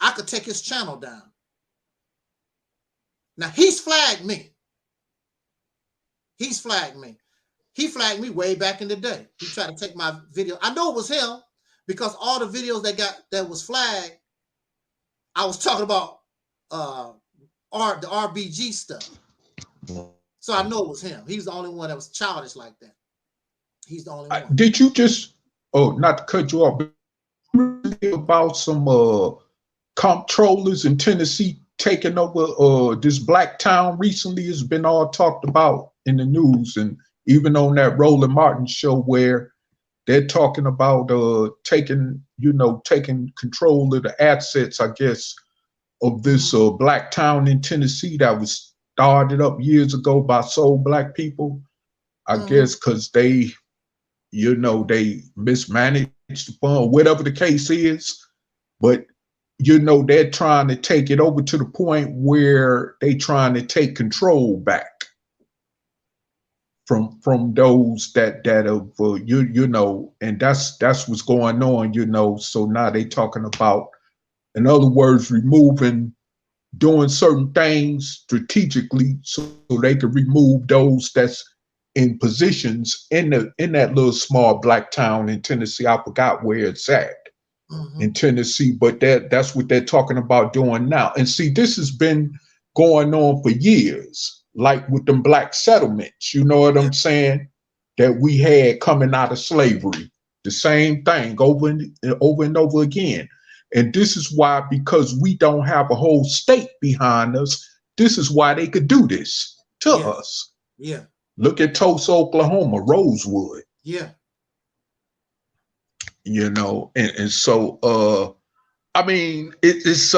I could take his channel down. Now, he's flagged me. He's flagged me. He flagged me way back in the day. He tried to take my video. I know it was him because all the videos that was flagged, I was talking about the RBG stuff. So I know it was him. He's the only one that was childish like that. He's the only one. Did you just, not to cut you off, but about some comptrollers in Tennessee taking over this black town recently has been all talked about in the news, and even on that Roland Martin show where they're talking about taking control of the assets, I guess, of this black town in Tennessee that was started up years ago by soul black people. I guess because they mismanaged the fund, whatever the case is. But they're trying to take it over to the point where they trying to take control back from those that have and that's what's going on, so now they talking about, in other words, doing certain things strategically so they can remove those that's in positions in that little small black town in Tennessee. I forgot where it's at in Tennessee, but that's what they're talking about doing now. And see, this has been going on for years. Like with them black settlements, you know what I'm saying, that we had coming out of slavery. The same thing over and over again. And this is why, because we don't have a whole state behind us, this is why they could do this to us. Yeah. Look at Tulsa, Oklahoma, Rosewood. Yeah. And so, I mean, it's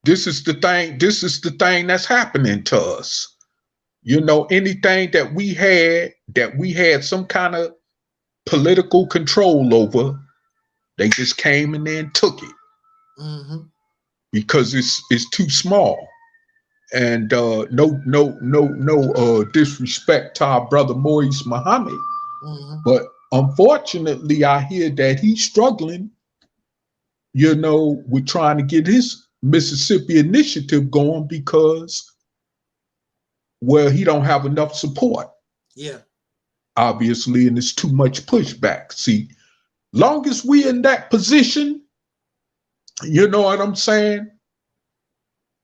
this is the thing that's happening to us. Anything that we had some kind of political control over, they just came in there and took it because it's too small. And no disrespect to our brother Maurice Muhammad, but unfortunately, I hear that he's struggling, with trying to get his Mississippi initiative going because, well, he don't have enough support. Yeah. Obviously, and it's too much pushback. See, long as we in that position, you know what I'm saying?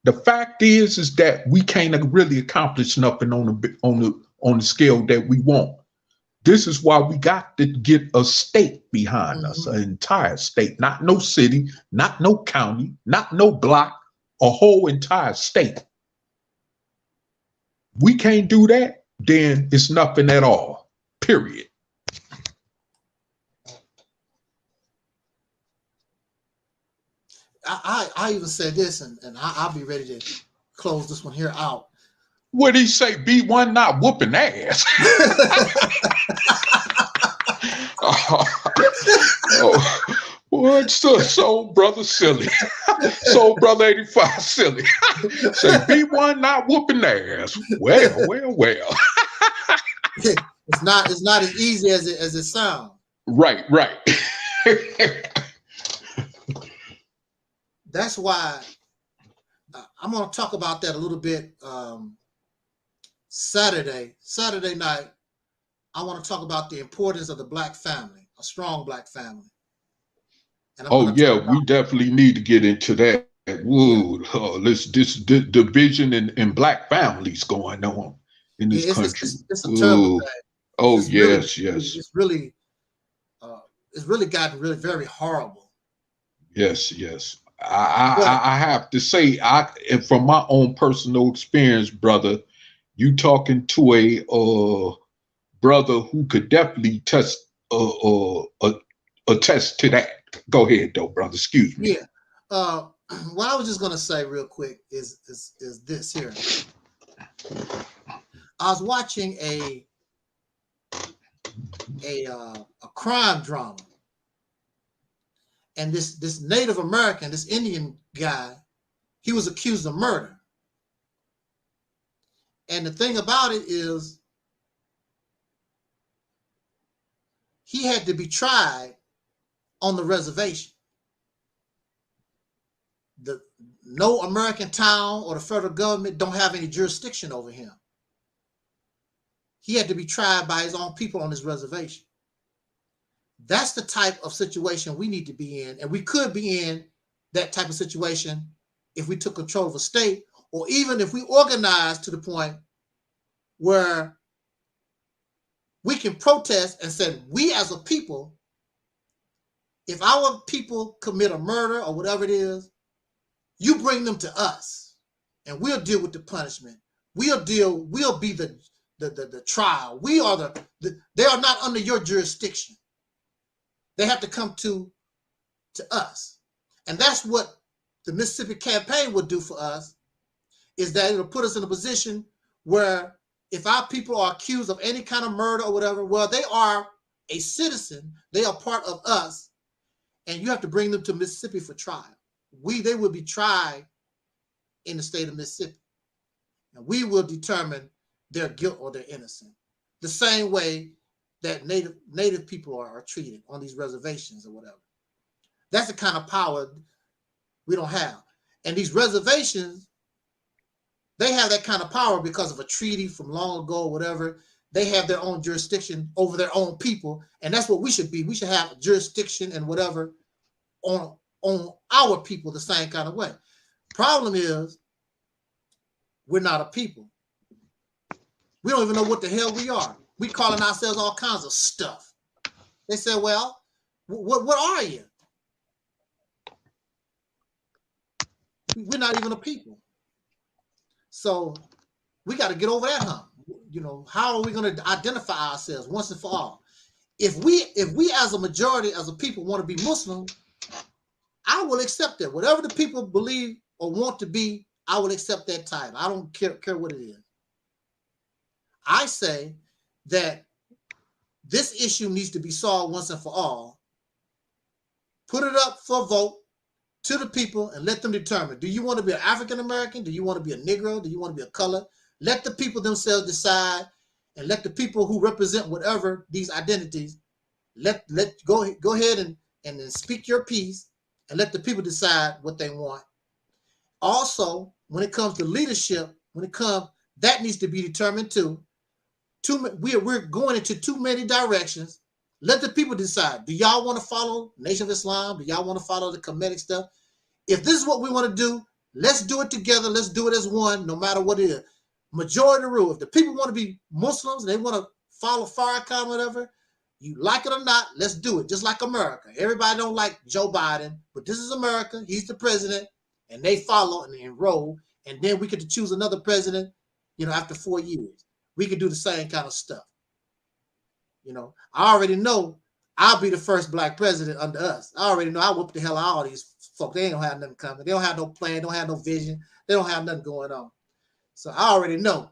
The fact is that we can't really accomplish nothing on the scale that we want. This is why we got to get a state behind us, an entire state, not no city, not no county, not no block, a whole entire state. We can't do that, then it's nothing at all, period. I even said this, and I'll be ready to close this one here out. What did he say? B1 not whooping ass. What? So brother silly. So brother 85 silly. Say B1 not whooping ass. Well. It's not as easy as it sounds. Right. That's why I'm going to talk about that a little bit. Saturday night, I want to talk about the importance of the black family, a strong black family. And we definitely need to get into that. Whoa, this division in black families going on in this country. It's a terrible thing. Oh, yes. It's really gotten really very horrible. Yes. I have to say, and from my own personal experience, brother, you talking to a brother who could definitely attest to that. Go ahead, though, brother. Excuse me. Yeah. What I was just gonna say real quick is this here. I was watching a a crime drama. And this Native American, this Indian guy, he was accused of murder. And the thing about it is, he had to be tried on the reservation. No American town or the federal government don't have any jurisdiction over him. He had to be tried by his own people on his reservation. That's the type of situation we need to be in. And we could be in that type of situation if we took control of a state, or even if we organized to the point where we can protest and say, we as a people, if our people commit a murder or whatever it is, you bring them to us and we'll deal with the punishment. We'll be the trial. We are they are not under your jurisdiction. They have to come to us. And that's what the Mississippi campaign would do for us, is that it'll put us in a position where if our people are accused of any kind of murder or whatever, well, they are a citizen. They are part of us. And you have to bring them to Mississippi for trial. They will be tried in the state of Mississippi. And we will determine their guilt or their innocence. The same way that native people are treated on these reservations or whatever. That's the kind of power we don't have. And these reservations, they have that kind of power because of a treaty from long ago or whatever. They have their own jurisdiction over their own people. And that's what we should be. We should have jurisdiction and whatever on our people the same kind of way. Problem is, we're not a people. We don't even know what the hell we are. We calling ourselves all kinds of stuff. They say, well, what are you? We're not even a people. So we got to get over that hump. You know, how are we going to identify ourselves once and for all? If we as a majority, as a people, want to be Muslim, I will accept that. Whatever the people believe or want to be, I will accept that title. I don't care what it is. I say that this issue needs to be solved once and for all. Put it up for a vote to the people and let them determine. Do you want to be an African American? Do you want to be a Negro? Do you want to be a color? Let the people themselves decide, and let the people who represent whatever these identities, go ahead and speak your piece, and let the people decide what they want. Also, when it comes to leadership, that needs to be determined too. We're going into too many directions. Let the people decide. Do y'all want to follow Nation of Islam? Do y'all want to follow the Kemetic stuff? If this is what we want to do, let's do it together. Let's do it as one, no matter what it is. Majority rule. If the people want to be Muslims and they want to follow Farrakhan, whatever, you like it or not, let's do it. Just like America. Everybody don't like Joe Biden, but this is America. He's the president, and they follow and enroll. And then we get to choose another president, after 4 years. We could do the same kind of stuff. I already know I'll be the first black president under us. I already know I'll whoop the hell out of all these folks. They ain't gonna have nothing coming. They don't have no plan. Don't have no vision. They don't have nothing going on. So I already know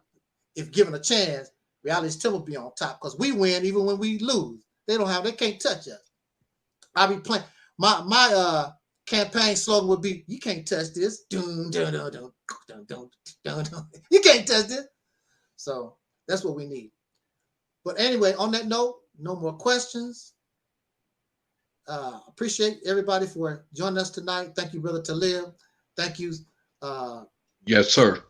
if given a chance, Reality still will be on top because we win even when we lose. They can't touch us. I'll be playing. My campaign slogan would be, you can't touch this. You can't touch this. So that's what we need. But anyway, on that note, no more questions. Appreciate everybody for joining us tonight. Thank you, Brother Aleeyah. Thank you. Yes, sir.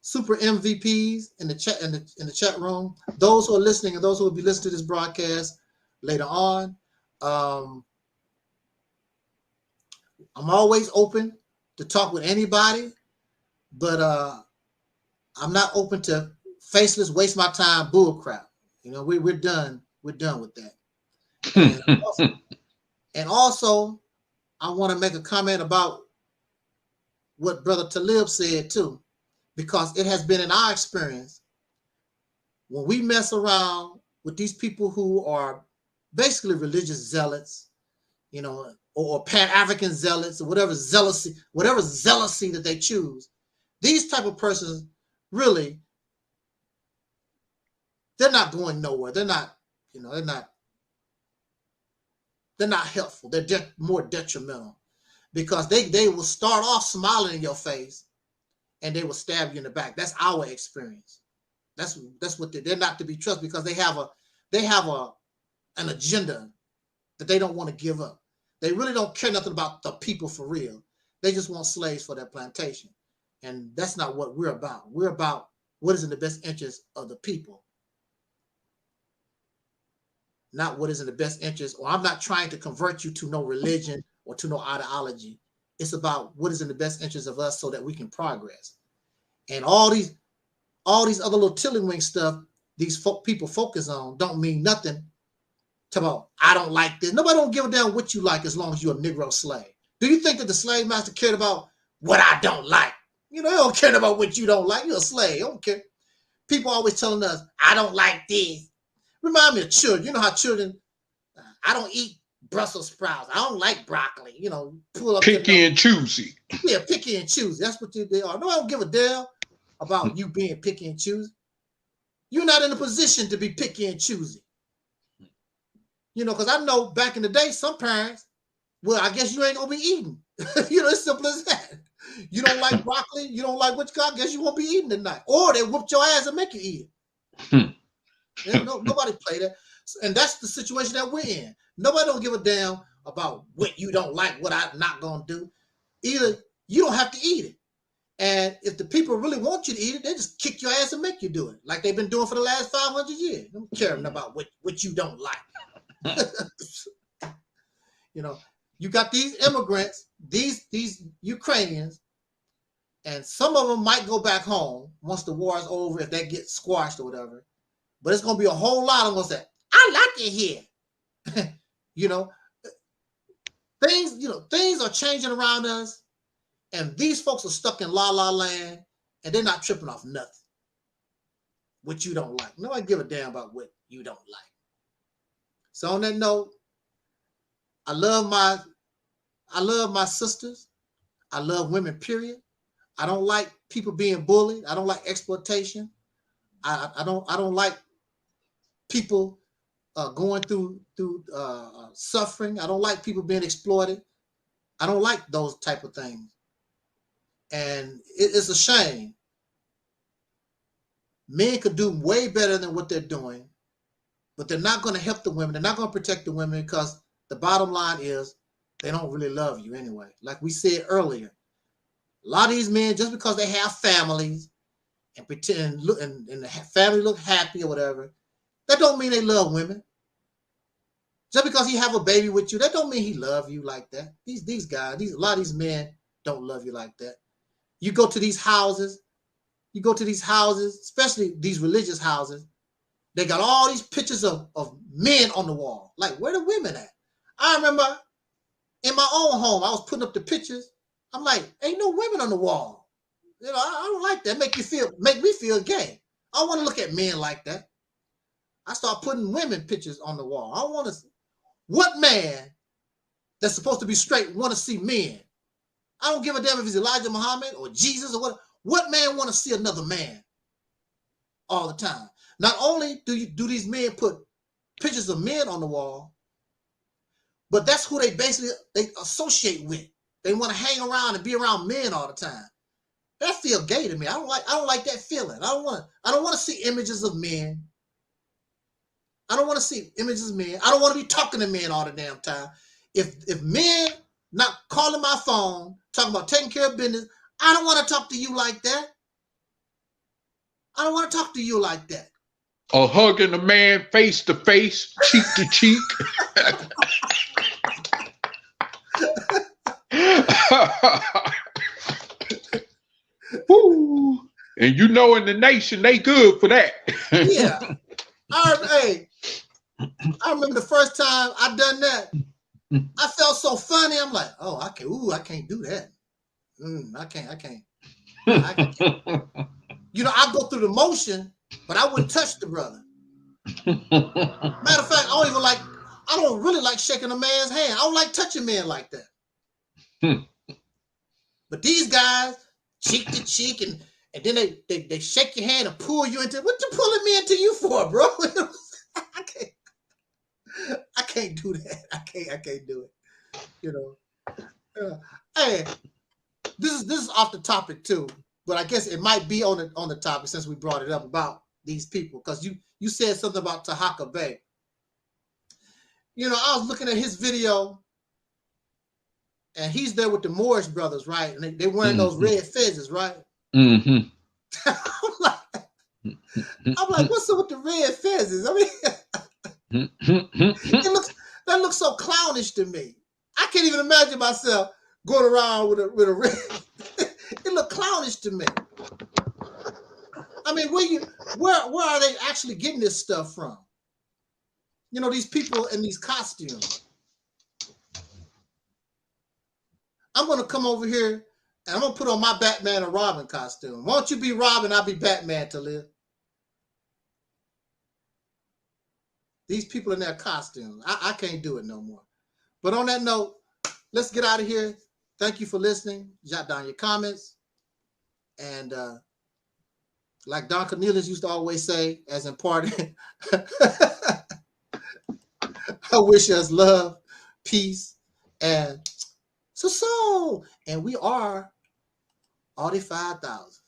Super MVPs in the chat in the chat room. Those who are listening and those who will be listening to this broadcast later on. I'm always open to talk with anybody, but I'm not open to faceless, waste my time bull crap. We're done. We're done with that. And also, I want to make a comment about what Brother Talib said too, because it has been in our experience when we mess around with these people who are basically religious zealots, or Pan-African zealots, or whatever zealousy that they choose. These type of persons really, they're not going nowhere. They're not You know, they're not helpful. They're more detrimental because they will start off smiling in your face and they will stab you in the back. That's our experience. That's what they're not to be trusted because they have an agenda that they don't want to give up. They really don't care nothing about the people for real. They just want slaves for their plantation. And that's not what we're about. We're about what is in the best interest of the people. Not what is in the best interest, or I'm not trying to convert you to no religion or to no ideology. It's about what is in the best interest of us so that we can progress. And all these other little tiddlywink stuff these people focus on don't mean nothing to about, I don't like this. Nobody don't give a damn what you like as long as you're a Negro slave. Do you think that the slave master cared about what I don't like? You know, they don't care about what you don't like. You're a slave. They don't care. People always telling us, I don't like this. Remind me of children. You know how children, I don't eat Brussels sprouts. I don't like broccoli. You know, pull up picky and choosy. Yeah, picky and choosy. That's what they are. No, I don't give a damn about you being picky and choosy. You're not in a position to be picky and choosy. You know, because I know back in the day, some parents, well, I guess you ain't gonna be eating. You know, it's simple as that. You don't like broccoli, you don't like what you got, guess you won't be eating tonight. Or they whooped your ass and make you eat it. Nobody play that. And that's the situation that we're in. Nobody don't give a damn about what you don't like, what I'm not gonna do. Either you don't have to eat it. And if the people really want you to eat it, they just kick your ass and make you do it. Like they've been doing for the last 500 years. They don't care about what you don't like. You know, you got these immigrants, these Ukrainians, and some of them might go back home once the war is over, if they get squashed or whatever. But it's going to be a whole lot of them going to say, I like it here. You know, things are changing around us, and these folks are stuck in la-la land, and they're not tripping off nothing. What you don't like. Nobody give a damn about what you don't like. So on that note, I love my sisters. I love women, period. I don't like people being bullied. I don't like exploitation. I don't like people going through suffering. I don't like people being exploited. I don't like those type of things. And it's a shame. Men could do way better than what they're doing, but they're not going to help the women. They're not going to protect the women because the bottom line is they don't really love you anyway. Like we said earlier, a lot of these men, just because they have families and pretend and the family look happy or whatever, that don't mean they love women. Just because he have a baby with you, that don't mean he love you like that. These guys, a lot of these men don't love you like that. You go to these houses, especially these religious houses, they got all these pictures of men on the wall. Like, where the women at? I remember in my own home, I was putting up the pictures. I'm like, ain't no women on the wall. You know, I don't like that. Make me feel gay. I don't want to look at men like that. I start putting women pictures on the wall. I want to. What man that's supposed to be straight want to see men? I don't give a damn if it's Elijah Muhammad or Jesus or what. What man want to see another man all the time? Not only do these men put pictures of men on the wall, but that's who they associate with. They want to hang around and be around men all the time. That feels gay to me. I don't like that feeling. I don't want to see images of men. I don't want to see images of men. I don't want to be talking to men all the damn time. If men not calling my phone, talking about taking care of business, I don't want to talk to you like that. I don't want to talk to you like that. Or hugging a man face to face, cheek to cheek. Woo. And you know, in the nation, they good for that. Yeah. I remember the first time I done that. I felt so funny. I'm like, oh, I can't do that. I can't. You know, I go through the motion, but I wouldn't touch the brother. Matter of fact, I don't really like shaking a man's hand. I don't like touching men like that. But these guys, cheek to cheek, and then they shake your hand and pull you into, what you pulling me into you for, bro? I can't. can't do that. I can't do it. You know. Hey, this is off the topic too, but I guess it might be on the topic since we brought it up about these people, because you said something about Tahaka Bay. You know, I was looking at his video, and he's there with the Morris brothers, right? And they wearing those red fezzes, right? I'm like, what's up with the red fezzes? I mean, that looks so clownish to me. I can't even imagine myself going around with a red. It looked clownish to me. I mean, where are they actually getting this stuff from? You know, these people in these costumes. I'm gonna come over here and I'm gonna put on my Batman and Robin costume. Why don't you be Robin? I'll be Batman, Taalik. These people in their costumes. I can't do it no more. But on that note, let's get out of here. Thank you for listening. Jot down your comments. And like Don Cornelius used to always say, as important, I wish us love, peace, and so. And we are all the 5,000.